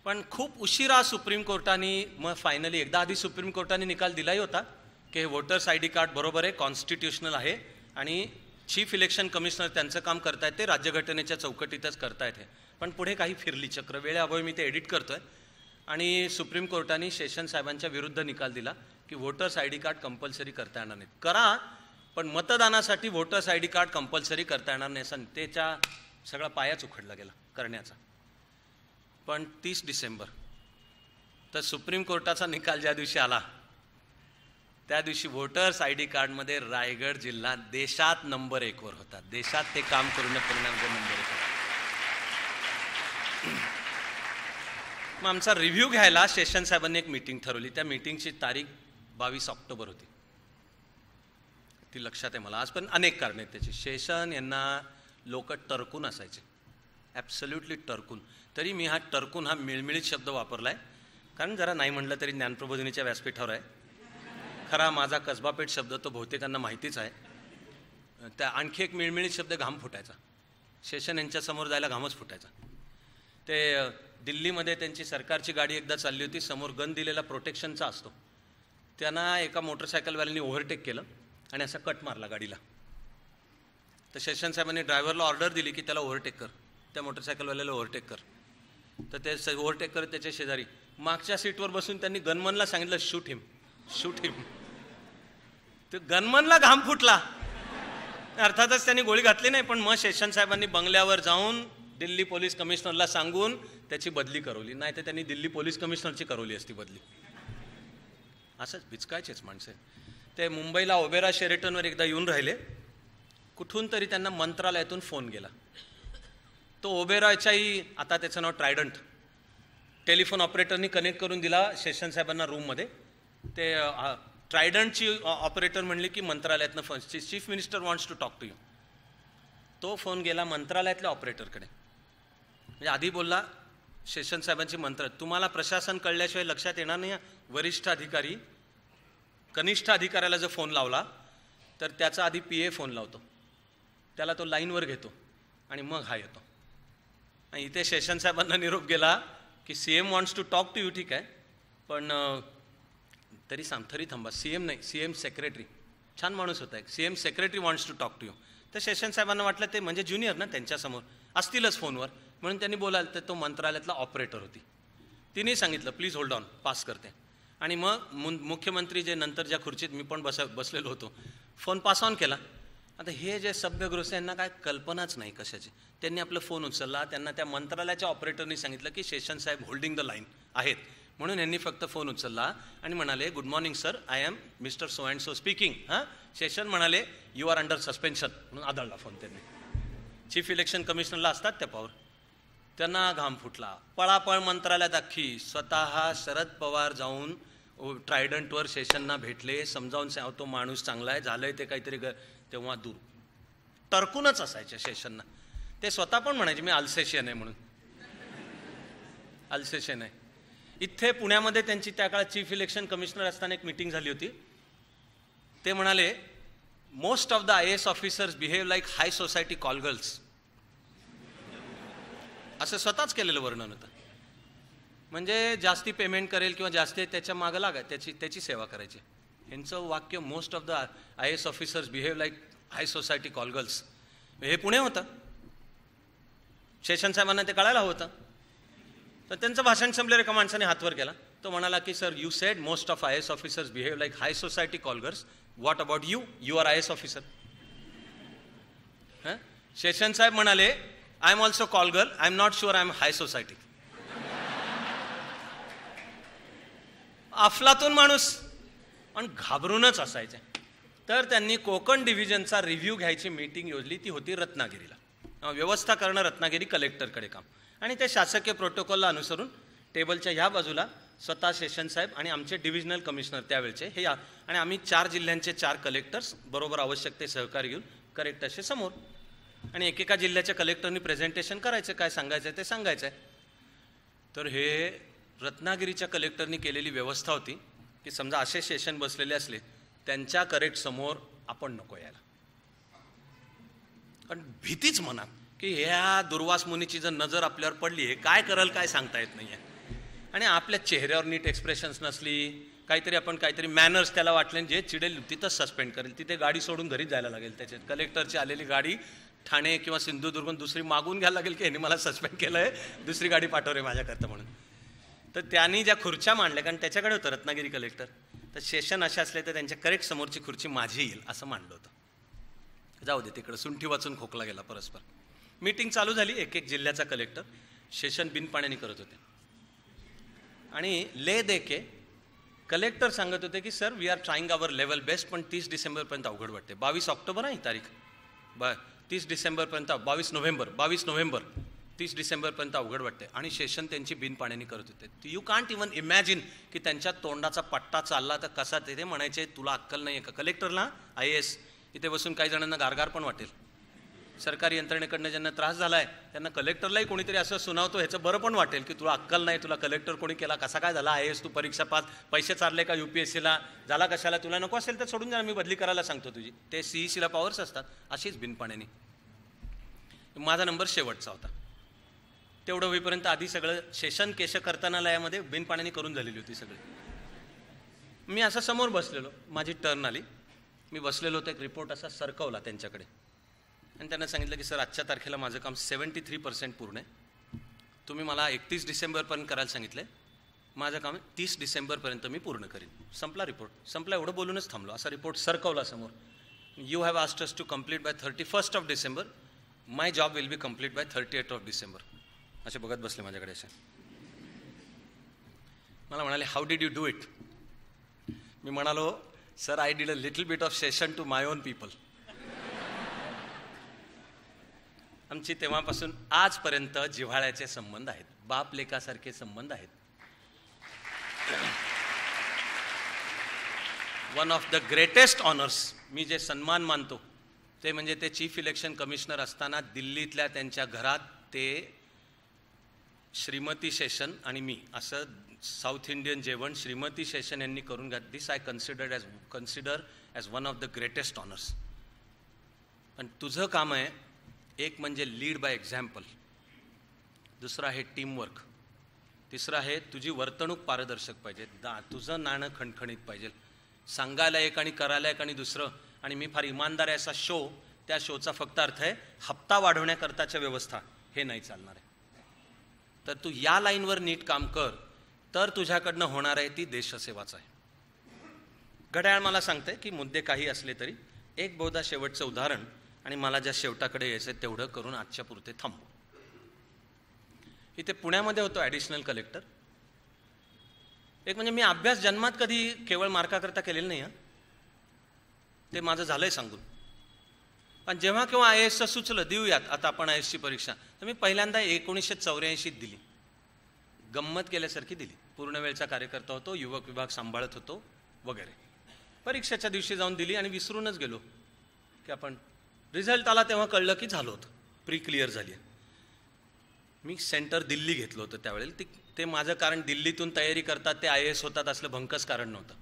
पण खूप उशिरा सुप्रीम कोर्टाने मग फायनली एकदा आधी सुप्रीम कोर्टाने निकाल दिलाही होता की हे वोटर्स ID कार्ड बरोबर आहे, कॉन्स्टिट्युशनल आहे आणि चीफ इलेक्शन कमिशनर त्यांचं काम करतायत ते राज्यघटनेच्या चौकटीतच करतायत. पण पुढे काही फिरली चक्र, वेळेअभावी मी ते एडिट करतोय. आणि सुप्रीम कोर्टाने शेषन साहेबांच्या विरुद्ध निकाल दिला की वोटर्स ID कार्ड कंपल्सरी करता येणार नाहीत. करा, पण मतदानासाठी वोटर्स ID कार्ड कंपल्सरी करता येणार नाही असं त्याच्या सगळा पायाच उखडला गेला करण्याचा. पण 30 डिसेंबर तर सुप्रीम कोर्टाचा निकाल ज्या दिवशी आला त्या दिवशी वोटर्स ID कार्डमध्ये रायगड जिल्हा देशात नंबर 1 वर होता. देशात ते काम करून परिणाम नंबर 1 होता. मग आमचा रिव्ह्यू घ्यायला शेषन साहेबांनी एक मीटिंग ठरवली. त्या मीटिंगची तारीख 22 ऑक्टोबर होती. ती लक्षात आहे मला आज, पण अनेक कारण आहेत त्याची. शेषन यांना लोक टरकून असायचे, ॲब्सल्युटली टरकून. तरी मी हा टरकून हा मिळमिळीत शब्द वापरला आहे, कारण जरा नाही म्हटलं तरी ज्ञानप्रबोधिनीच्या व्यासपीठावर आहे. खरा माझा कसबापेठ शब्द तो बहुतेकांना माहितीच आहे. त्या आणखी एक मिळमिळीत शब्द घाम फुटायचा. शेषन यांच्यासमोर जायला घामच फुटायचा. ते दिल्लीमध्ये त्यांची सरकारची गाडी एकदा चालली होती, समोर गन दिलेला प्रोटेक्शनचा असतो. त्यांना एका मोटरसायकलवाल्यांनी ओव्हरटेक केलं आणि असा कट मारला गाडीला. तर शेषन साहेबांनी ड्रायव्हरला ऑर्डर दिली की त्याला ओव्हरटेक कर, त्या मोटरसायकलवाल्याला ओव्हरटेक कर. तर ते ओव्हरटेक करत त्याच्या शेजारी मागच्या सीटवर बसून त्यांनी गनमनला सांगितलं शूट हिम, शूट हिम. तर गनमनला घाम फुटला. अर्थातच त्यांनी गोळी घातली नाही, पण मग शेषन साहेबांनी बंगल्यावर जाऊन दिल्ली पोलीस कमिशनरला सांगून त्याची बदली करवली. नाही तर त्यांनी दिल्ली पोलीस कमिशनरची करवली असती बदली. असंच भिचकायचेच माणसं. ते मुंबईला ओबेरा शेरेटनवर एकदा येऊन राहिले. कुठून तरी त्यांना मंत्रालयातून फोन गेला. तो ओबेराच्याही, आता त्याचं नाव ट्रायडंट, टेलिफोन ऑपरेटरनी कनेक्ट करून दिला शेषन साहेबांना रूममध्ये. ते ट्रायडंटची ऑपरेटर म्हणली की मंत्रालयातनं phone, chief minister wants to talk to you. तो फोन गेला मंत्रालयातल्या ऑपरेटरकडे. म्हणजे आधी बोलला शेषन साहेबांची मंत्र, तुम्हाला प्रशासन कळल्याशिवाय लक्षात येणार नाही. वरिष्ठ अधिकारी कनिष्ठ अधिकाऱ्याला जर फोन लावला तर त्याचा आधी PA फोन लावतो, त्याला तो लाईनवर घेतो आणि मग हा येतो. आणि इथे शेषन साहेबांना निरोप गेला की CM wants to talk to you. ठीक आहे, पण तरी थांबा. CM नाही, CM सेक्रेटरी, छान माणूस होता एक, CM secretary wants to talk to you. तर शेषन साहेबांना वाटलं ते म्हणजे ज्युनियर ना, त्यांच्यासमोर असतीलच फोनवर, म्हणून त्यांनी बोलायला. तर तो मंत्रालयातला ऑपरेटर होती, तिने सांगितलं प्लीज होल्ड ऑन, पास करते. आणि मग मुख्यमंत्री जे नंतर ज्या खुर्चीत मी पण बसलेलो होतो, फोन पास ऑन केला. आता हे जे सभ्यगृहस्थ यांना काय कल्पनाच नाही कशाची. त्यांनी आपला फोन उचलला, त्यांना त्या मंत्रालयाच्या ऑपरेटरनी सांगितलं की शेषन साहेब होल्डिंग द लाईन आहेत, म्हणून यांनी फक्त फोन उचलला आणि म्हणाले good morning sir, I am mister so and so speaking. हां, शेषन म्हणाले यू आर अंडर सस्पेन्शन, म्हणून आदळला फोन त्यांनी. चीफ इलेक्शन कमिशनरला असतात त्या पावर, त्यांना घाम फुटला. पळापळ मंत्रालयात अख्खी. स्वतः शरद पवार जाऊन ट्रायडंटवर शेषनना भेटले, समजावून तो माणूस चांगला आहे, झालंय ते काहीतरी. तेव्हा दूर टरकूनच असायचे शेषनना. ते स्वतः पण म्हणायचे मी अल्सेशियन आहे म्हणून, अल्सेशियन आहे. इथे पुण्यामध्ये त्यांची त्या काळात चीफ इलेक्शन कमिशनर असताना एक मीटिंग झाली होती. ते म्हणाले most of the IAS officers behave like high society call girls. असं स्वतःच केलेलं वर्णन होतं. म्हणजे जास्ती पेमेंट करेल किंवा जास्ती त्याच्या मागं लागा, त्याची सेवा करायची. यांचं वाक्य most of the IAS officers behave like high society call girls. हे पुणे होतं, शेषन साहेबांना ते कळायला हवं होतं. तर त्यांचं भाषण संपल्यावर एका माणसाने हातवर केला. तो म्हणाला की sir you said most of IAS officers behave like high society call girls, what about you, you are IAS officer. Seshan साहेब म्हणाले I am also call girl, I am not sure I am high society. अफलातून माणूस, पण घाबरूनच असायचे. तर त्यांनी कोकण डिव्हिजनचा रिव्ह्यू घ्यायची मीटिंग योजली. ती होती रत्नागिरीला. व्यवस्था करणं रत्नागिरी कलेक्टरकडे काम. आणि ते शासकीय प्रोटोकॉलला अनुसरून टेबलच्या ह्या बाजूला स्वतः शेषन साहेब आणि आमचे डिव्हिजनल कमिशनर त्यावेळचे हे आणि आम्ही 4 जिल्ह्यांचे 4 कलेक्टर्स बरोबर आवश्यक ते सहकार्य घेऊन करेक्ट असे समोर. आणि एकेका जिल्ह्याच्या कलेक्टरनी प्रेझेंटेशन करायचं, काय सांगायचं ते सांगायचं आहे. तर हे रत्नागिरीच्या कलेक्टरनी केलेली व्यवस्था होती की समजा असे सेशन बसलेले असले त्यांच्या करेक्ट समोर आपण नको यायला. कारण भीतीच मनात की ह्या दुर्वास मुनीची जर नजर आपल्यावर पडली, हे काय करल काय सांगता येत नाही आहे. आणि आपल्या चेहऱ्यावर नीट एक्सप्रेशन्स नसली, काहीतरी मॅनर्स त्याला वाटले, जे चिडेल तिथंच सस्पेंड करेल. तिथे गाडी सोडून घरीच जायला लागेल. त्याच्यात कलेक्टरची आलेली गाडी ठाणे किंवा सिंधुदुर्गून दुसरी मागून घ्यायला लागेल की ह्यांनी मला सस्पेंड केलं आहे, दुसरी गाडी पाठवरे माझ्याकरता म्हणून. तर त्यांनी ज्या खुर्च्या मांडल्या, कारण त्याच्याकडे होतं रत्नागिरी कलेक्टर, तर सेशन असे असले तर त्यांच्या करेक्ट समोरची खुर्ची माझी येईल असं मांडलं होतं. जाऊ दे, तिकडं सुंठी वाचून खोकला गेला परस्पर. मीटिंग चालू झाली. एक जिल्ह्याचा कलेक्टर सेशन बिनपाण्याने करत होते. आणि ले दे के कलेक्टर सांगत होते की sir we are trying our level best, पण 30 डिसेंबरपर्यंत अवघड वाटते. 22 ऑक्टोबर आहे तारीख, 30 डिसेंबरपर्यंत 22 नोव्हेंबर 30 डिसेंबरपर्यंत अवघड वाटते. आणि सेशन त्यांची बिनपाण्याने करत होते. यू कांट इवन इमॅजिन की त्यांच्या तोंडाचा पट्टा चालला तर कसा. ते म्हणायचे तुला अक्कल नाही आहे का. कलेक्टरला IAS इथे बसून काही जणांना गारगार पण वाटेल. सरकारी यंत्रणेकडनं ज्यांना त्रास झाला आहे त्यांना कलेक्टरलाही कोणीतरी असं सुनावतो ह्याचं बरं पण वाटेल की तुला अक्कल नाही, तुला कलेक्टर कोणी केला, कसा काय झाला IAS, तू परीक्षा पास, पैसे चालले का UPSCला, झाला कशाला, तुला नको असेल तर सोडून जा, मी बदली करायला सांगतो तुझी. ते CECला पॉवर्स असतात. अशीच बिनपाण्याने. माझा नंबर शेवटचा होता. तेवढं होईपर्यंत आधी सगळं सेशन केश कर्तनालयामध्ये बिनपाण्याने करून झालेली होती सगळी. मी असं समोर बसलेलो, माझी टर्न आली, मी बसलेलो होतो. एक रिपोर्ट असा सरकवला त्यांच्याकडे आणि त्यांना सांगितलं की सर आजच्या तारखेला माझं काम 73% पूर्ण आहे. तुम्ही मला 31 डिसेंबरपर्यंत करायला सांगितलं आहे, माझं काम 30 डिसेंबरपर्यंत मी पूर्ण करीन. संपला रिपोर्ट. संपला एवढं बोलूनच थांबलो. असा रिपोर्ट सरकवला समोर. You have asked us to complete by 31st of December, my job will be complete by 38th of December. असे बघत बसले माझ्याकडे असे. मला म्हणाले how did you do it. मी म्हणालो sir I did a little bit of session to my own people. आमची तेव्हापासून आजपर्यंत जिव्हाळ्याचे संबंध आहेत, बाप लेकासारखे संबंध आहेत. One of the greatest honours, मी जे सन्मान मानतो ते म्हणजे ते चीफ इलेक्शन कमिशनर असताना दिल्लीतल्या त्यांच्या घरात ते श्रीमती शेषन आणि मी असं साऊथ इंडियन जेवण श्रीमती शेषन यांनी करून घात. This I consider as one of the greatest honours. पण तुझं काम आहे एक म्हणजे लीड बाय एक्झाम्पल, दुसरं आहे टीमवर्क, तिसरं आहे तुझी वर्तणूक पारदर्शक पाहिजे, तुझं नाणं खणखणीत पाहिजे. सांगायला एक आणि करायला एक आणि दुसरं, आणि मी फार इमानदार आहे असा शो, त्या शोचा फक्त अर्थ आहे हप्ता वाढवण्याकरताच्या व्यवस्था, हे नाही चालणार आहे. तर तू या लाईनवर नीट काम कर, तर तुझ्याकडनं होणार आहे ती देशसेवाच आहे. घड्याळ मला सांगते की मुद्दे काही असले तरी एक बहुधा शेवटचं उदाहरण, आणि मला ज्या शेवटाकडे यायचं तेवढं करून आजच्या पुरते थांबू. इथे पुण्यामध्ये होतो ॲडिशनल कलेक्टर. एक म्हणजे मी अभ्यास जन्मात कधी केवळ मार्काकरता केलेलं नाही, ते माझं झालंय सांगून. पण जेव्हा केव्हा IASचं सुचलं देऊयात आता आपण IASची परीक्षा, तर मी पहिल्यांदा 1984 दिली. गंमत केल्यासारखी दिली. पूर्ण वेळचा कार्यकर्ता होतो, युवक विभाग सांभाळत होतो वगैरे. परीक्षेच्या दिवशी जाऊन दिली आणि विसरूनच गेलो की आपण, रिझल्ट आला तेव्हा कळलं की झालं होतं, प्री क्लिअर झाली. मी सेंटर दिल्ली घेतलं होतं त्यावेळेला. ते माझं कारण दिल्लीतून तयारी करतात ते IAS होतात असलं भंकस कारण नव्हतं.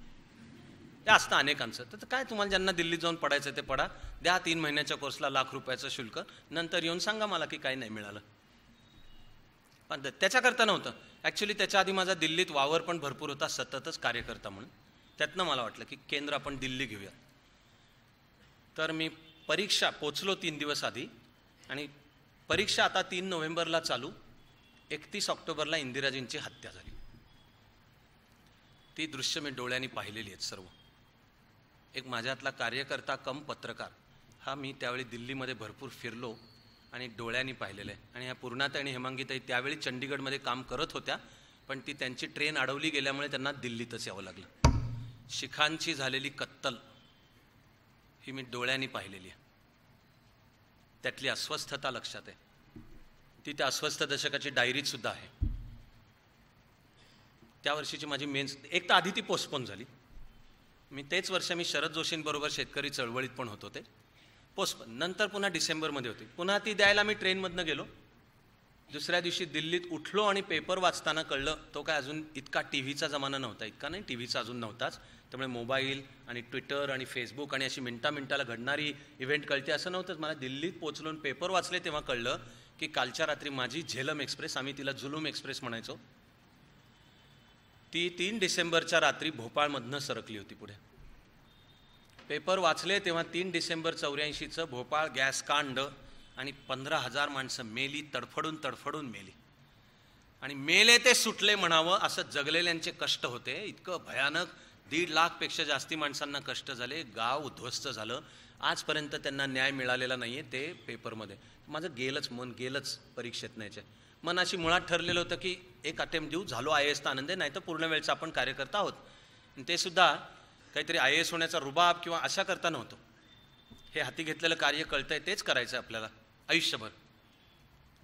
ते असतं अनेकांचं. तर काय तुम्हाला ज्यांना दिल्लीत जाऊन पडायचं ते पडा, द्या 3 महिन्याच्या कोर्सला ₹1,00,000 शुल्क, नंतर येऊन सांगा मला की काही नाही मिळालं. पण त्याच्याकरता नव्हतं ॲक्च्युली. त्याच्या आधी माझा दिल्लीत वावर पण भरपूर होता, सततच कार्यकर्ता म्हणून. त्यातनं मला वाटलं की केंद्र आपण दिल्ली घेऊया. तर मी परीक्षा पोचलो 3 दिवस आधी, आणि परीक्षा आता 3 नोव्हेंबरला चालू, 31 ऑक्टोबरला इंदिराजींची हत्या झाली. ती दृश्य मी डोळ्यांनी पाहिलेली आहेत सर्व. एक माझ्यातला कार्यकर्ता कम पत्रकार हा मी त्यावेळी दिल्लीमध्ये भरपूर फिरलो आणि डोळ्यांनी पाहिलेलं आहे. आणि ह्या पूर्णाताई आणि हेमांगीताई त्यावेळी चंदीगडमध्ये काम करत होत्या, पण ती त्यांची ट्रेन अडवली गेल्यामुळे त्यांना दिल्लीतच यावं लागलं. शिखांची झालेली कत्तल ही मी डोळ्यांनी पाहिलेली आहे. त्यातली अस्वस्थता लक्षात आहे. ती त्या अस्वस्थ दशकाची डायरीत सुद्धा आहे. त्या वर्षीची माझी मेन्स, एक तर आधी ती पोस्टपोन झाली. मी तेच वर्ष मी शरद जोशींबरोबर शेतकरी चळवळीत पण होतो, ते पोस्टपोन. नंतर पुन्हा डिसेंबरमध्ये होती, पुन्हा ती द्यायला मी ट्रेनमधनं गेलो. दुसऱ्या दिवशी दिल्लीत उठलो आणि पेपर वाचताना कळलं, तो काय अजून इतका TVचा जमाना नव्हता, इतका नाही TVचा अजून नव्हताच. त्यामुळे मोबाईल आणि ट्विटर आणि फेसबुक आणि अशी मिनटाला घडणारी इव्हेंट कळते असं नव्हतंच. मला दिल्लीत पोचलो आणि पेपर वाचले तेव्हा कळलं की कालच्या रात्री माझी झेलम एक्सप्रेस, आम्ही तिला जुलूम एक्सप्रेस म्हणायचो, ती 3 डिसेंबरच्या रात्री भोपाळमधनं सरकली होती पुढे. पेपर वाचले तेव्हा 3 डिसेंबर 84चं भोपाळ गॅस कांड, आणि 15,000 माणसं मेली, तडफडून मेली. आणि मेले ते सुटले म्हणावं असं जगलेल्यांचे कष्ट होते. इतकं भयानक, 1.5 लाखपेक्षा जास्ती माणसांना कष्ट झाले, गाव उद्ध्वस्त झालं. आजपर्यंत त्यांना न्याय मिळालेला नाही आहे. ते पेपरमध्ये माझं मन गेलंच परीक्षेत न्यायचे. मन अशी मुळात ठरलेलं होतं की एक अटेम्प्ट देऊ, झालो IAS तर आनंद आहे, नाही तर पूर्ण वेळचा आपण कार्यकर्ता आहोत. ते सुद्धा काहीतरी IAS होण्याचा रुबाब किंवा अशा करता नव्हतं. हे हाती घेतलेलं कार्य कळतंय तेच करायचं आपल्याला आयुष्यभर.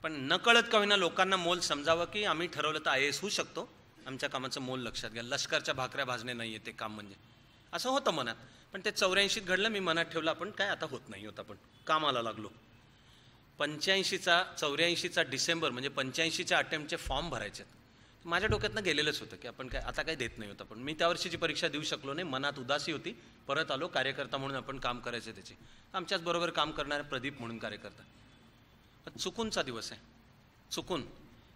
पण नकळत का होईना लोकांना मोल समजावं की आम्ही ठरवलं तर IAS होऊ शकतो, आमच्या कामाचं मोल लक्षात घ्या. लष्करच्या भाकऱ्या भाजणे नाही आहे ते काम म्हणजे, असं होतं मनात. पण ते 84 घडलं, मी मनात ठेवलं आपण काय आता होत नाही होत, आपण कामाला लागलो. 84चा डिसेंबर म्हणजे 85च्या अटेम्प्टचे फॉर्म भरायचे. माझ्या डोक्यातनं गेलेलंच होतं की आपण काय आता काय देत नाही होतं. पण मी त्या वर्षीची परीक्षा देऊ शकलो नाही, मनात उदासी होती. परत आलो, कार्यकर्ता म्हणून आपण काम करायचं त्याची. आमच्याच बरोबर काम करणारे प्रदीप म्हणून कार्यकर्ता. चुकूनचा दिवस आहे, चुकून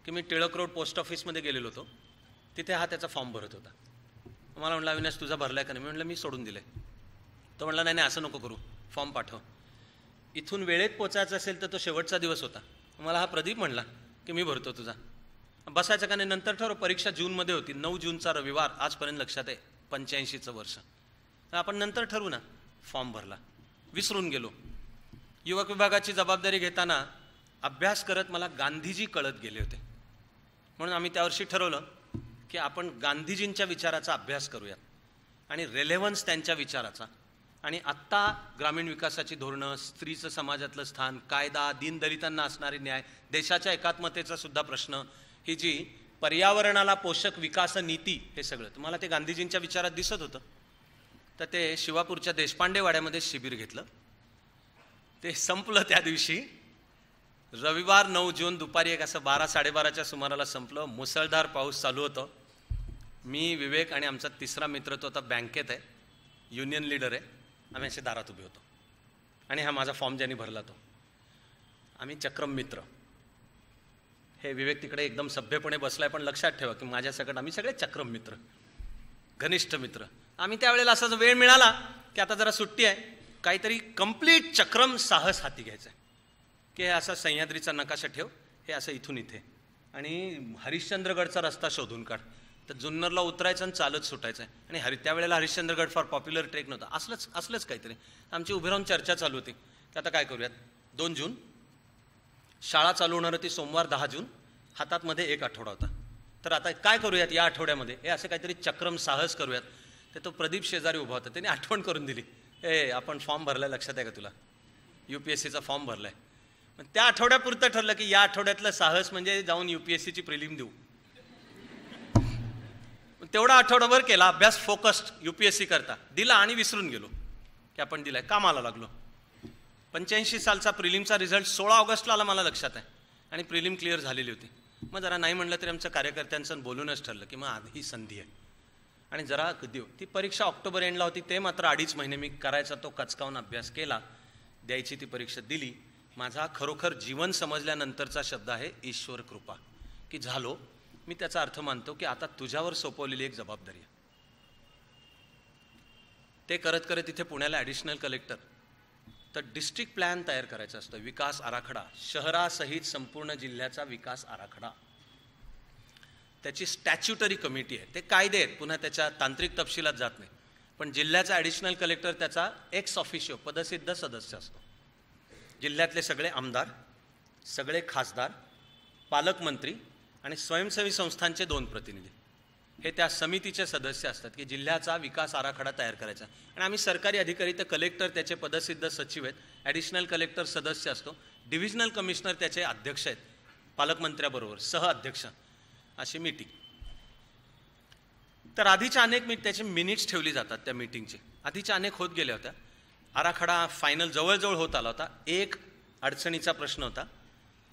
की मी टिळक रोड पोस्ट ऑफिसमध्ये गेलेलो होतो. तिथे हा त्याचा फॉर्म भरत होता. मला म्हटलं अविनाश तुझा भरलाय का नाही? मी म्हटलं मी सोडून दिलंय. तो म्हटला नाही असं नको करू, फॉर्म पाठव. इथून वेळेत पोचायचं असेल तर तो शेवटचा दिवस होता. मला हा प्रदीप म्हणला की मी भरतो तुझा, बसायचं का नाही नंतर ठरव. परीक्षा जूनमध्ये होती, 9 जूनचा रविवार, आजपर्यंत लक्षात आहे, 85चं वर्ष. आपण नंतर ठरवू ना. फॉर्म भरला, विसरून गेलो. युवक विभागाची जबाबदारी घेताना अभ्यास करत मला गांधीजी कळत गेले होते. म्हणून आम्ही त्यावर्षी ठरवलं की आपण गांधीजींच्या विचाराचा अभ्यास करूयात आणि रेलेव्हन्स त्यांच्या विचाराचा. आणि आत्ता ग्रामीण विकासाची धोरणं, स्त्रीचं समाजातलं स्थान, कायदा, दीनदलितांना असणारे न्याय, देशाच्या एकात्मतेचा सुद्धा प्रश्न, ही जी पर्यावरणाला पोषक विकास नीती, हे सगळं तुम्हाला ते गांधीजींच्या विचारात दिसत होतं. तर ते शिवापूरच्या देशपांडे वाड्यामध्ये शिबिर घेतलं. ते संपलं त्या दिवशी. रविवार 9 जून दुपारी एक असं 12-12:30च्या सुमाराला संपलं. मुसळधार पाऊस चालू होतं. मी, विवेक आणि आमचा तिसरा मित्र तो आता बँकेत आहे, युनियन लीडर आहे. आम्ही असे दारात उभे होतो आणि हा माझा फॉर्म ज्यांनी भरला तो. आम्ही चक्रम मित्र. हे विवेक तिकडे एकदम सभ्यपणे बसलाय, पण लक्षात ठेवा की माझ्या सकट आम्ही सगळे चक्रम मित्र, घनिष्ठ मित्र. आम्ही त्यावेळेला असा वेळ मिळाला की आता जरा सुट्टी आहे, काहीतरी कंप्लीट चक्रम साहस हाती घ्यायचं आहे की हे असा सह्याद्रीचा नकाशा ठेव, हे असं इथून इथे आणि हरिश्चंद्रगडचा रस्ता शोधून काढ. तर जुन्नरला उतरायचं आणि चालत सुटायचं आहे. आणि त्यावेळेला हरिश्चंद्रगड फार पॉप्युलर ट्रेक नव्हता. असलंच काहीतरी. आमची उभी राहून चर्चा चालू होती की आता काय करूयात. 2 जून शाळा चालू होणार होती, सोमवार 10 जून. हातात मध्ये 1 आठवडा होता. तर आता काय करूयात या आठवड्यामध्ये, हे असं काहीतरी चक्रम साहस करूयात. तर तो प्रदीप शेजारी उभा होता, त्याने आठवण करून दिली, आपण फॉर्म भरलाय, लक्षात आहे का तुला, UPSCचा फॉर्म भरलाय. मग त्या आठवड्यापुरतं ठरलं की या आठवड्यातलं साहस म्हणजे जाऊन UPSCची प्रिलिम देऊ. तेवढा आठवडाभर केला अभ्यास, फोकस्ड UPSC करता दिला आणि विसरून गेलो की आपण दिलाय. कामाला लागलो. 85 सालचा प्रिलिमचा रिझल्ट 16 ऑगस्टला आला, मला लक्षात आहे. आणि प्रिलिम क्लिअर झालेली होती. मग जरा नाही म्हणलं तरी आमच्या कार्यकर्त्यांचं बोलूनच ठरलं की मग आज ही संधी आहे आणि जरा देऊ. ती परीक्षा ऑक्टोबर एंडला होती. ते मात्र 2.5 महिने मी करायचा तो कचकावून अभ्यास केला, द्यायची ती परीक्षा दिली. माझा खरोखर जीवन समजल्यानंतरचा शब्द आहे ईश्वर कृपा, की झालो. मी त्याचा अर्थ मानतो की आता तुझ्यावर सोपवलेली एक जबाबदारी आहे. ते करत करत इथे पुण्याला ॲडिशनल कलेक्टर. तर डिस्ट्रिक्ट प्लॅन तयार करायचा असतो, विकास आराखडा, शहरासहित संपूर्ण जिल्ह्याचा विकास आराखडा. त्याची स्टॅच्युटरी कमिटी आहे, ते कायदे आहेत, पुन्हा त्याच्या तांत्रिक तपशिलात जात नाही. पण जिल्ह्याचा ॲडिशनल कलेक्टर त्याचा एक्स ऑफिशियो पदसिद्ध सदस्य असतो. जिल्ह्यातले सगळे आमदार, सगळे खासदार, पालकमंत्री आणि स्वयंसेवी संस्थांचे 2 प्रतिनिधी हे त्या समितीचे सदस्य असतात की जिल्ह्याचा विकास आराखडा तयार करायचा. आणि आम्ही सरकारी अधिकारी, तर कलेक्टर त्याचे पदसिद्ध सचिव आहेत, ॲडिशनल कलेक्टर सदस्य असतो, डिव्हिजनल कमिशनर त्याचे अध्यक्ष आहेत, पालकमंत्र्याबरोबर सहअध्यक्ष, अशी मीटिंग. तर आधीच्या अनेक त्याचे मिनिट्स ठेवली जातात त्या मीटिंगचे, आधीच्या अनेक होत गेल्या होत्या. आराखडा फायनल जवळजवळ होत आला होता. एक अडचणीचा प्रश्न होता,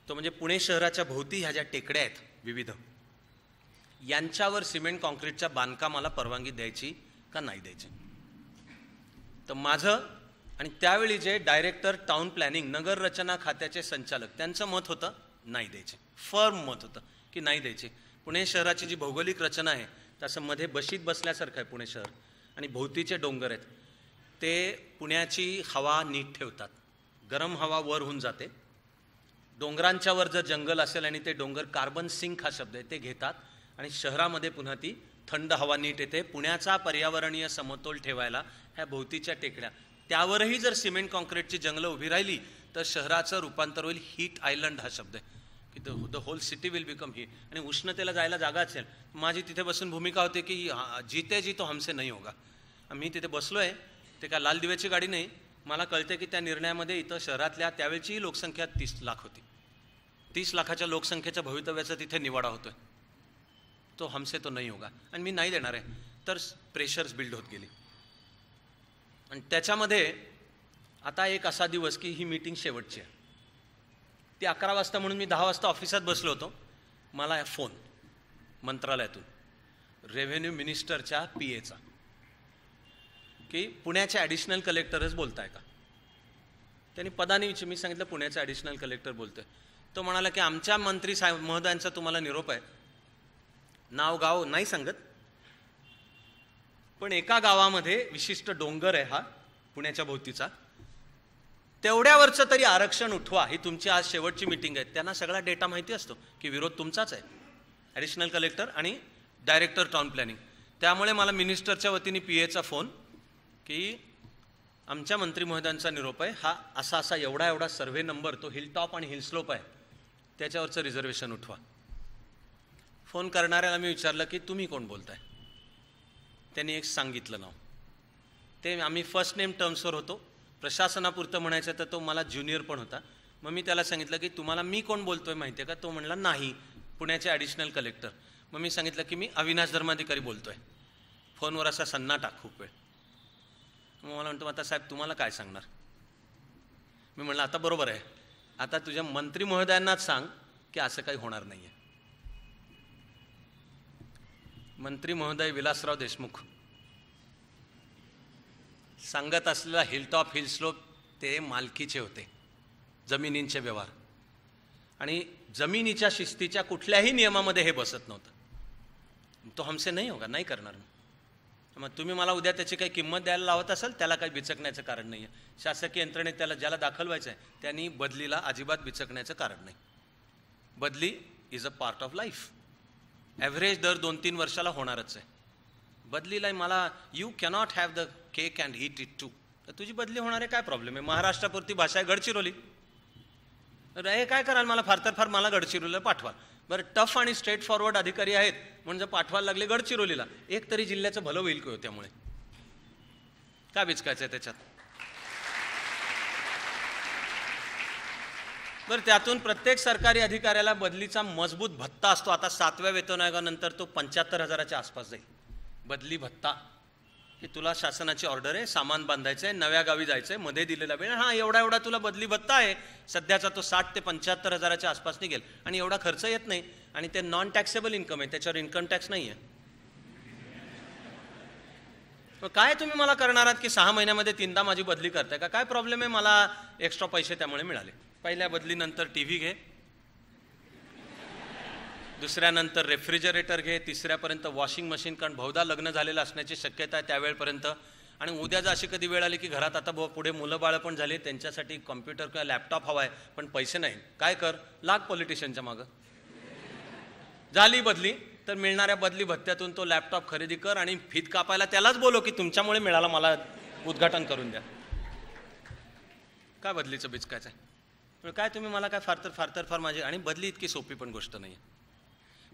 तो म्हणजे पुणे शहराच्या भोवती ह्या ज्या टेकड्या आहेत विविध, यांच्यावर सिमेंट कॉन्क्रीटच्या बांधकामाला परवानगी द्यायची का नाही द्यायची. तर माझं आणि त्यावेळी जे डायरेक्टर टाउन प्लॅनिंग, नगर रचना खात्याचे संचालक, त्यांचं मत होतं नाही द्यायचे. फर्म मत होतं की नाही द्यायचे. पुणे शहराची जी भौगोलिक रचना आहे तसं मध्ये बशीत बसल्यासारखं आहे पुणे शहर, आणि भोवतीचे डोंगर आहेत, ते पुण्याची हवा नीट ठेवतात. गरम हवा वर होऊन जाते. डोंगरांच्या वर जर जंगल असेल आणि ते डोंगर कार्बन सिंक हा शब्द आहे ते घेतात, आणि शहरामध्ये पुन्हा ती थंड हवा नीट येते. पुण्याचा पर्यावरणीय समतोल ठेवायला ह्या भोवतीच्या टेकड्या, त्यावरही जर सिमेंट कॉन्क्रीटची जंगलं उभी राहिली तर शहराचं रूपांतर होईल हीट आयलंड हा शब्द आहे की the whole city will become heat. आणि उष्णतेला जायला जागा असेल. माझी तिथे बसून भूमिका होती की जीते जी तो हमसे नाही होगा. मी तिथे बसलो आहे, ते काय लाल दिव्याची गाडी नाही. मला कळते की त्या निर्णयामध्ये इथं शहरातल्या त्यावेळची लोकसंख्या 30 लाख होती. 30 लाखाच्या लोकसंख्येच्या भवितव्याचा तिथे निवाडा होतोय. तो हमसे तो नाही होगा आणि मी नाही देणार आहे. तर प्रेशर्स बिल्ड होत गेली. आणि त्याच्यामध्ये आता एक असा दिवस की ही मीटिंग शेवटची आहे. ती 11 वाजता म्हणून मी 10 वाजता ऑफिसात बसलो होतो. मला फोन मंत्रालयातून रेव्हेन्यू मिनिस्टरच्या PAचा की पुण्याचे ॲडिशनल कलेक्टरच बोलताय का. त्यांनी पदाने मी सांगितलं पुण्याचा ॲडिशनल कलेक्टर बोलतोय. तो म्हणाला की आमच्या मंत्री साहेब महोदयांचा तुम्हाला निरोप आहे. नाव गाव नाही सांगत, पण एका गावामध्ये विशिष्ट डोंगर आहे हा पुण्याच्या भोवतीचा, तेवढ्यावरचं तरी आरक्षण उठवा. ही तुमची आज शेवटची मीटिंग आहे. त्यांना सगळा डेटा माहिती असतो की विरोध तुमचाच आहे, ॲडिशनल कलेक्टर आणि डायरेक्टर टाउन प्लॅनिंग. त्यामुळे मला मिनिस्टरच्या वतीने PAचा फोन की आमच्या मंत्री महोदयांचा निरोप आहे, हा असा असा एवढा एवढा सर्व्हे नंबर, तो हिल टॉप आणि हिल स्लोप आहे, त्याच्यावरचं रिझर्वेशन उठवा. फोन करणाऱ्याला मी विचारलं की तुम्ही कोण बोलताय. त्यांनी एक सांगितलं नाव. ते आम्ही फर्स्ट नेम टर्म्सवर होतो. प्रशासनापुरतं म्हणायचं तर तो मला ज्युनियर पण होता. मग मी त्याला सांगितलं की तुम्हाला मी कोण बोलतोय माहिती आहे का. तो म्हणला नाही, पुण्याचे ॲडिशनल कलेक्टर. मग मी सांगितलं की मी अविनाश धर्माधिकारी बोलतोय. फोनवर असा सन्नाटा खूप वेळ. मग मला म्हणतो आता साहेब तुम्हाला काय सांगणार. मी म्हणलं आता बरोबर आहे, आता तुझ्या मंत्री महोदयांनाच सांग की असं काही होणार नाही आहे. मंत्री महोदय विलासराव देशमुख सांगत असलेला हिलटॉप हिलस्लोप ते मालकीचे होते, जमिनींचे व्यवहार, आणि जमिनीच्या शिस्तीच्या कुठल्याही नियमामध्ये हे बसत नव्हतं. तो हमसे नाही होगा, नाही करणार. मग तुम्ही मला उद्या त्याची काही किंमत द्यायला लावत असाल, त्याला काही बिचकण्याचं कारण नाही आहे. शासकीय यंत्रणेत त्याला ज्याला दाखल व्हायचं आहे त्यांनी बदलीला अजिबात बिचकण्याचं कारण नाही. बदली is a part of life. Average दर 2-3 वर्षाला होणारच आहे. बदलीला मला you cannot have the cake and eat it too. तर तुझी बदली होणार आहे, काय प्रॉब्लेम आहे. महाराष्ट्रापुरती भाषा आहे गडचिरोली. हे काय कराल, मला फार तर फार मला गडचिरोलीला पाठवा. बरं, टफ आणि स्ट्रेट फॉरवर्ड अधिकारी आहेत म्हणजे पाठवायला लागले गडचिरोलीला. एक तरी जिल्ह्याचं भलं होईल किंवा त्यामुळे काय बिचकायचं आहे त्याच्यात. बरं, त्यातून प्रत्येक सरकारी अधिकाऱ्याला बदलीचा मजबूत भत्ता असतो. आता 7व्या वेतन आयोगानंतर तो 75,000च्या आसपास जाईल. बदली भत्ता की तुला शासनाची ऑर्डर आहे, सामान बांधायचं आहे, नव्या गावी जायचं आहे, मध्ये दिलेला वेळ, हां एवढा एवढा तुला बदली भत्ता आहे. सध्याचा तो 60 ते 75,000च्या आसपास निघेल आणि एवढा खर्च येत नाही. आणि ते नॉन टॅक्सेबल इन्कम आहे, त्याच्यावर इन्कम टॅक्स नाही आहे. काय तुम्ही मला करणार आहात की 6 महिन्यामध्ये 3दा माझी बदली करताय का? काय प्रॉब्लेम आहे, मला एक्स्ट्रा पैसे त्यामुळे मिळाले. पहिल्या बदलीनंतर TV घे, दुसऱ्यानंतर रेफ्रिजरेटर घे, तिसऱ्यापर्यंत वॉशिंग मशीन, कारण बहुधा लग्न झालेलं असण्याची शक्यता आहे त्यावेळपर्यंत. आणि उद्या जर अशी कधी वेळ आली की घरात आता पुढे मुलं बाळं पण झाली, त्यांच्यासाठी कॉम्प्युटर किंवा लॅपटॉप हवा आहे पण पैसे नाही, काय कर, लाग पॉलिटिशियनच्या मागं. झाली बदली तर मिळणाऱ्या बदली भत्त्यातून तो लॅपटॉप खरेदी कर आणि फीत कापायला त्यालाच बोलो की तुमच्यामुळे मिळाला, मला उद्घाटन करून द्या. काय बदलीचं बिचकायचं आहे. काय तुम्ही मला काय फार तर फार माझी. आणि बदली इतकी सोपी पण गोष्ट नाही आहे.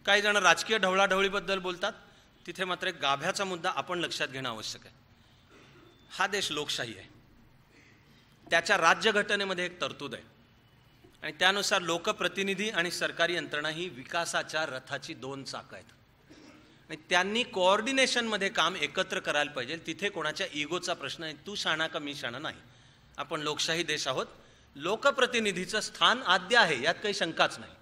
काही जण राजकीय ढवळाढवळीबद्दल बोलतात, तिथे मात्र एक गाभ्याचा मुद्दा आपण लक्षात घेणं आवश्यक आहे. हा देश लोकशाही आहे, त्याच्या राज्यघटनेमध्ये एक तरतूद आहे आणि त्यानुसार लोकप्रतिनिधी आणि सरकारी यंत्रणा ही विकासाच्या रथाची 2 चाकं आहेत आणि त्यांनी कोऑर्डिनेशनमध्ये काम एकत्र करायला पाहिजे. तिथे कोणाच्या इगोचा प्रश्न आहे, तू शहाणा का मी शहाणा नाही. आपण लोकशाही देश आहोत. लोकप्रतिनिधीचं स्थान आद्य आहे, यात काही शंकाच नाही.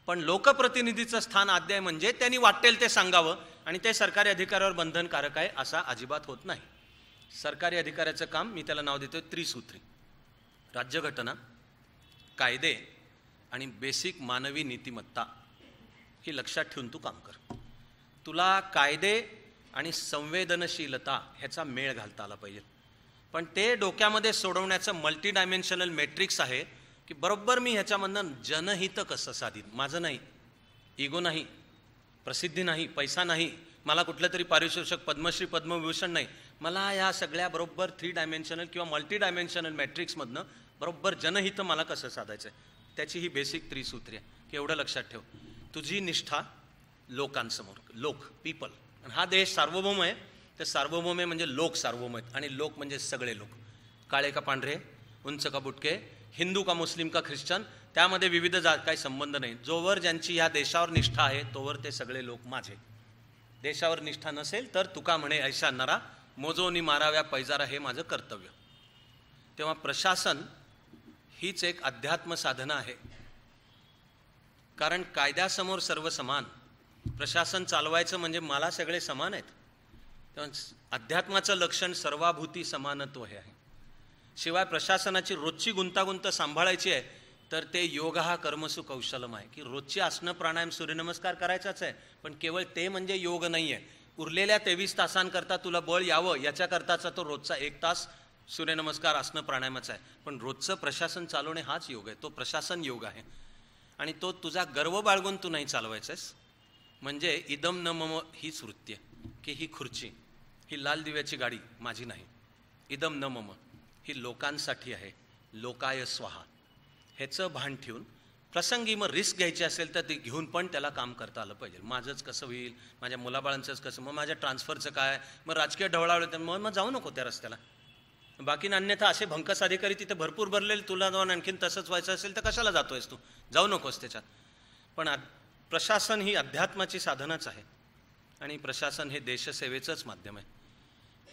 पण लोकप्रतिनिधीचं स्थान आद्य आहे म्हणजे त्यांनी वाटेल ते सांगावं आणि ते सरकारी अधिकाऱ्यावर बंधनकारक आहे असा अजिबात होत नाही. सरकारी अधिकाऱ्याचं काम मी त्याला नाव देतोय त्रिसूत्री. राज्यघटना, कायदे आणि बेसिक मानवी नीतिमत्ता ही लक्षात ठेवून तू काम कर. तुला कायदे आणि संवेदनशीलता ह्याचा मेळ घालता आला पाहिजे. पण ते डोक्यामध्ये सोडवण्याचं मल्टी डायमेन्शनल मॅट्रिक्स आहे की बरोबर मी ह्याच्यामधनं जनहित कसं साधीन. माझं नाही, इगो नाही, प्रसिद्धी नाही, पैसा नाही, मला कुठलं तरी पारितोषिक पद्मश्री पद्मविभूषण नाही. मला या सगळ्या बरोबर 3 डायमेन्शनल किंवा मल्टी डायमेन्शनल मॅट्रिक्समधनं बरोबर जनहित मला कसं साधायचं आहे, त्याची ही बेसिक त्रिसूत्री आहे. की एवढं लक्षात ठेव, तुझी निष्ठा लोकांसमोर, लोक, पीपल. आणि हा देश सार्वभौम आहे, तर सार्वभौम आहे म्हणजे लोक सार्वभौम आहेत आणि लोक म्हणजे सगळे लोक. काळे का पांढरे, उंच का बुटके, हिंदू का मुस्लिम का ख्रिश्चन, त्यामध्ये विविध जात काही संबंध नाही. जोवर ज्यांची ह्या देशावर निष्ठा आहे तोवर ते सगळे लोक माझे. देशावर निष्ठा नसेल तर तुका म्हणे ऐशा नरा, मोजोनी माराव्या पैजारा, हे माझं कर्तव्य. तेव्हा प्रशासन हीच एक अध्यात्म साधना आहे. कारण कायद्यासमोर सर्व समान. प्रशासन चालवायचं म्हणजे मला सगळे समान आहेत. तेव्हा अध्यात्माचं लक्षण सर्वाभूती समानत्व हे आहे. शिवाय प्रशासनाची रोजची गुंतागुंत सांभाळायची आहे तर ते योग हा कर्मसु कौशलम आहे. की रोजची आसनं प्राणायाम सूर्यनमस्कार करायचाच आहे, पण केवळ ते म्हणजे योग नाही आहे. उरलेल्या 23 तासांकरता तुला बळ यावं याच्याकरताचा तो रोजचा 1 तास सूर्यनमस्कार आसनं प्राणायामाचा आहे. पण रोजचं प्रशासन चालवणे हाच योग आहे, तो प्रशासन योग आहे. आणि तो तुझा गर्व बाळगून तू नाही चालवायचास. म्हणजे इदम न मम हीच वृत्ती आहे की ही खुर्ची, ही लाल दिव्याची गाडी माझी नाही. इदम न मम ही लोकांसाठी आहे, लोकाय स्वाहा, ह्याचं भान ठेवून प्रसंगी मग रिस्क घ्यायची असेल तर ती घेऊन पण त्याला काम करता आलं पाहिजे. माझंच कसं होईल, माझ्या मुलाबाळांचंच कसं, मग माझ्या ट्रान्सफरचं काय, मग राजकीय ढवळावळ, मग जाऊ नको त्या रस्त्याला. बाकी अन्यथा असे भंकस अधिकारी तिथे भरपूर भरलेले, तुला जाऊन आणखीन तसंच व्हायचं असेल तर कशाला जातोयस तू, जाऊ नकोस त्याच्यात. पण प्रशासन ही अध्यात्माची साधनाच आहे आणि प्रशासन हे देशसेवेचंच माध्यम आहे.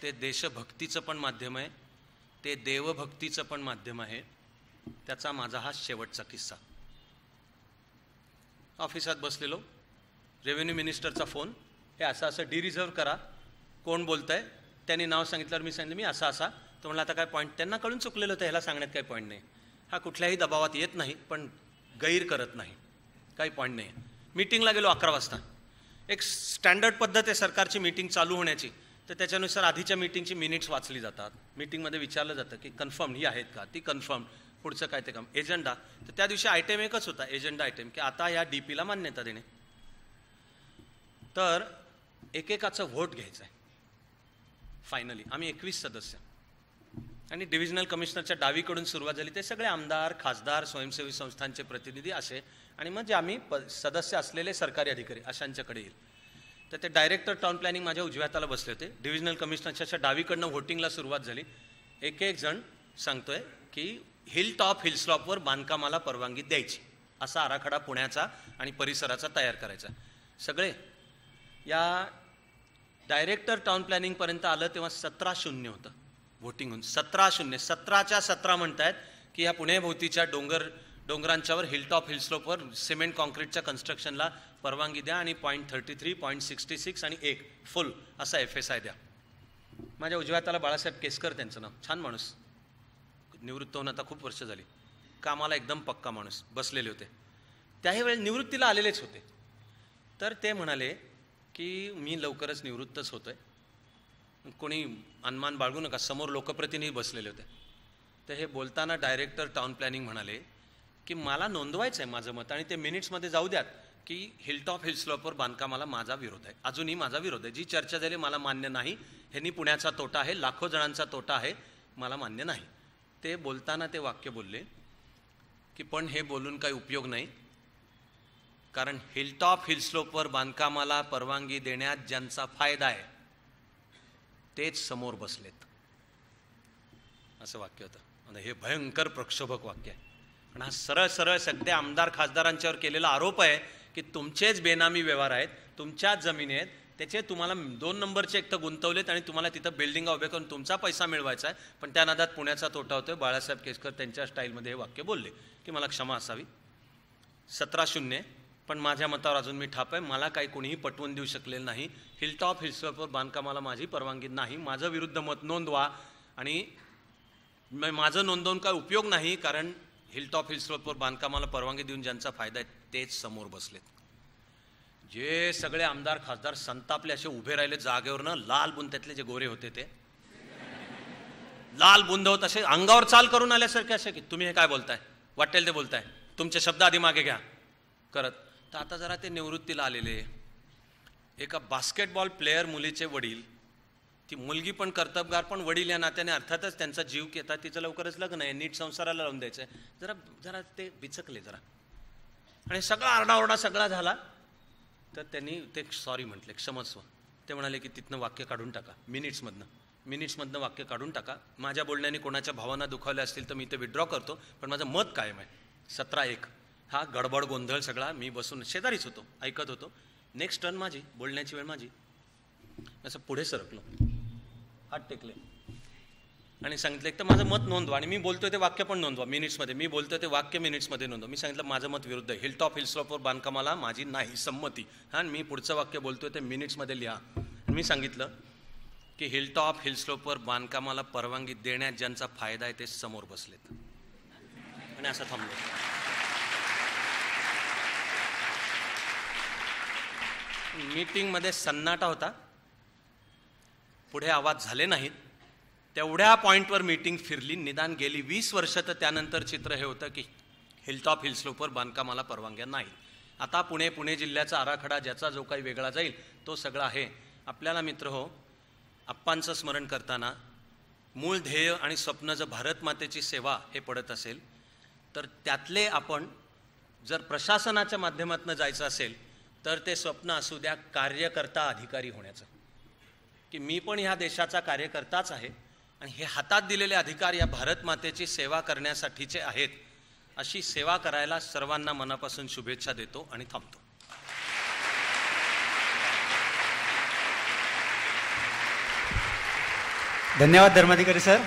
ते देशभक्तीचं पण माध्यम आहे, ते देवभक्तीचं पण माध्यम आहे. त्याचा माझा हा शेवटचा किस्सा. ऑफिसात बसलेलो, रेव्हेन्यू मिनिस्टरचा फोन, हे असं असं डिरिझर्व करा, कोण बोलतंय, त्यांनी नाव सांगितल्यावर मी सांगितलं मी असा असा. तो म्हणला आता काय पॉईंट, त्यांना कळून चुकलेलं होतं, ह्याला सांगण्यात काही पॉईंट नाही. हा कुठल्याही दबावात येत नाही, पण गैर करत नाही, काही पॉईंट नाही. मीटिंगला गेलो 11 वाजता. एक स्टँडर्ड पद्धत आहे सरकारची मीटिंग चालू होण्याची, तर त्याच्यानुसार आधीच्या मीटिंगची मिनिट्स वाचली जातात. मीटिंगमध्ये विचारलं जातं की कन्फर्म ही आहेत का, ती कन्फर्म, पुढचं काय ते काम, एजेंडा. तर त्या दिवशी आयटम एकच होता, एजेंडा आयटम, की आता या DPला मान्यता देणे. तर एकेकाचं व्होट घ्यायचं आहे. फायनली आम्ही 21 सदस्य आणि डिव्हिजनल कमिशनरच्या डावीकडून सुरुवात झाली. ते सगळे आमदार, खासदार, स्वयंसेवी संस्थांचे प्रतिनिधी असे, आणि म्हणजे आम्ही सदस्य असलेले सरकारी अधिकारी अशांच्याकडे येईल. तर ते डायरेक्टर टाउन प्लॅनिंग माझ्या उजव्या हाताला बसले होते. डिव्हिजनल कमिशनरच्या डावीकडनं व्होटिंगला सुरुवात झाली. एक एक जण सांगतोय की हिल टॉप हिलस्लॉपवर बांधकामाला परवानगी द्यायची, असा आराखडा पुण्याचा आणि परिसराचा तयार करायचा. सगळे या डायरेक्टर टाउन प्लॅनिंगपर्यंत आलं तेव्हा 17-0 होतं व्होटिंग होऊन. 17-0, 17च्या 17 म्हणतायत की ह्या पुण्याभोवतीच्या डोंगरांच्यावर हिलटॉप हिलस्लोपवर सिमेंट कॉन्क्रीटच्या कन्स्ट्रक्शनला परवानगी द्या आणि 0.33, 0.66 आणि 1 फुल असा FSI द्या. माझ्या उजव्या हाताला बाळासाहेब केसकर त्यांचं नाव, छान माणूस, निवृत्त होऊन आता खूप वर्ष झाली, कामाला एकदम पक्का माणूस, बसलेले होते. त्याही वेळेस निवृत्तीला आलेलेच होते. तर ते म्हणाले की मी लवकरच निवृत्तच होतोय, कोणी अनुमान बाळगू नका. समोर लोकप्रतिनिधी बसलेले होते. तर हे बोलताना डायरेक्टर टाउन प्लॅनिंग म्हणाले की मला नोंदवायचं आहे माझं मत, आणि ते मिनिट्समध्ये जाऊ द्यात की हिलटॉप हिलस्लॉपवर बांधकामाला माझा विरोध आहे, अजूनही माझा विरोध आहे. जी चर्चा झाली मला मान्य नाही, ह्यांनी पुण्याचा तोटा आहे, लाखो जणांचा तोटा आहे, मला मान्य नाही. ते बोलताना ते वाक्य बोलले की पण हे बोलून काही उपयोग नाही, कारण हिलटॉप हिलस्लोपवर बांधकामाला परवानगी देण्यात ज्यांचा फायदा आहे तेच समोर बसलेत, असं वाक्य होतं. हे भयंकर प्रक्षोभक वाक्य आहे. आणि हा सरळ सरळ सगळ्या आमदार खासदारांच्यावर केलेला आरोप आहे की तुमचेच बेनामी व्यवहार आहेत, तुमच्याच जमिनी आहेत, त्याचे तुम्हाला 2 नंबरचे एक तर गुंतवलेत आणि तुम्हाला तिथं बिल्डिंगा उभे करून तुमचा पैसा मिळवायचा आहे, पण त्या नादात पुण्याचा तोटा होतोय. बाळासाहेब केसकर त्यांच्या स्टाईलमध्ये हे वाक्य बोलले की मला क्षमा असावी. 17-0, पण माझ्या मतावर अजून मी ठाप आहे. मला काही कोणीही पटवून देऊ शकलेलं नाही. हिलटॉप हिलस्लॉपवर बांधकामाला माझी परवानगी नाही. माझं विरुद्ध मत नोंदवा, आणि माझं नोंदवून काय उपयोग नाही, कारण हिलटॉप हिलस्लॉपवर बांधकामाला परवानगी देऊन ज्यांचा फायदा आहे तेच समोर बसलेत. जे सगळे आमदार खासदार संतापले असे उभे राहिले जागेवरनं, लाल बुंद्यातले जे गोरे होते ते लाल बुंदवत असे अंगावर चाल करून आल्यासारखे, असे की तुम्ही हे काय बोलताय, वाटेल ते बोलताय, तुमचे शब्द आधी मागे घ्या करत. तर आता जरा ते निवृत्तीला आलेले एका बास्केटबॉल प्लेयर मुलीचे वडील, ती मुलगी पण कर्तबगार पण वडील या नात्याने अर्थातच त्यांचा जीव घेतात, तिचं लवकरच लग्न आहे, नीट संसाराला लावून द्यायचं आहे, जरा ते बिचकले जरा, आणि सगळा आरडाओरडा सगळा झाला. तर त्यांनी ते सॉरी म्हटले, क्षमस्व. ते म्हणाले की तिथनं वाक्य काढून टाका, मिनिट्समधनं वाक्य काढून टाका. माझ्या बोलण्याने कोणाच्या भावना दुखावल्या असतील तर मी ते विड्रॉ करतो, पण माझं मत कायम आहे. 17-1 हा गडबड गोंधळ सगळा, मी बसून शेजारीच होतो, ऐकत होतो. नेक्स्ट टर्न माझी, बोलण्याची वेळ माझी. असं पुढे सरकलो, हात टेकले आणि सांगितलं एक तर माझं मत नोंदवा, आणि मी बोलतोय ते वाक्य पण नोंदवा मिनिट्समध्ये, मी बोलतोय ते वाक्य मिनिट्समध्ये नोंदवा. मी सांगितलं माझं मत विरुद्ध आहे, हिलटॉप हिलस्लॉपवर बांधकामाला माझी नाही संमती. हां, मी पुढचं वाक्य बोलतोय ते मिनिट्समध्ये लिहा. मी सांगितलं की हिलटॉप हिलस्लोपवर बांधकामाला परवानगी देण्यात ज्यांचा फायदा आहे ते समोर बसलेत, आणि असं थांबलो. मीटिंगमध्ये सन्नाटा होता, पुढे आवाज झाले नाहीत. तेवढ्या पॉईंटवर मीटिंग फिरली. निदान गेली 20 वर्ष तर त्यानंतर चित्र हे होतं की हिलटॉप हिलस्लोपवर बांधकामाला परवानग्या नाही. आता पुणे जिल्ह्याचा आराखडा ज्याचा जो काही वेगळा जाईल तो सगळा आहे. आपल्याला मित्र हो, आप्पांचं स्मरण करताना मूळ ध्येय आणि स्वप्न जर भारत मातेची सेवा हे पडत असेल तर त्यातले आपण जर प्रशासनाच्या माध्यमातून जायचं असेल तर ते स्वप्न असू द्या कार्यकर्ता अधिकारी होण्याचं, की मी पण ह्या देशाचा कार्यकर्ताच आहे आणि हे हातात दिलेले अधिकार या भारत मातेची सेवा करण्यासाठीचे आहेत. अशी सेवा करायला सर्वांना मनापासून शुभेच्छा देतो आणि थांबतो. धन्यवाद धर्माधिकारी सर.